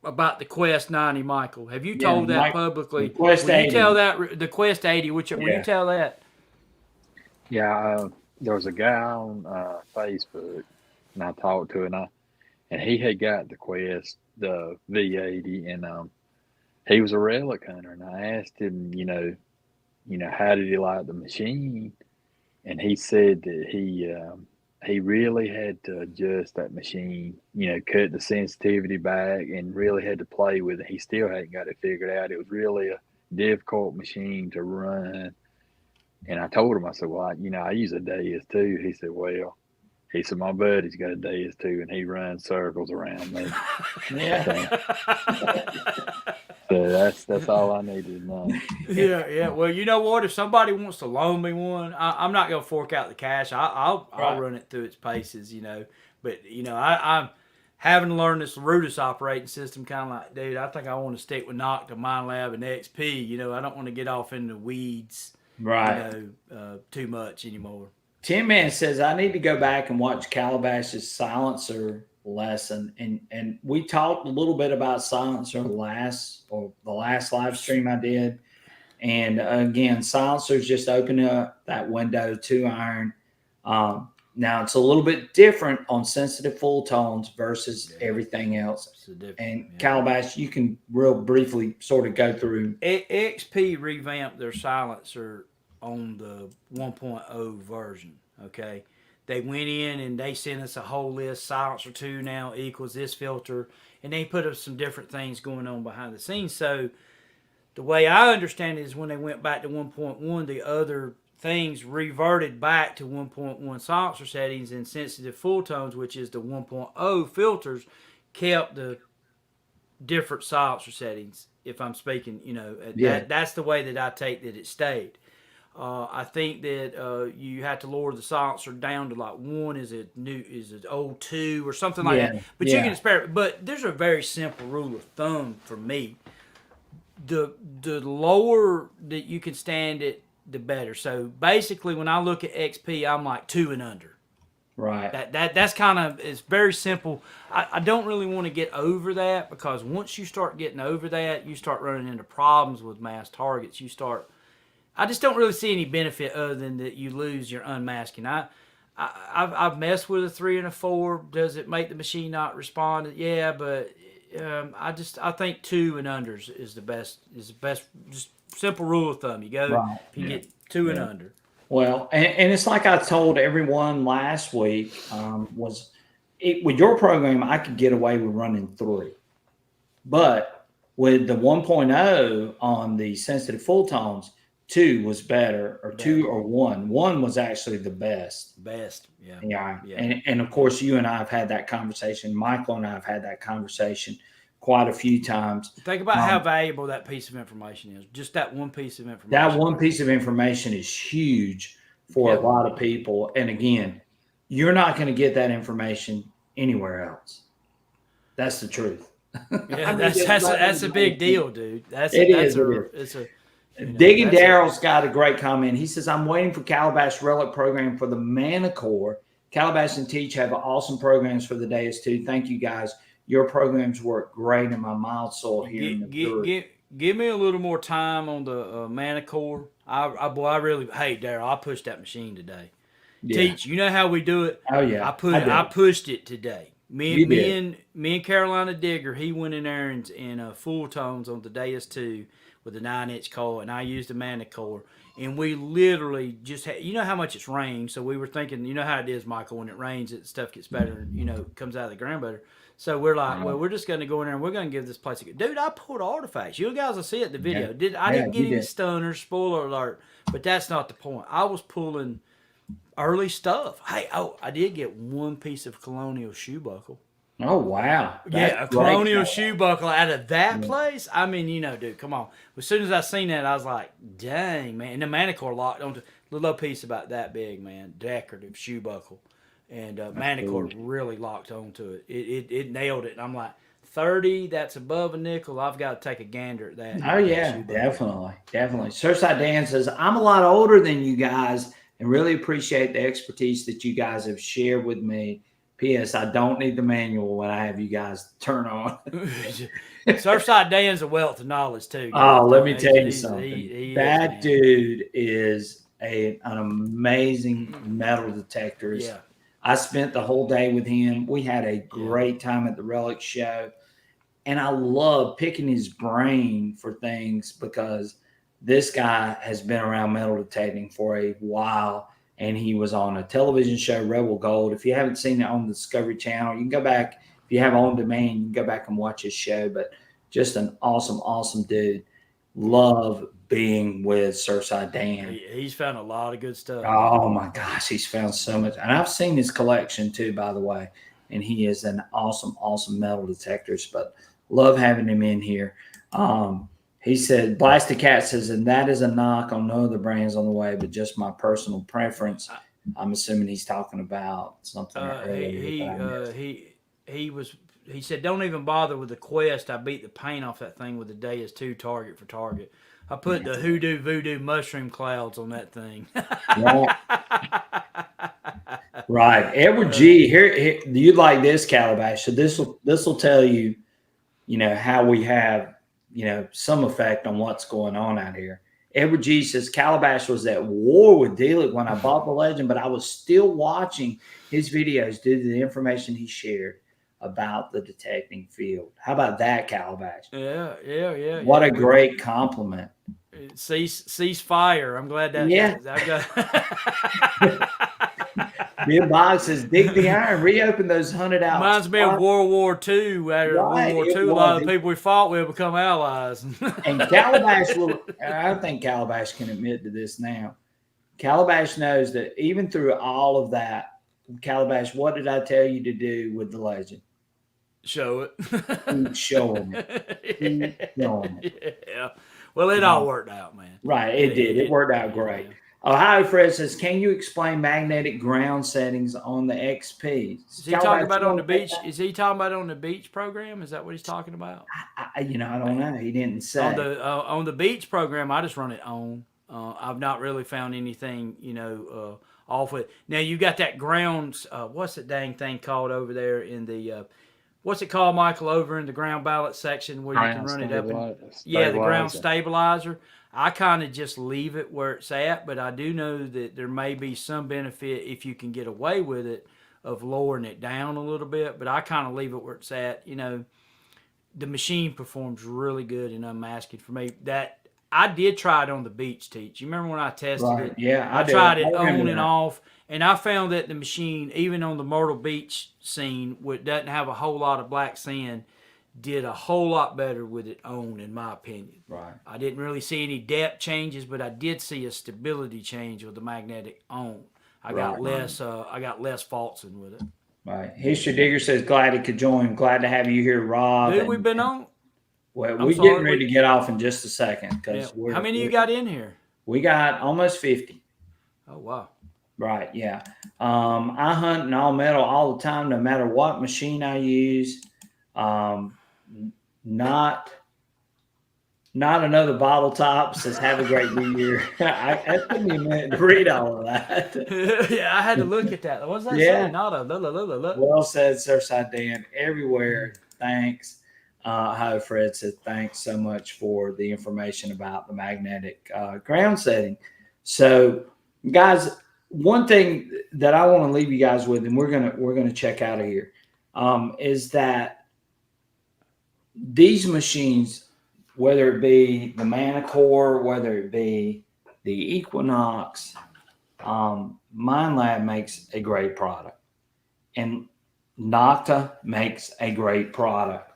about the Quest 90, Michael? Have you told that publicly? Quest 80. You tell that the Quest 80? Will you tell that? Yeah, there was a guy on Facebook, and I talked to him, and he had got the Quest, the V80, and he was a relic hunter, and I asked him, how did he like the machine? And he said that he really had to adjust that machine, cut the sensitivity back and really had to play with it. He still hadn't got it figured out. It was really a difficult machine to run. And I told him, I said, well, I use a WS2. He said, my buddy's got a WS2 and he runs circles around me. So that's all I needed to know. Yeah. Well, you know what? If somebody wants to loan me one, I'm not gonna fork out the cash. I'll run it through its paces, But I'm having to learn this Rudis operating system. Kind of like, dude, I think I want to stick with Nocta, MindLab, and XP. I don't want to get off into the weeds, too much anymore. Tim Man says I need to go back and watch Calabash's silencer lesson, and we talked a little bit about silencer the last live stream I did, and again, silencers just open up that window 2-iron. Now it's a little bit different on sensitive full tones versus everything else. And Calabash, you can real briefly sort of go through. XP revamped their silencer on the 1.0 version. Okay. They went in and they sent us a whole list. Silencer 2 now equals this filter. And they put up some different things going on behind the scenes. So the way I understand it is when they went back to 1.1, the other things reverted back to 1.1 silencer settings, and sensitive full tones, which is the 1.0 filters, kept the different silencer settings. If I'm speaking, that's the way that I take that it stayed. I think that you have to lower the silencer down to like 1. Is it 02 or something like that? But you can spare it. But there's a very simple rule of thumb for me. The lower that you can stand it, the better. So basically, when I look at XP, I'm like 2 and under. Right. That's kind of, it's very simple. I don't really want to get over that, because once you start getting over that, you start running into problems with mass targets. I just don't really see any benefit other than that you lose your unmasking. I've messed with a 3 and a 4. Does it make the machine not respond? Yeah, but I think 2 and under is the best. Just simple rule of thumb. You go if you get 2 and under. Well, and it's like I told everyone last week, with your program, I could get away with running 3. But with the 1.0 on the sensitive full tones, 2 was better, or 2 or 1. 1 was actually the best. Best, yeah. Yeah. Yeah. And of course, you and I have had that conversation. Michael and I have had that conversation quite a few times. Think about how valuable that piece of information is. Just that one piece of information. That one piece of information is huge for a lot of people. And again, you're not going to get that information anywhere else. That's the truth. Yeah, that's a big deal, dude. Digging Daryl's got a great comment. He says, I'm waiting for Calabash Relic program for the Manticore. Calabash and Teach have awesome programs for the WS2. Thank you, guys. Your programs work great in my mild soil here in the Give me a little more time on the Manticore. I really, hey, Daryl, I pushed that machine today. Yeah. Teach, you know how we do it? Oh, yeah. I pushed it today. Me and Carolina Digger, he went in there in full tones on the WS2 with a 9-inch coil, and I used a Manticore. And we literally just had, you know how much it's rained, so we were thinking, you know how it is, Michael, when it rains, stuff gets better, it comes out of the ground better. So we're like, well, we're just going to go in there and we're going to give this place a go. Dude, I pulled artifacts. You guys will see it in the video. I didn't get any stunners, spoiler alert, but that's not the point. I was pulling early stuff. Hey, I did get one piece of Colonial shoe buckle. Oh, wow. That's a Colonial shoe buckle out of that place. I mean, dude, come on. As soon as I seen that, I was like, dang, man. And the Manticore locked onto a little piece about that big, man. Decorative shoe buckle. And Manticore really locked onto it. It nailed it. And I'm like, 30, that's above a nickel. I've got to take a gander at that. Oh, yeah, definitely. Surfside Dan says, I'm a lot older than you guys and really appreciate the expertise that you guys have shared with me. P.S. I don't need the manual when I have you guys turn on. Surfside Dan's a wealth of knowledge, too. Oh, let me tell you something. That dude is an amazing metal detectorist. Yeah. I spent the whole day with him. We had a great time at the Relic Show. And I love picking his brain for things because this guy has been around metal detecting for a while. And he was on a television show, Rebel Gold. If you haven't seen it on the Discovery Channel, you can go back. If you have on demand, you can go back and watch his show. But just an awesome, awesome dude. Love being with Surfside Dan. He's found a lot of good stuff. Oh, my gosh. He's found so much. And I've seen his collection, too, by the way. And he is an awesome, awesome metal detectorist. But love having him in here. He said, Blasted Cat says, and that is a knock on no other brands on the way, but just my personal preference. I'm assuming he's talking about something. He said, don't even bother with the Quest. I beat the paint off that thing with the WS2 target for target. I put the hoodoo voodoo mushroom clouds on that thing. Right. Edward G, here you like this, Calabash. So this will tell you, how we have, some effect on what's going on out here. Edward G says Calabash was at war with Delic when I bought the Legend, but I was still watching his videos due to the information he shared about the detecting field. How about that, Calabash? Yeah. What a great compliment. Cease fire. I'm glad that. Yeah. I've got. Bill Boggs says, dig the iron, reopen those hunted out. Reminds me of World War II. World War II, a lot of the people we fought with become allies. And Calabash I think Calabash can admit to this now. Calabash knows that even through all of that, Calabash, what did I tell you to do with the Legend? Show it. Keep showing it. Keep showing it. Yeah. Well, it all worked out, man. Right, it did. It worked out great. Ohio Fred says, can you explain magnetic ground settings on the XP? Is he talking about on the beach? Is he talking about on the beach program? Is that what he's talking about? I don't know. He didn't say. On the beach program, I just run it on. I've not really found anything, off it. Now, you got that ground, what's that dang thing called over there in the, what's it called, Michael, over in the ground balance section where you can run it up? The ground stabilizer. I kind of just leave it where it's at, but I do know that there may be some benefit if you can get away with it of lowering it down a little bit, but I kind of leave it where it's at. The machine performs really good in unmasking for me. That I did try it on the beach, Teach. You remember when I tested it? Yeah, I tried it on and off, and I found that the machine, even on the Myrtle Beach scene, doesn't have a whole lot of black sand. did a whole lot better with it on, in my opinion. Right. I didn't really see any depth changes, but I did see a stability change with the magnetic on. I got less faults in with it. Right. History Digger says glad he could join. Glad to have you here, Rob. Dude, we've been on. Well, I'm we're sorry, getting ready to get off in just a second because how many you got in here? We got almost 50. Oh wow. Right. Yeah. I hunt in all metal all the time, no matter what machine I use. Not another bottle top says have a great new year. It took me a minute to read all of that. Yeah, I had to look at that. What's that Yeah. say? Not a Well said, Surfside Dan. Everywhere. Thanks. Hi, Fred said thanks so much for the information about the magnetic ground setting. So, guys, one thing that I want to leave you guys with, and we're gonna check out of here, is that these machines, whether it be the Manticore, whether it be the Equinox, MindLab makes a great product, and Nocta makes a great product.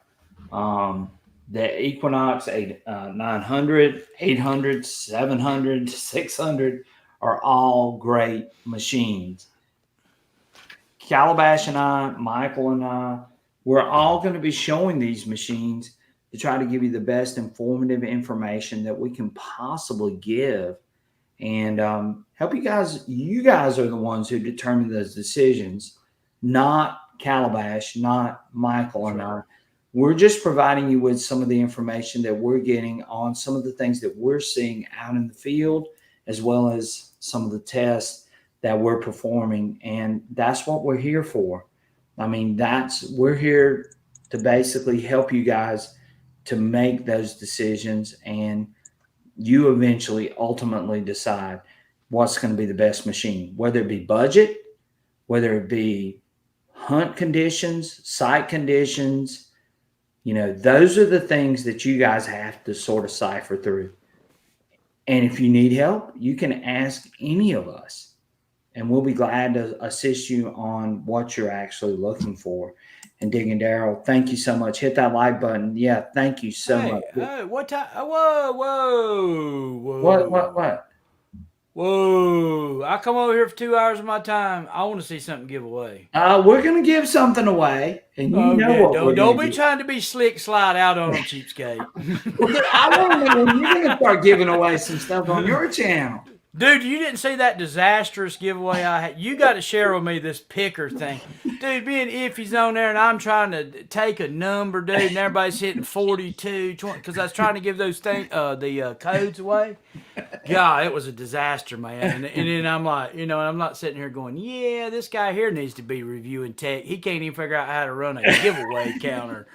The Equinox 900, 800, 700, 600 are all great machines. Calabash and I, Michael and I, we're all going to be showing these machines to try to give you the best informative information that we can possibly give and help you guys. You guys are the ones who determine those decisions, not Calabash, not Michael and I. We're just providing you with some of the information that we're getting on some of the things that we're seeing out in the field, as well as some of the tests that we're performing. And that's what we're here for. I mean, we're here to basically help you guys to make those decisions, and you eventually ultimately decide what's going to be the best machine, whether it be budget, whether it be hunt conditions, site conditions. Those are the things that you guys have to sort of cipher through. And if you need help, you can ask any of us, and we'll be glad to assist you on what you're actually looking for. And Digging Daryl, thank you so much. Hit that like button. Yeah, thank you so much. Hey, what time? Whoa. What? Whoa. I come over here for 2 hours of my time. I want to see something give away. We're going to give something away. And don't be trying to be slick slide out on them, cheapskate. I want to know when you're going to start giving away some stuff on your channel. Dude, you didn't see that disastrous giveaway I had. You got to share with me this picker thing. Dude, me and Iffy's on there, and I'm trying to take a number, dude, and everybody's hitting 42, 20, because I was trying to give those the codes away. God, it was a disaster, man. And then I'm like, I'm not sitting here going, yeah, this guy here needs to be reviewing tech. He can't even figure out how to run a giveaway counter.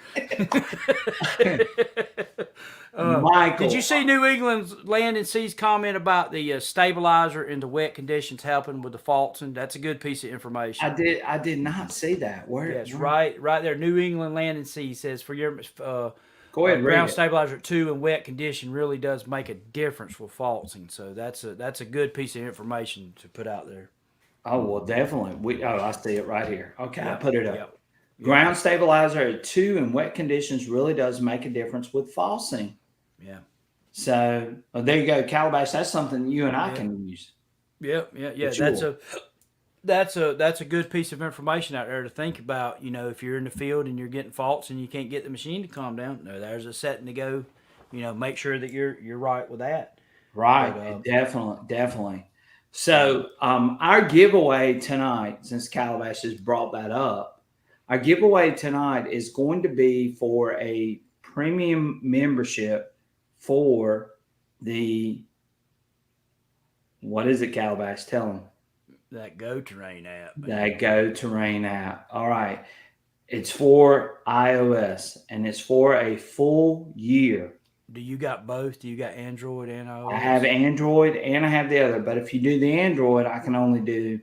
Michael, did you see New England's Land and Sea's comment about the stabilizer in the wet conditions helping with the faults? And that's a good piece of information. I did not see that. Where? Yes, right there. New England Land and Sea says for your go ahead, ground stabilizer 2 in wet condition really does make a difference with faulting. So that's a good piece of information to put out there. Oh well, definitely. I see it right here. Okay, I put it up. Yep. Ground stabilizer 2 in wet conditions really does make a difference with falsing. Yeah. So there you go, Calabash. That's something you and I can use. Yeah. Sure. That's a good piece of information out there to think about. If you're in the field and you're getting faults and you can't get the machine to calm down, there's a setting to go. Make sure that you're right with that. Right. But, definitely. So our giveaway tonight, since Calabash has brought that up, our giveaway tonight is going to be for a premium membership for the, what is it, Calabash? Tell them. That Go Terrain app. Man. That Go Terrain app. All right. It's for iOS, and it's for a full year. Do you got both? Do you got Android and iOS? I have Android and I have the other. But if you do the Android, I can only do,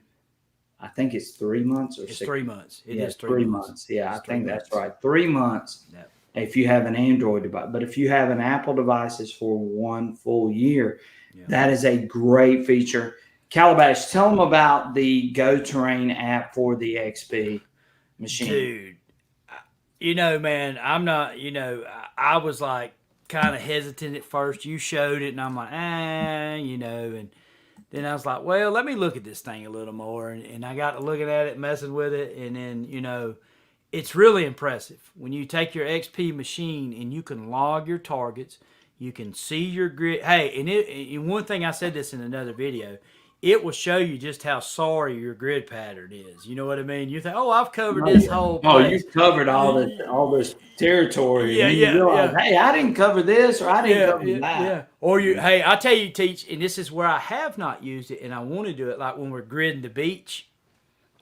I think it's 3 months or 6 months. 3 months. It is 3 months. Yeah, it's I think 3 that's right. 3 months. Yep. If you have an Android device. But if you have an Apple device, it's for 1 full year. Yep. That is a great feature. Calabash, tell them about the Go Terrain app for the XP machine. Dude, You know, man, I'm not. I was like kind of hesitant at first. You showed it, and I'm like, and then I was like, well, let me look at this thing a little more, and I got to looking at it, messing with it, and then it's really impressive when you take your XP machine and you can log your targets, you can see your grid. Hey, and one thing, I said this in another video, it will show you just how sorry your grid pattern is. You know what I mean? You think, oh, I've covered this whole place. You've covered all this territory, Yeah, and then you realize, hey, I didn't cover this, or I didn't cover that. Yeah. Or hey, I tell you, Teach, and this is where I have not used it, and I want to do it, like when we're gridding the beach.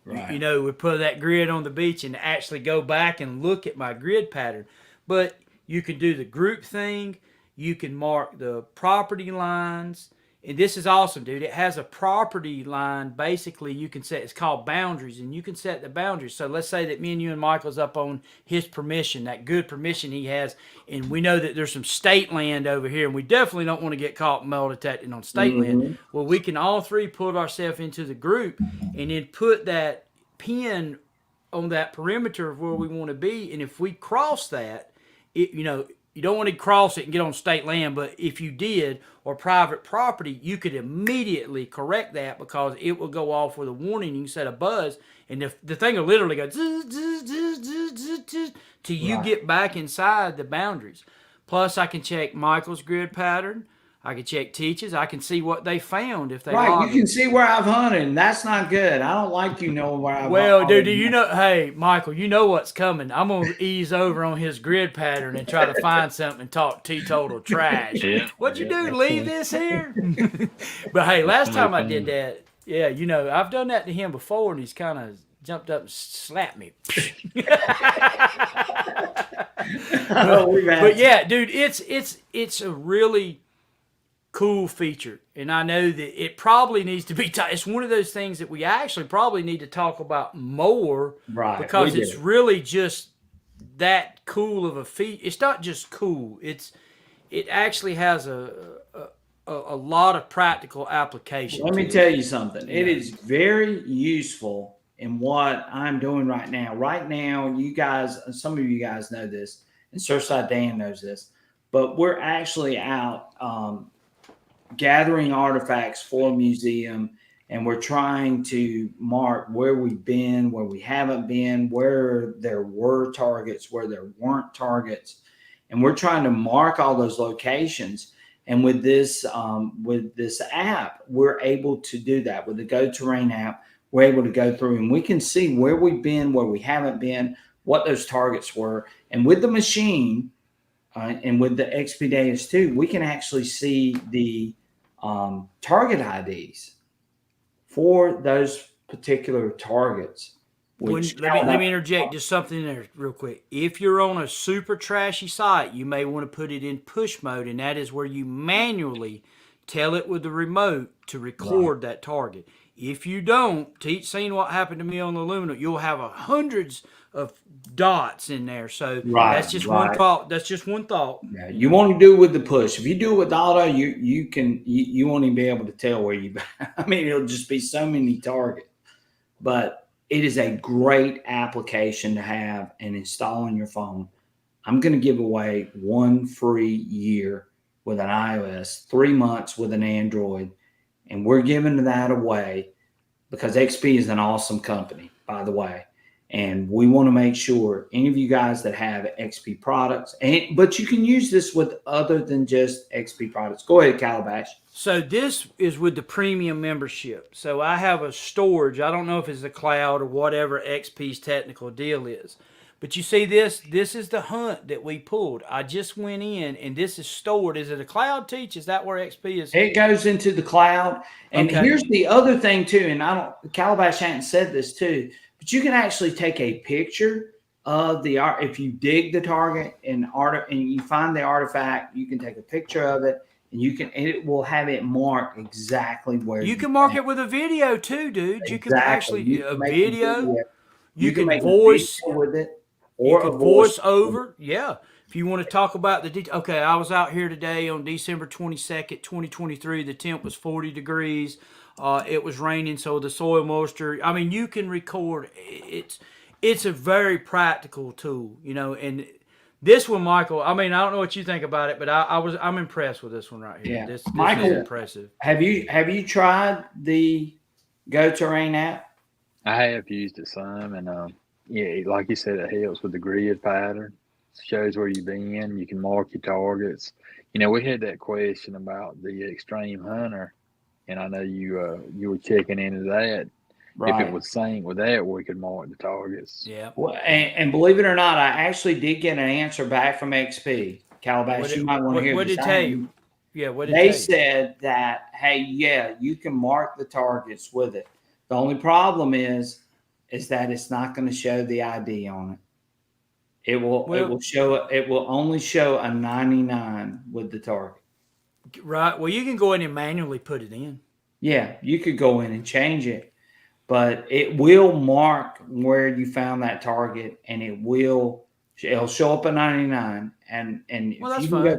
Right. We put that grid on the beach and actually go back and look at my grid pattern. But you can do the group thing. You can mark the property lines. And this is awesome, dude. It has a property line. Basically, you can set, it's called boundaries, and you can set the boundaries. So let's say that me and you and Michael's up on his permission, that good permission he has, and we know that there's some state land over here, and we definitely don't want to get caught metal detecting on state land. Well, we can all three put ourselves into the group and then put that pin on that perimeter of where we want to be. And if we cross that, you don't want to cross it and get on state land, but if you did, or private property, you could immediately correct that, because it will go off with a warning. You can set a buzz, and the thing will literally go till you get back inside the boundaries. Plus, I can check Michael's grid pattern. I can check Teach's. I can see what they found if they right. You can see where I've hunted, and that's not good. I don't like knowing where I've Well, dude, hey, Michael, you know what's coming. I'm going to ease over on his grid pattern and try to find something and talk teetotal trash. What'd you do, leave this here? But, hey, last time I did that, I've done that to him before, and he's kind of jumped up and slapped me. But, yeah, dude, it's a really cool feature, and I know that it probably needs to be it's one of those things that we actually probably need to talk about more, right? Because it's really just that cool of a feature. It's not just cool, it actually has a lot of practical application. Let me tell you something. It is very useful in what I'm doing right now. Right now, you guys, some of you guys know this, and Surfside Dan knows this, but we're actually out gathering artifacts for a museum, and we're trying to mark where we've been, where we haven't been, where there were targets, where there weren't targets, and we're trying to mark all those locations. And with this app, we're able to do that. With the Go Terrain app, we're able to go through and we can see where we've been, where we haven't been, what those targets were. And with the machine and with the XP Datus 2, we can actually see the target IDs for those particular targets. Let me interject just something there real quick. If you're on a super trashy site, you may want to put it in push mode, and that is where you manually tell it with the remote to record that target. If you don't, Teach seen what happened to me on the aluminum, you'll have hundreds of dots in there. So that's just one thought. That's just one thought. Yeah, you want to do it with the push. If you do it with auto, you won't even be able to tell where you. I mean, it'll just be so many targets. But it is a great application to have and install on your phone. I'm going to give away 1 free year with an iOS, 3 months with an Android, and we're giving that away because XP is an awesome company, by the way. And we want to make sure any of you guys that have XP products, but you can use this with other than just XP products. Go ahead, Calabash. So this is with the premium membership. So I have a storage. I don't know if it's a cloud or whatever XP's technical deal is. But you see this is the hunt that we pulled. I just went in and this is stored. Is it a cloud, Teach? Is that where XP is? It goes into the cloud. And here's the other thing too, and Calabash hadn't said this too, but you can actually take a picture of the art. If you dig the target and you find the artifact, you can take a picture of it, and it will have it marked exactly where you can mark it with a video too, dude. Exactly. You can actually a video. You can make voice a with it, or you can voice over. Yeah. If you want to talk about the detail. Okay, I was out here today on December 22nd, 2023. The temp was 40 degrees. It was raining, so the soil moisture. I mean, you can record. it's a very practical tool, you know. And this one, Michael, I mean, I don't know what you think about it, but I'm impressed with this one right here. Yeah. This Michael, is impressive. Have you tried the Go Terrain app? I have used it some, and yeah, like you said, it helps with the grid pattern. Shows where you've been. You can mark your targets. You know, we had that question about the Extreme Hunter, and I know you were checking into that. Right. If it would sync with that, we could mark the targets. Yeah. Well, and believe it or not, I actually did get an answer back from XP. Calabash, you might want to hear what this. did it tell you? Yeah, what did it They tell you? said that, hey, yeah, you can mark the targets with it. The only problem is that it's not going to show the ID on it. It will only show a 99 with the target. Right. Well, you can go in and manually put it in. Yeah, you could go in and change it, but it will mark where you found that target, and it'll show up a 99. And Well, if that's you can fine.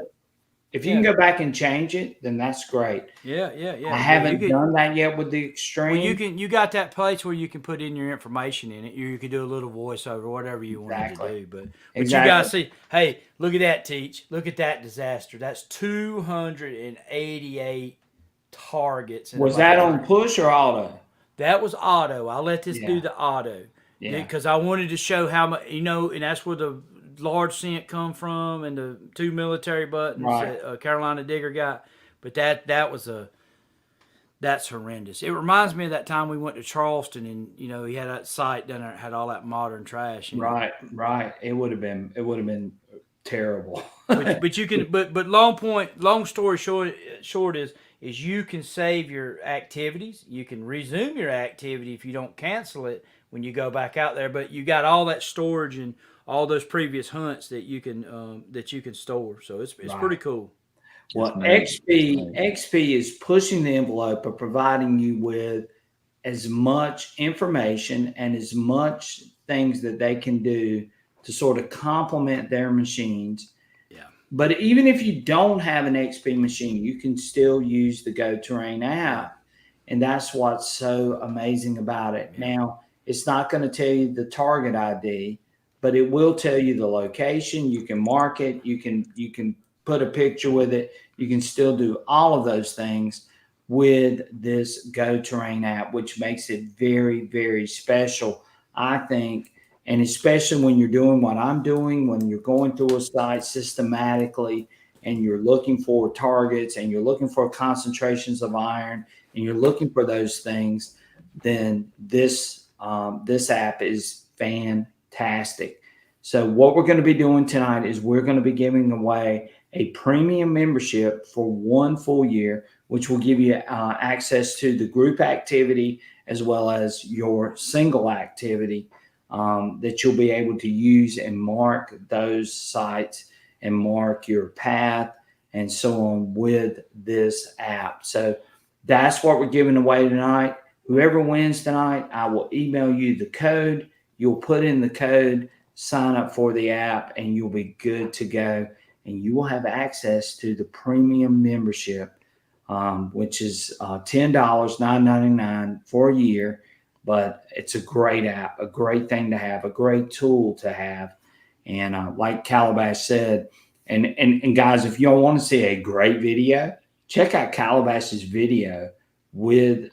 if you can go back and change it, then that's great. Yeah. I haven't done that yet with the Extreme. Well, you got that place where you can put in your information in it. You can do a little voiceover, whatever you want to do. But you gotta see. Hey, look at that, Teach. Look at that disaster. That's 288 targets. Was that on push or auto? That was auto. I let this do the auto. Yeah. Because I wanted to show how much, you know, and that's where the large cent come from, and the 2 military buttons that Carolina Digger got. But that's horrendous. It reminds me of that time we went to Charleston, and you know he had that site down there that had all that modern trash. Right. It would have been terrible. but you can. But long story short is you can save your activities. You can resume your activity if you don't cancel it when you go back out there. But you got all that storage and all those previous hunts that you can store. So it's pretty cool. Well, XP is pushing the envelope of providing you with as much information and as much things that they can do to sort of complement their machines. Yeah. But even if you don't have an XP machine, you can still use the Go Terrain app. And that's what's so amazing about it. Yeah. Now, it's not going to tell you the target ID, but it will tell you the location. You can mark it. You can put a picture with it. You can still do all of those things with this Go Terrain app, which makes it very, very special, I think. And especially when you're doing what I'm doing, when you're going through a site systematically and you're looking for targets and you're looking for concentrations of iron and you're looking for those things, then this app is fantastic. So what we're going to be doing tonight is we're going to be giving away a premium membership for 1 full year, which will give you access to the group activity as well as your single activity that you'll be able to use and mark those sites and mark your path and so on with this app. So that's what we're giving away tonight. Whoever wins tonight, I will email you the code. You'll put in the code, sign up for the app, and you'll be good to go. And you will have access to the premium membership, which is $10, $9.99 for a year. But it's a great app, a great thing to have, a great tool to have. And like Calabash said, and guys, if y'all want to see a great video, check out Calabash's video with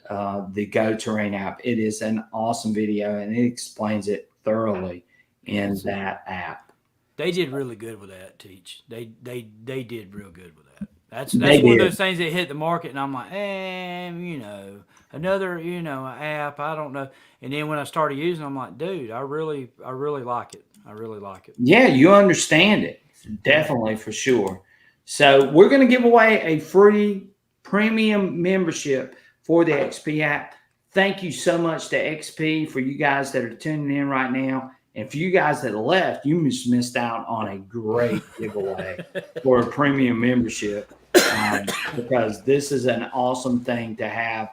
the Go Terrain app. It is an awesome video, and it explains it thoroughly in that app. They did really good with that, Teach. They did real good with that. That's one of those things that hit the market, and I'm like, another, app. I don't know. And then when I started using it, I'm like, dude, I really like it. I really like it. Yeah, you understand it. Definitely, for sure. So we're going to give away a free premium membership for the XP app. Thank you so much to XP for you guys that are tuning in right now. And for you guys that left, you just missed out on a great giveaway for a premium membership because this is an awesome thing to have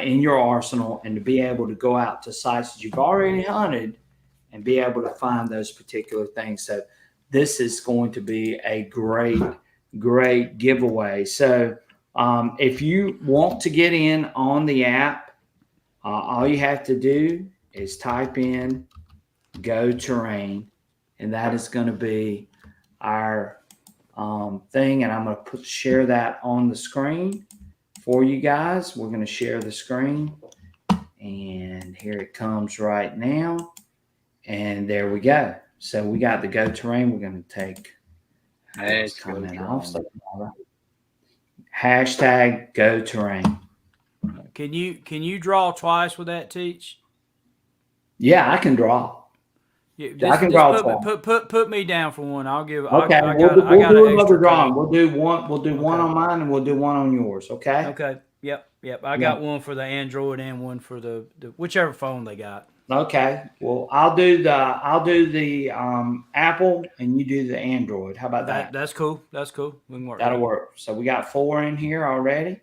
in your arsenal and to be able to go out to sites that you've already hunted and be able to find those particular things. So this is going to be a great, great giveaway. So if you want to get in on the app, all you have to do is type in go terrain, and that is going to be our thing. And I'm going to share that on the screen for you guys. We're going to share the screen, and here it comes right now. And there we go. So we got the go terrain. We're going to take this comment off. Hashtag go terrain. Can you draw twice with that, Teach? Yeah, I can draw. Yeah, I can draw. Put me down for one. I'll give. Okay, we'll do another drawing. We'll do one. We'll do one on mine, and we'll do one on yours. Okay. Okay. Yep. I got one for the Android and one for the whichever phone they got. Okay. Well, I'll do the Apple, and you do the Android. How about that? That's cool. That's cool. We can work. That'll work. So we got 4 in here already.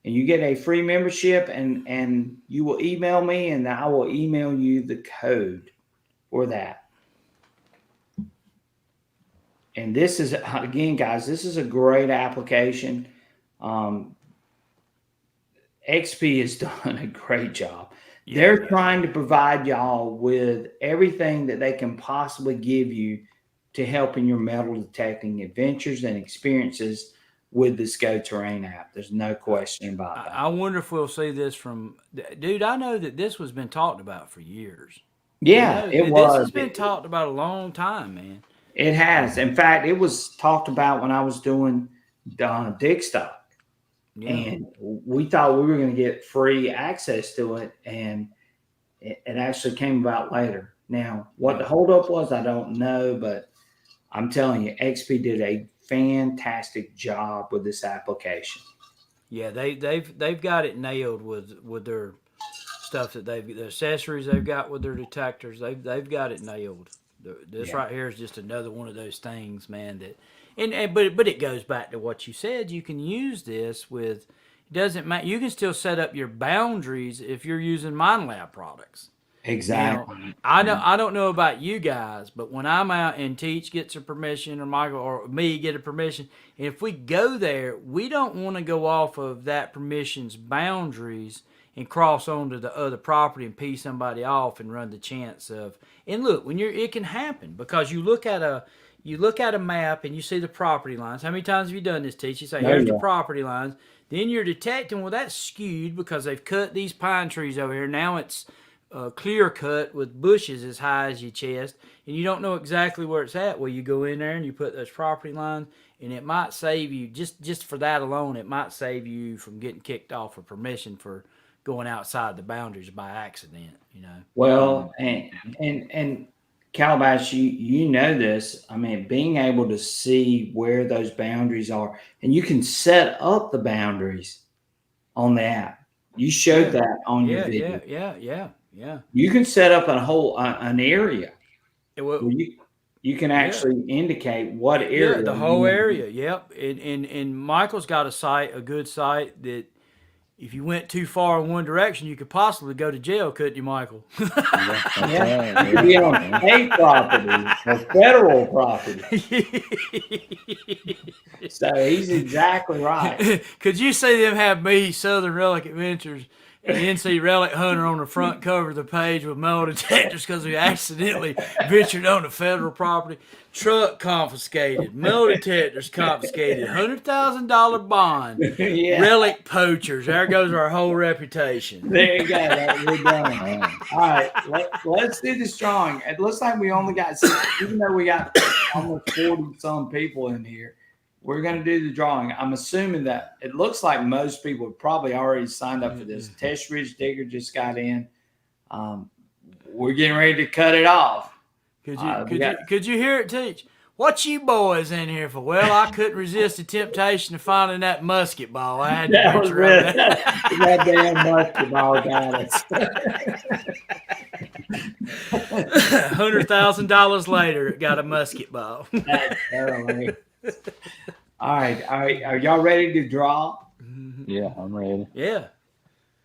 And you get a free membership, and you will email me, and I will email you the code for that. And this is, again, guys, this is a great application. XP has done a great job. They're trying to provide y'all with everything that they can possibly give you to help in your metal detecting adventures and experiences with this Go Terrain app. There's no question about that. I wonder if we'll see this from, dude, I know that this has been talked about for years. Yeah, This has been talked about a long time, man. It has. In fact, it was talked about when I was doing Dig Stock. Yeah. And we thought we were going to get free access to it, and it actually came about later. Now, what the holdup was, I don't know, but I'm telling you, XP did a fantastic job with this application. Yeah, they've got it nailed with their stuff that the accessories they've got with their detectors. They've got it nailed. This right here is just another one of those things, man. But it goes back to what you said. You can use this with. It doesn't matter. You can still set up your boundaries if you're using MindLab products. Exactly. Now, I don't know about you guys, but when I'm out and Teach gets a permission, or Michael or me get a permission, and if we go there, we don't want to go off of that permission's boundaries and cross onto the other property and pee somebody off and run the chance of. And look, it can happen because you look at a map and you see the property lines. How many times have you done this, Teach? You say, here's the property lines. Then you're detecting, well, that's skewed because they've cut these pine trees over here. Now it's clear cut with bushes as high as your chest, and you don't know exactly where it's at. Well, you go in there and you put those property lines, and it might save you, just for that alone, it might save you from getting kicked off for permission for going outside the boundaries by accident, you know. Well, and Calabash, you know this. I mean, being able to see where those boundaries are, and you can set up the boundaries on the app. You showed that on your video. Yeah. You can set up a whole an area. Where you can actually indicate what area. Yeah, the whole area. Yep. And Michael's got a good site that if you went too far in one direction, you could possibly go to jail, couldn't you, Michael? Yeah. You could be on state property or federal property. So he's exactly right. Could you see them have me, Southern Relic Adventures, and NC Relic Hunter on the front cover of the page with metal detectors because we accidentally ventured on the federal property? Truck confiscated, metal detectors confiscated, $100,000 bond, relic poachers. There goes our whole reputation. There you go. We're done. All right, let's do this drawing. It looks like we only got 6, even though we got almost 40 some people in here. We're going to do the drawing. I'm assuming that it looks like most people have probably already signed up for this. Test Ridge Digger just got in. We're getting ready to cut it off. Could you hear it, Teach? What you boys in here for? Well, I couldn't resist the temptation of finding that musket ball. I had to venture over that damn musket ball got us. $100,000 later, it got a musket ball. All right. Are y'all ready to draw? Yeah, I'm ready. Yeah.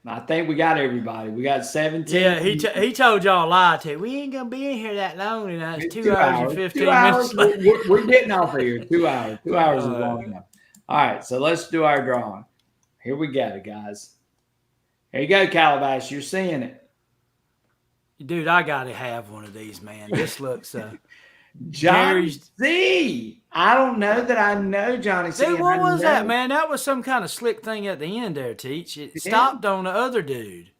I think we got everybody. We got 17. Yeah, he told y'all a lie too. We ain't gonna be in here that long tonight. It's 2 hours and 15 minutes. We're getting off of here. 2 hours. 2 hours is long enough. All right, so let's do our drawing. Here we go, guys. Here you go, Calabash. You're seeing it. Dude, I got to have one of these, man. This looks Johnny Gary's. C. I don't know that I know Johnny C. Dude, and what I was that, know- man? That was some kind of slick thing at the end there, Teach. It Yeah. stopped on the other dude.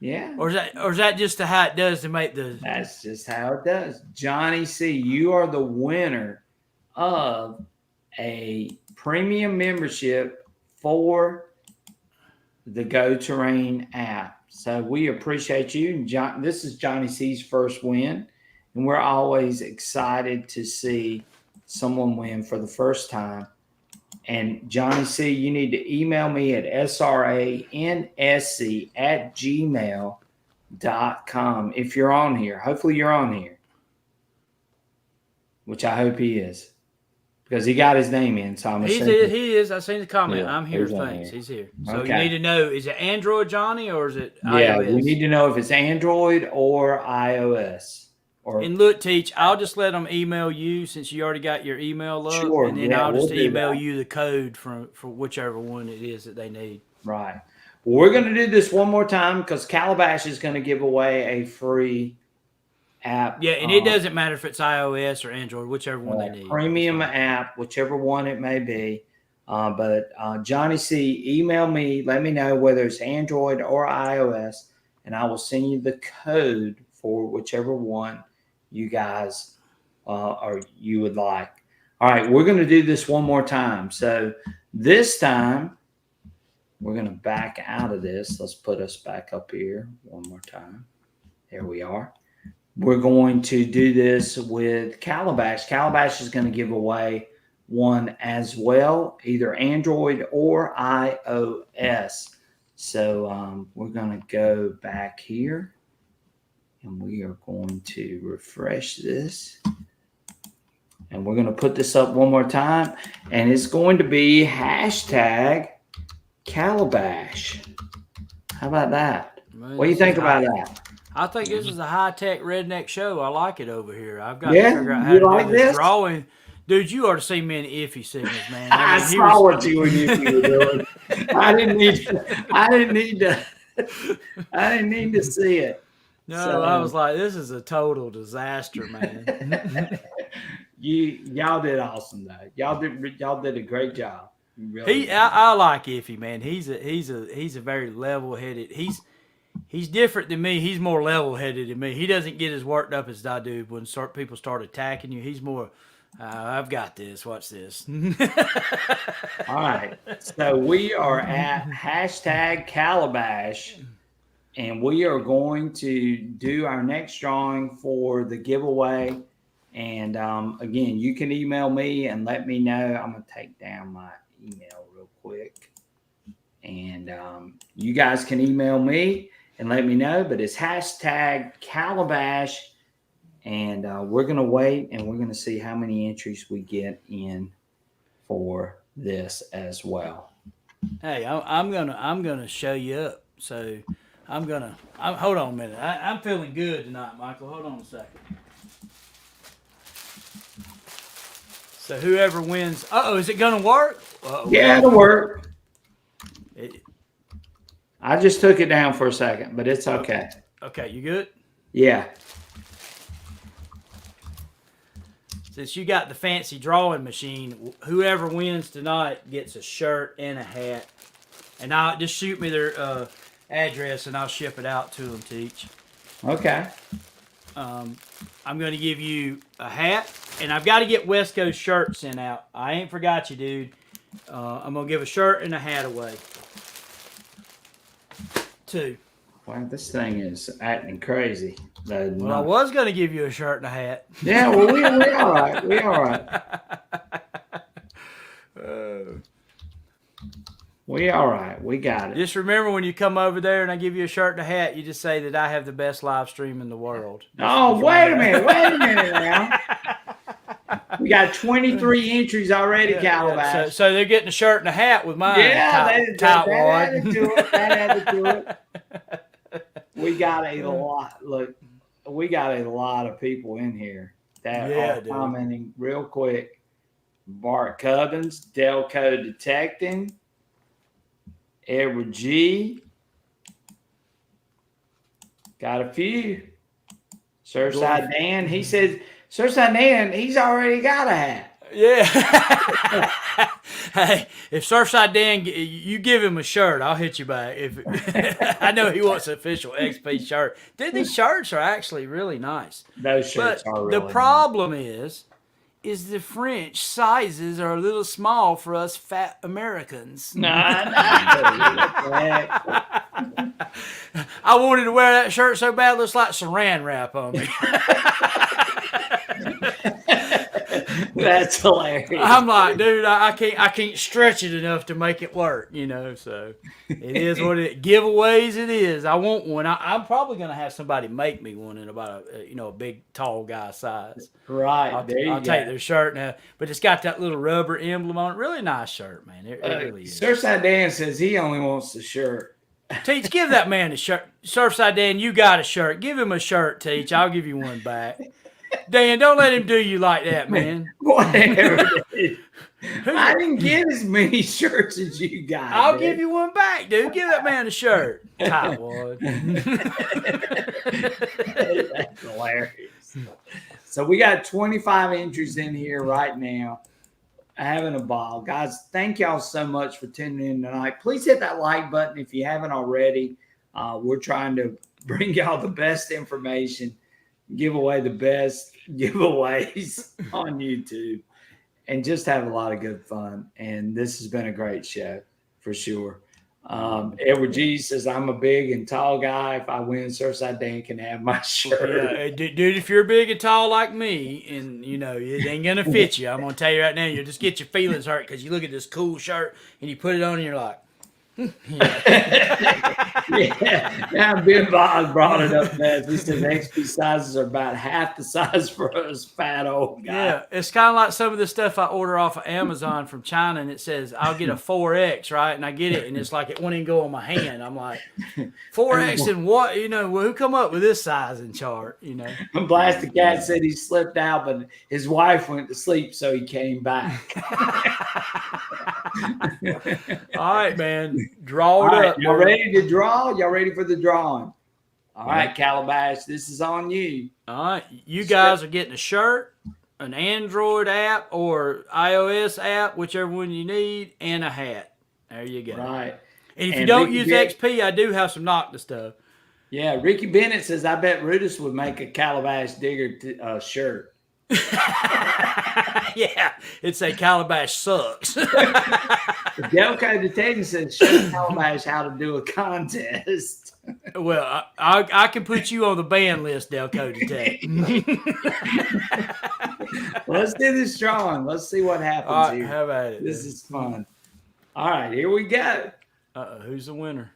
Yeah. Or is that just how it does to make the... That's just how it does. Johnny C., you are the winner of a premium membership for the Go Terrain app. So we appreciate you. John, this is Johnny C.'s first win, and we're always excited to see someone win for the first time. And Johnny C., you need to email me at sransc@gmail.com if you're on here. Hopefully you're on here, which I hope he is, because he got his name in. So He is. I seen the comment. Yeah, I'm here. he's on Thanks. here. He's here. So Okay. you need to know, is it Android, Johnny, or is it Yeah, iOS? we need to know if it's Android or iOS. Or And look, Teach, I'll just let them email you since you already got your email up. Sure, And then yeah, I'll just we'll do email that. you the code for whichever one it is that they need. right. Well, we're going to do this one more time because Calabash is going to give away a free app. Yeah, and it doesn't matter if it's iOS or Android, whichever one they need. Premium app, whichever one it may be. But Johnny C., email me. Let me know whether it's Android or iOS, and I will send you the code for whichever one you guys or you would like. All right, we're going to do this one more time. So this time, we're going to back out of this. Let's put us back up here one more time. There we are. We're going to do this with Calabash. Calabash is going to give away one as well, either Android or iOS. So we're going to go back here, and we are going to refresh this. And we're going to put this up one more time, and it's going to be hashtag Calabash. How about that? Man, What do you think about that? I think this is a high-tech redneck show. I like it over here. I've got Yeah? to figure out how You to like do this this? drawing. Dude, you ought to see me in iffy signals, man. I mean, saw what you were doing. I didn't need to see it. No, So- I was like, this is a total disaster, man. Y'all did awesome though. Y'all did a great job. You really did. I like Iffy, man. He's a very level-headed. He's different than me. He's more level-headed than me. He doesn't get as worked up as I do when people start attacking you. He's more, I've got this. Watch this. All right. So we are at hashtag Calabash, and we are going to do our next drawing for the giveaway. And again, you can email me and let me know. I'm going to take down my email real quick. And you guys can email me and let me know. But it's hashtag Calabash. And we're going to wait, and we're going to see how many entries we get in for this as well. Hey, I'm gonna show you up. So hold on a minute. I'm feeling good tonight, Michael. Hold on a second. So whoever wins, is it gonna work? Yeah, it'll work. It, I just took it down for a second, but it's okay. okay, you good? Yeah. Since you got the fancy drawing machine, whoever wins tonight gets a shirt and a hat. And I'll just shoot me their address, and I'll ship it out to them to each. Okay. I'm going to give you a hat, and I've got to get West Coast shirts sent out. I ain't forgot you, dude. I'm going to give a shirt and a hat away. 2. Wow, this thing is acting crazy. Well, I was going to give you a shirt and a hat. Yeah, well, we all right. We all right. We all right. We got it. Just remember, when you come over there and I give you a shirt and a hat, you just say that I have the best live stream in the world. Oh, wait a minute now. We got 23 entries already, Calabash. So they're getting a shirt and a hat with mine. That added to it. That added to it. We got a lot. Look, we got a lot of people in here that are dude. commenting real quick. Bart Cubbins, Delco Detecting, Edward G. Got a few. Surfside Dan, he says, Surfside Dan, he's already got a hat. Yeah. Hey, if Surfside Dan, you give him a shirt, I'll hit you back. If I know he wants an official XP shirt. Dude, these shirts are actually really nice. Those shirts But are really the problem is the French sizes are a little small for us fat Americans. Nah. I wanted to wear that shirt so bad, it looks like saran wrap on me. That's hilarious. I'm like, dude, I can't stretch it enough to make it work, so it is what it is. Giveaways it is. I want one. I'm probably going to have somebody make me one in about a big, tall guy size. Right. I'll take their shirt now. But it's got that little rubber emblem on it. Really nice shirt, man. It really is. Surfside Dan says he only wants the shirt. Teach, give that man a shirt. Surfside Dan, you got a shirt. Give him a shirt, Teach. I'll give you one back. Dan, don't let him do you like that, man. Whatever. I didn't get as many shirts as you got. I'll give you one back, dude. Give that man a shirt. Tightwad. That's hilarious. So we got 25 entries in here right now. Having a ball. Guys, thank y'all so much for tuning in tonight. Please hit that like button if you haven't already. We're trying to bring y'all the best information, give away the best giveaways on YouTube, and just have a lot of good fun. And this has been a great show for sure. Edward G says, I'm a big and tall guy. If I win, Surfside Dan can have my shirt. Yeah, dude, if you're big and tall like me and, it ain't going to fit you, I'm going to tell you right now, you'll just get your feelings hurt because you look at this cool shirt and you put it on and you're like, yeah. Now Ben Bob brought it up next. He says XP sizes are about half the size for us fat old guys. Yeah, it's kind of like some of the stuff I order off of Amazon from China, and it says I'll get a 4X, right? And I get it, and it's like it won't even go on my hand. I'm like, 4X and what? Who come up with this sizing chart? Blast the Cat said he slipped out, but his wife went to sleep, so he came back. All right, man. Draw it up. Y'all ready to draw? Y'all ready for the drawing? All right, Calabash, this is on you. All right. You guys are getting a shirt, an Android app or iOS app, whichever one you need, and a hat. There you go. Right. And if you don't use XP, I do have some Nocta stuff. Yeah, Ricky Bennett says, I bet Rudis would make a Calabash Digger shirt. Yeah, it'd say Calabash sucks. Delco Detecting says, show Calabash how to do a contest. Well, I can put you on the ban list, Delco Detecting. Let's do this drawing. Let's see what happens All right, here. how about it? This is fun. All right, here we go. Who's the winner?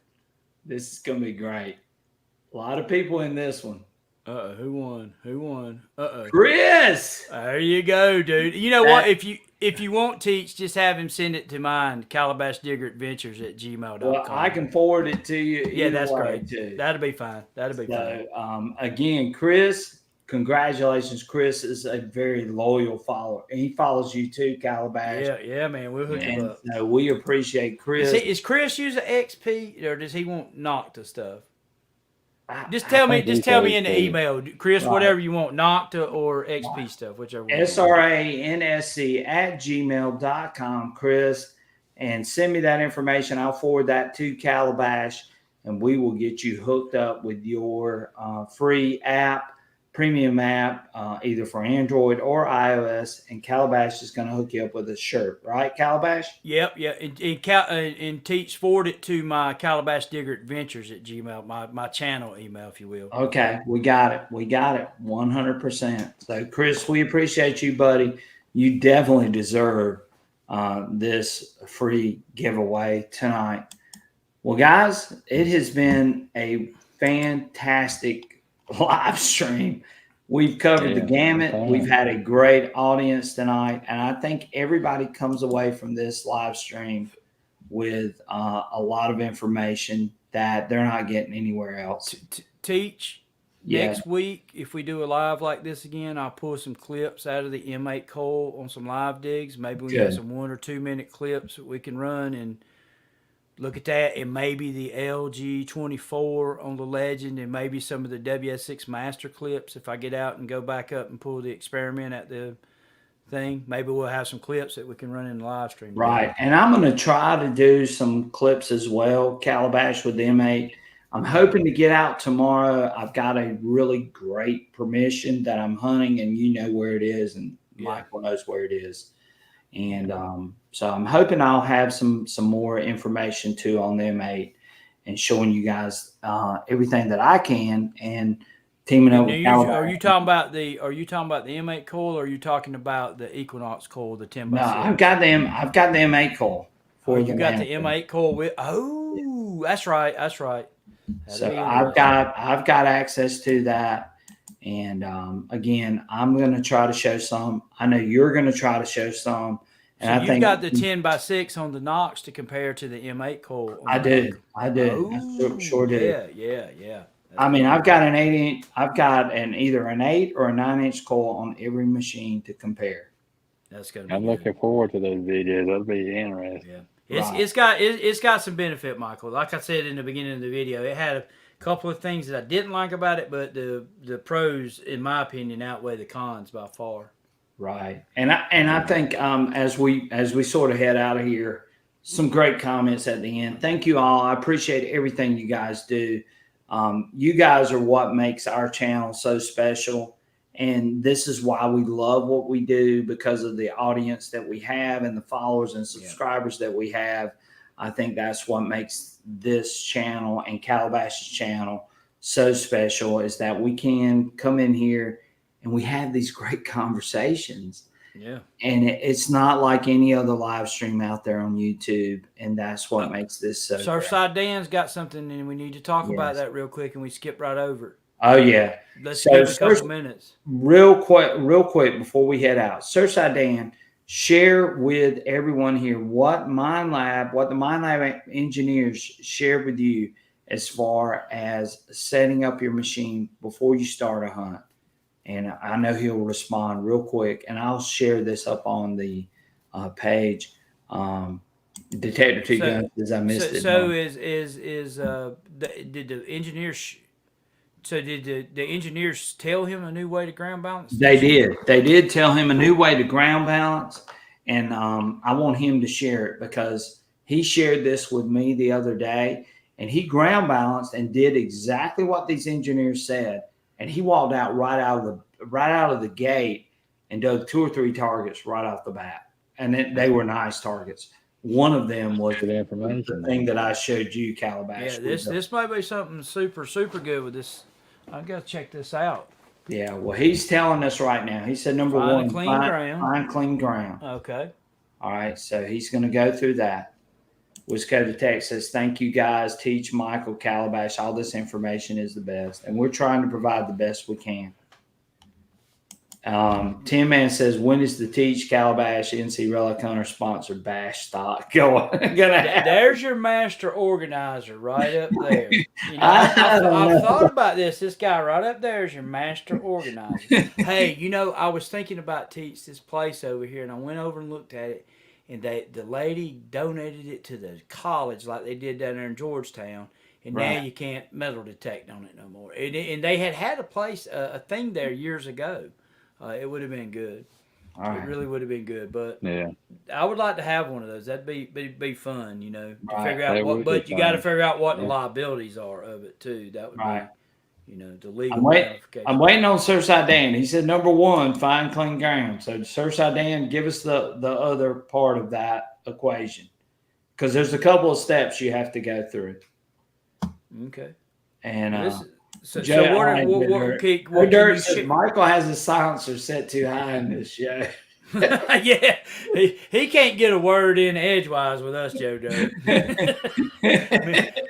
This is going to be great. A lot of people in this one. Who won? Chris! There you go, dude. You know what? If you want Teach, just have him send it to mine, calabashdiggeradventures@gmail.com. Well, I can forward it to you. Yeah, that's great. Too. That'll be fine. Fine. Again, Chris, congratulations. Chris is a very loyal follower. And he follows you too, Calabash. Yeah, man. We'll hook him up. So we appreciate Chris. Is Chris using XP or does he want Nocta stuff? Just tell me in the email, Chris, whatever you want, Nocta or XP stuff, whichever one. SRANSC@gmail.com, Chris, and send me that information. I'll forward that to Calabash, and we will get you hooked up with your free app, premium app, either for Android or iOS, and Calabash is going to hook you up with a shirt, right, Calabash? Yep. And Teach, forward it to my calabashdiggeradventures@gmail, my channel email, if you will. Okay, we got it. 100%. So, Chris, we appreciate you, buddy. You definitely deserve this free giveaway tonight. Well, guys, it has been a fantastic live stream. We've covered the gamut. We've had a great audience tonight, and I think everybody comes away from this live stream with a lot of information that they're not getting anywhere else. Teach, next week, if we do a live like this again, I'll pull some clips out of the M8 coil on some live digs. Maybe we have some 1 or 2 minute clips that we can run, and look at that, and maybe the LG24 on the Legend, and maybe some of the WS6 Master clips. If I get out and go back up and pull the experiment at the thing, maybe we'll have some clips that we can run in the live stream. Right. And I'm going to try to do some clips as well, Calabash, with the M8. I'm hoping to get out tomorrow. I've got a really great permission that I'm hunting, and you know where it is, and Michael knows where it is. And so I'm hoping I'll have some more information too on the M8 and showing you guys everything that I can, and teaming up with Calabash. Are you talking about the M8 coil, or are you talking about the Equinox coil, the 10x6? No, I've got the M8 coil. You got the M8 coil with? Oh, that's right. That's right. So I've got access to that, and again, I'm going to try to show some. I know you're going to try to show some, and so I think you've got the 10x6 on the Nox to compare to the M8 coil. I do. Oh, I sure do. Yeah. I mean, I've got an 8-inch. I've got either an 8 or a 9-inch coil on every machine to compare. That's going to be. I'm looking forward to those videos. That'll be interesting. Yeah. It's got some benefit, Michael. Like I said in the beginning of the video, it had a couple of things that I didn't like about it, but the pros, in my opinion, outweigh the cons by far. Right, and I think as we sort of head out of here, some great comments at the end. Thank you all. I appreciate everything you guys do. You guys are what makes our channel so special. And this is why we love what we do, because of the audience that we have and the followers and subscribers that we have. I think that's what makes this channel and Calabash's channel so special, is that we can come in here and we have these great conversations. Yeah. And it's not like any other live stream out there on YouTube. And that's what makes this so Surfside Dan's got something, and we need to talk about that real quick, and we skip right over it. Oh, yeah. Let's give a couple minutes. Real quick before we head out. Surfside Dan, share with everyone here what the Mind Lab engineers shared with you as far as setting up your machine before you start a hunt. And I know he'll respond real quick, and I'll share this up on the page. Detector 2 guns, as I missed it. So did the engineers? So did the engineers tell him a new way to ground balance? They did. They did tell him a new way to ground balance, and I want him to share it, because he shared this with me the other day, and he ground balanced and did exactly what these engineers said. And he walked out right out of the gate and dug 2 or 3 targets right off the bat, and they were nice targets. One of them was the thing that I showed you, Calabash. Yeah, this might be something super good with this. I've got to check this out. Yeah, well, he's telling us right now. He said number one, find clean ground. Okay. All right, so he's going to go through that. Wisconsin Tech says, thank you guys. Teach Michael, Calabash. All this information is the best, and we're trying to provide the best we can. Tim Man says, when is the Teach Calabash NC Relic Hunter sponsored bash stock going? There's your master organizer right up there. You know, I've thought about this. This guy right up there is your master organizer. Hey, you know, I was thinking about Teach this place over here, and I went over and looked at it, and the lady donated it to the college like they did down there in Georgetown. And now you can't metal detect on it no more. And they had a place, a thing there years ago. It would have been good. It really would have been good. But I would like to have one of those. That'd be fun, you know, to figure out what. But you got to figure out what the liabilities are of it too. That would be, you know, the legal ramifications. I'm waiting on Surfside Dan. He said number one, find clean ground. So Surfside Dan, give us the other part of that equation, because there's a couple of steps you have to go through. Okay. And Dirt says Michael has his silencer set too high in this show. Yeah, he can't get a word in edgewise with us, Joe Dirt.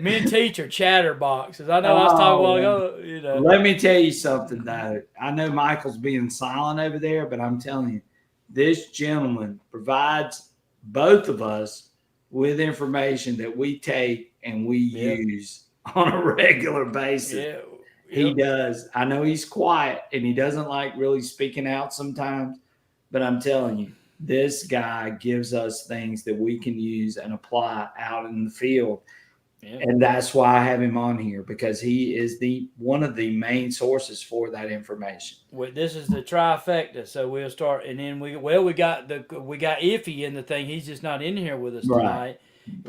me and Teach are chatterboxes. I know I was talking a while ago. You know. Let me tell you something, though. I know Michael's being silent over there, but I'm telling you, this gentleman provides both of us with information that we take and we use on a regular basis. Yeah. He does. I know he's quiet and he doesn't like really speaking out sometimes, but I'm telling you, this guy gives us things that we can use and apply out in the field. Yeah. And that's why I have him on here, because he is one of the main sources for that information. Well, this is the trifecta. So we'll start, and then we got Iffy in the thing. He's just not in here with us tonight.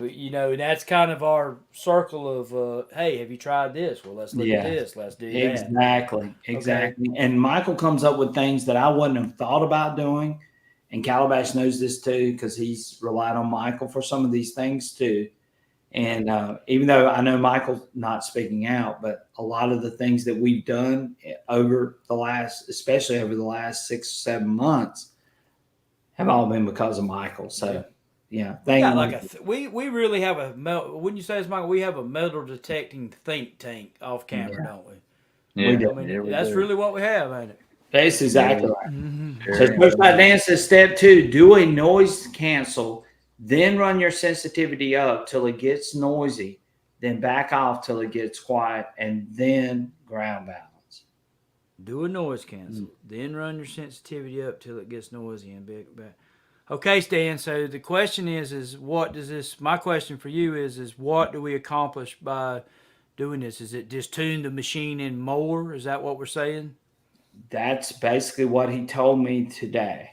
You know, that's kind of our circle of, hey, have you tried this? Well, let's look at this. Let's do that. Exactly. Okay. And Michael comes up with things that I wouldn't have thought about doing. And Calabash knows this too, because he's relied on Michael for some of these things too. And even though I know Michael's not speaking out, but a lot of the things that we've done especially over the last 6 or 7 months, have all been because of Michael. So, yeah. We really have wouldn't you say it's Michael? We have a metal detecting think tank off camera, don't we? Yeah, that's really what we have, ain't it? That's exactly right. Mm-hmm. So, First Light Dan says, step 2, do a noise cancel. Then run your sensitivity up till it gets noisy, then back off till it gets quiet, and then ground balance. Do a noise cancel, then run your sensitivity up till it gets noisy and back. Okay, Stan, so the question is what does this, my question for you is what do we accomplish by doing this? Is it just tune the machine in more? Is that what we're saying? That's basically what he told me today.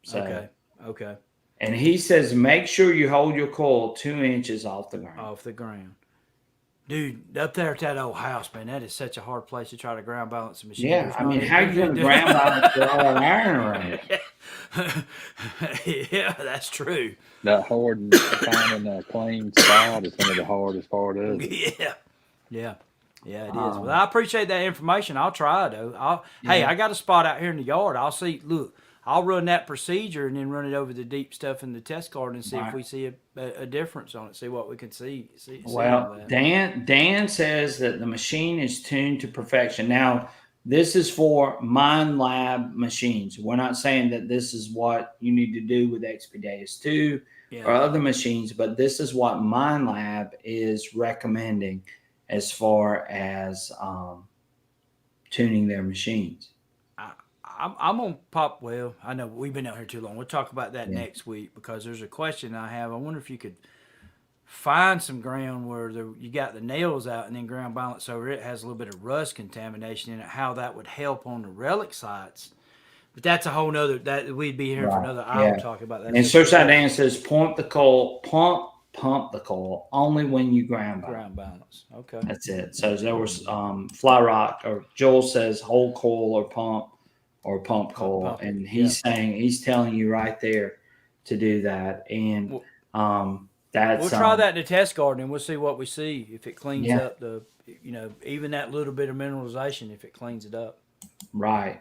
So, okay. And he says, make sure you hold your coil 2 inches off the ground. Off the ground. Dude, up there at that old house, man, that is such a hard place to try to ground balance a machine. Yeah, how are you going to ground balance with all that iron around? Yeah, that's true. That hard finding a clean spot is one of the hardest part of it. Yeah, it is. Well, I appreciate that information. I'll try, though. Hey, I got a spot out here in the yard. I'll run that procedure and then run it over the deep stuff in the test card and see if we see a difference on it, see what we can see. Well, Dan says that the machine is tuned to perfection. Now, this is for Mind Lab machines. We're not saying that this is what you need to do with Expeditous 2 or other machines, but this is what Mind Lab is recommending as far as tuning their machines. I'm on pop. Well, I know we've been out here too long. We'll talk about that next week, because there's a question I have. I wonder if you could find some ground where you got the nails out and then ground balance over it has a little bit of rust contamination in it, how that would help on the relic sites. But that's a whole nother, that we'd be here for another hour talking about that. And Surfside Dan says, pump the coil only when you ground balance. Ground balance. Okay. That's it. So there was Fly Rock, or Joel says whole coil or pump coil, and he's telling you right there to do that. And we'll try that in the test garden, and we'll see what we see, if it cleans up even that little bit of mineralization, if it cleans it up. Right.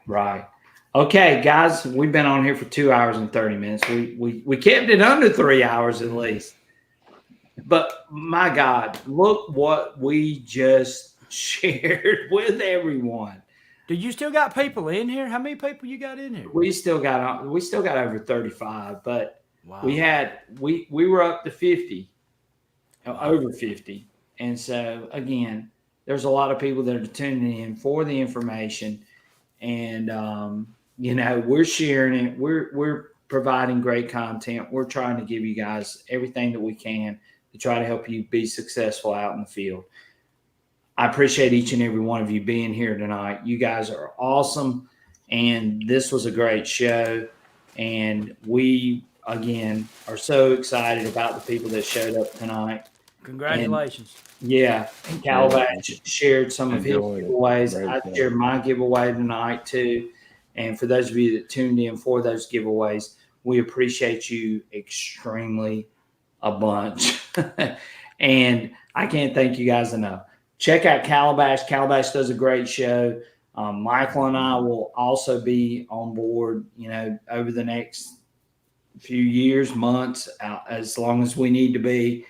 Okay, guys, we've been on here for 2 hours and 30 minutes. We kept it under 3 hours at least. But my God, look what we just shared with everyone. Do you still got people in here? How many people you got in here? We still got over 35, but we were up to 50, over 50. And so again, there's a lot of people that are tuning in for the information, and we're sharing it. We're providing great content. We're trying to give you guys everything that we can to try to help you be successful out in the field. I appreciate each and every one of you being here tonight. You guys are awesome, and this was a great show. And we, again, are so excited about the people that showed up tonight. Congratulations. And Calabash shared some of his giveaways. I shared my giveaway tonight too. And for those of you that tuned in for those giveaways, we appreciate you extremely a bunch. And I can't thank you guys enough. Check out Calabash. Calabash does a great show. Michael and I will also be on board, over the next few years, months, as long as we need to be.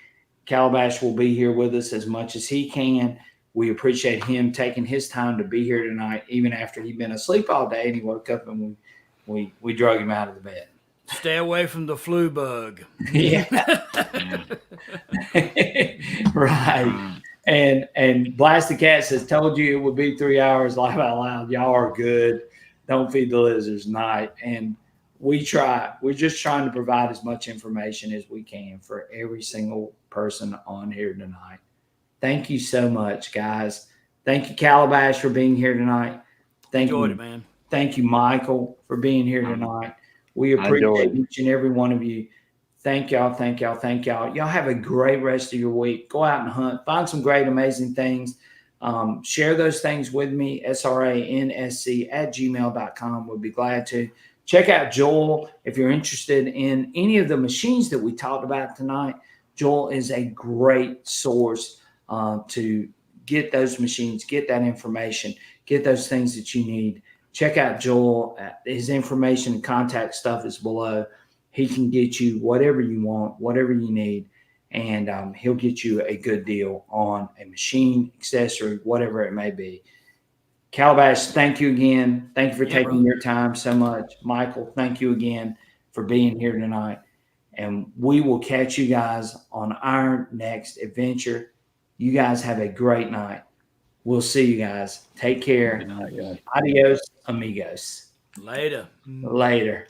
Calabash will be here with us as much as he can. We appreciate him taking his time to be here tonight, even after he'd been asleep all day, and he woke up and we drug him out of the bed. Stay away from the flu bug. Yeah. Right. And Blasted Cat says, told you it would be 3 hours, laugh out loud. Y'all are good. Don't feed the lizards night. And we try. We're just trying to provide as much information as we can for every single person on here tonight. Thank you so much, guys. Thank you, Calabash, for being here tonight. Thank Enjoyed you. it, man. Thank you, Michael, for being here tonight. We I enjoyed appreciate each and every one of you. Thank y'all. Thank y'all. Thank y'all. Y'all have a great rest of your week. Go out and hunt. Find some great, amazing things. Share those things with me, sransc@gmail.com. We'll be glad to. Check out Joel if you're interested in any of the machines that we talked about tonight. Joel is a great source to get those machines, get that information, get those things that you need. Check out Joel. His information and contact stuff is below. He can get you whatever you want, whatever you need, and he'll get you a good deal on a machine, accessory, whatever it may be. Calabash, thank you again. Thank you for taking your time so much. Michael, thank you again for being here tonight. And we will catch you guys on our next adventure. You guys have a great night. We'll see you guys. Take care. Good night, guys. Adios, amigos. Later. Later.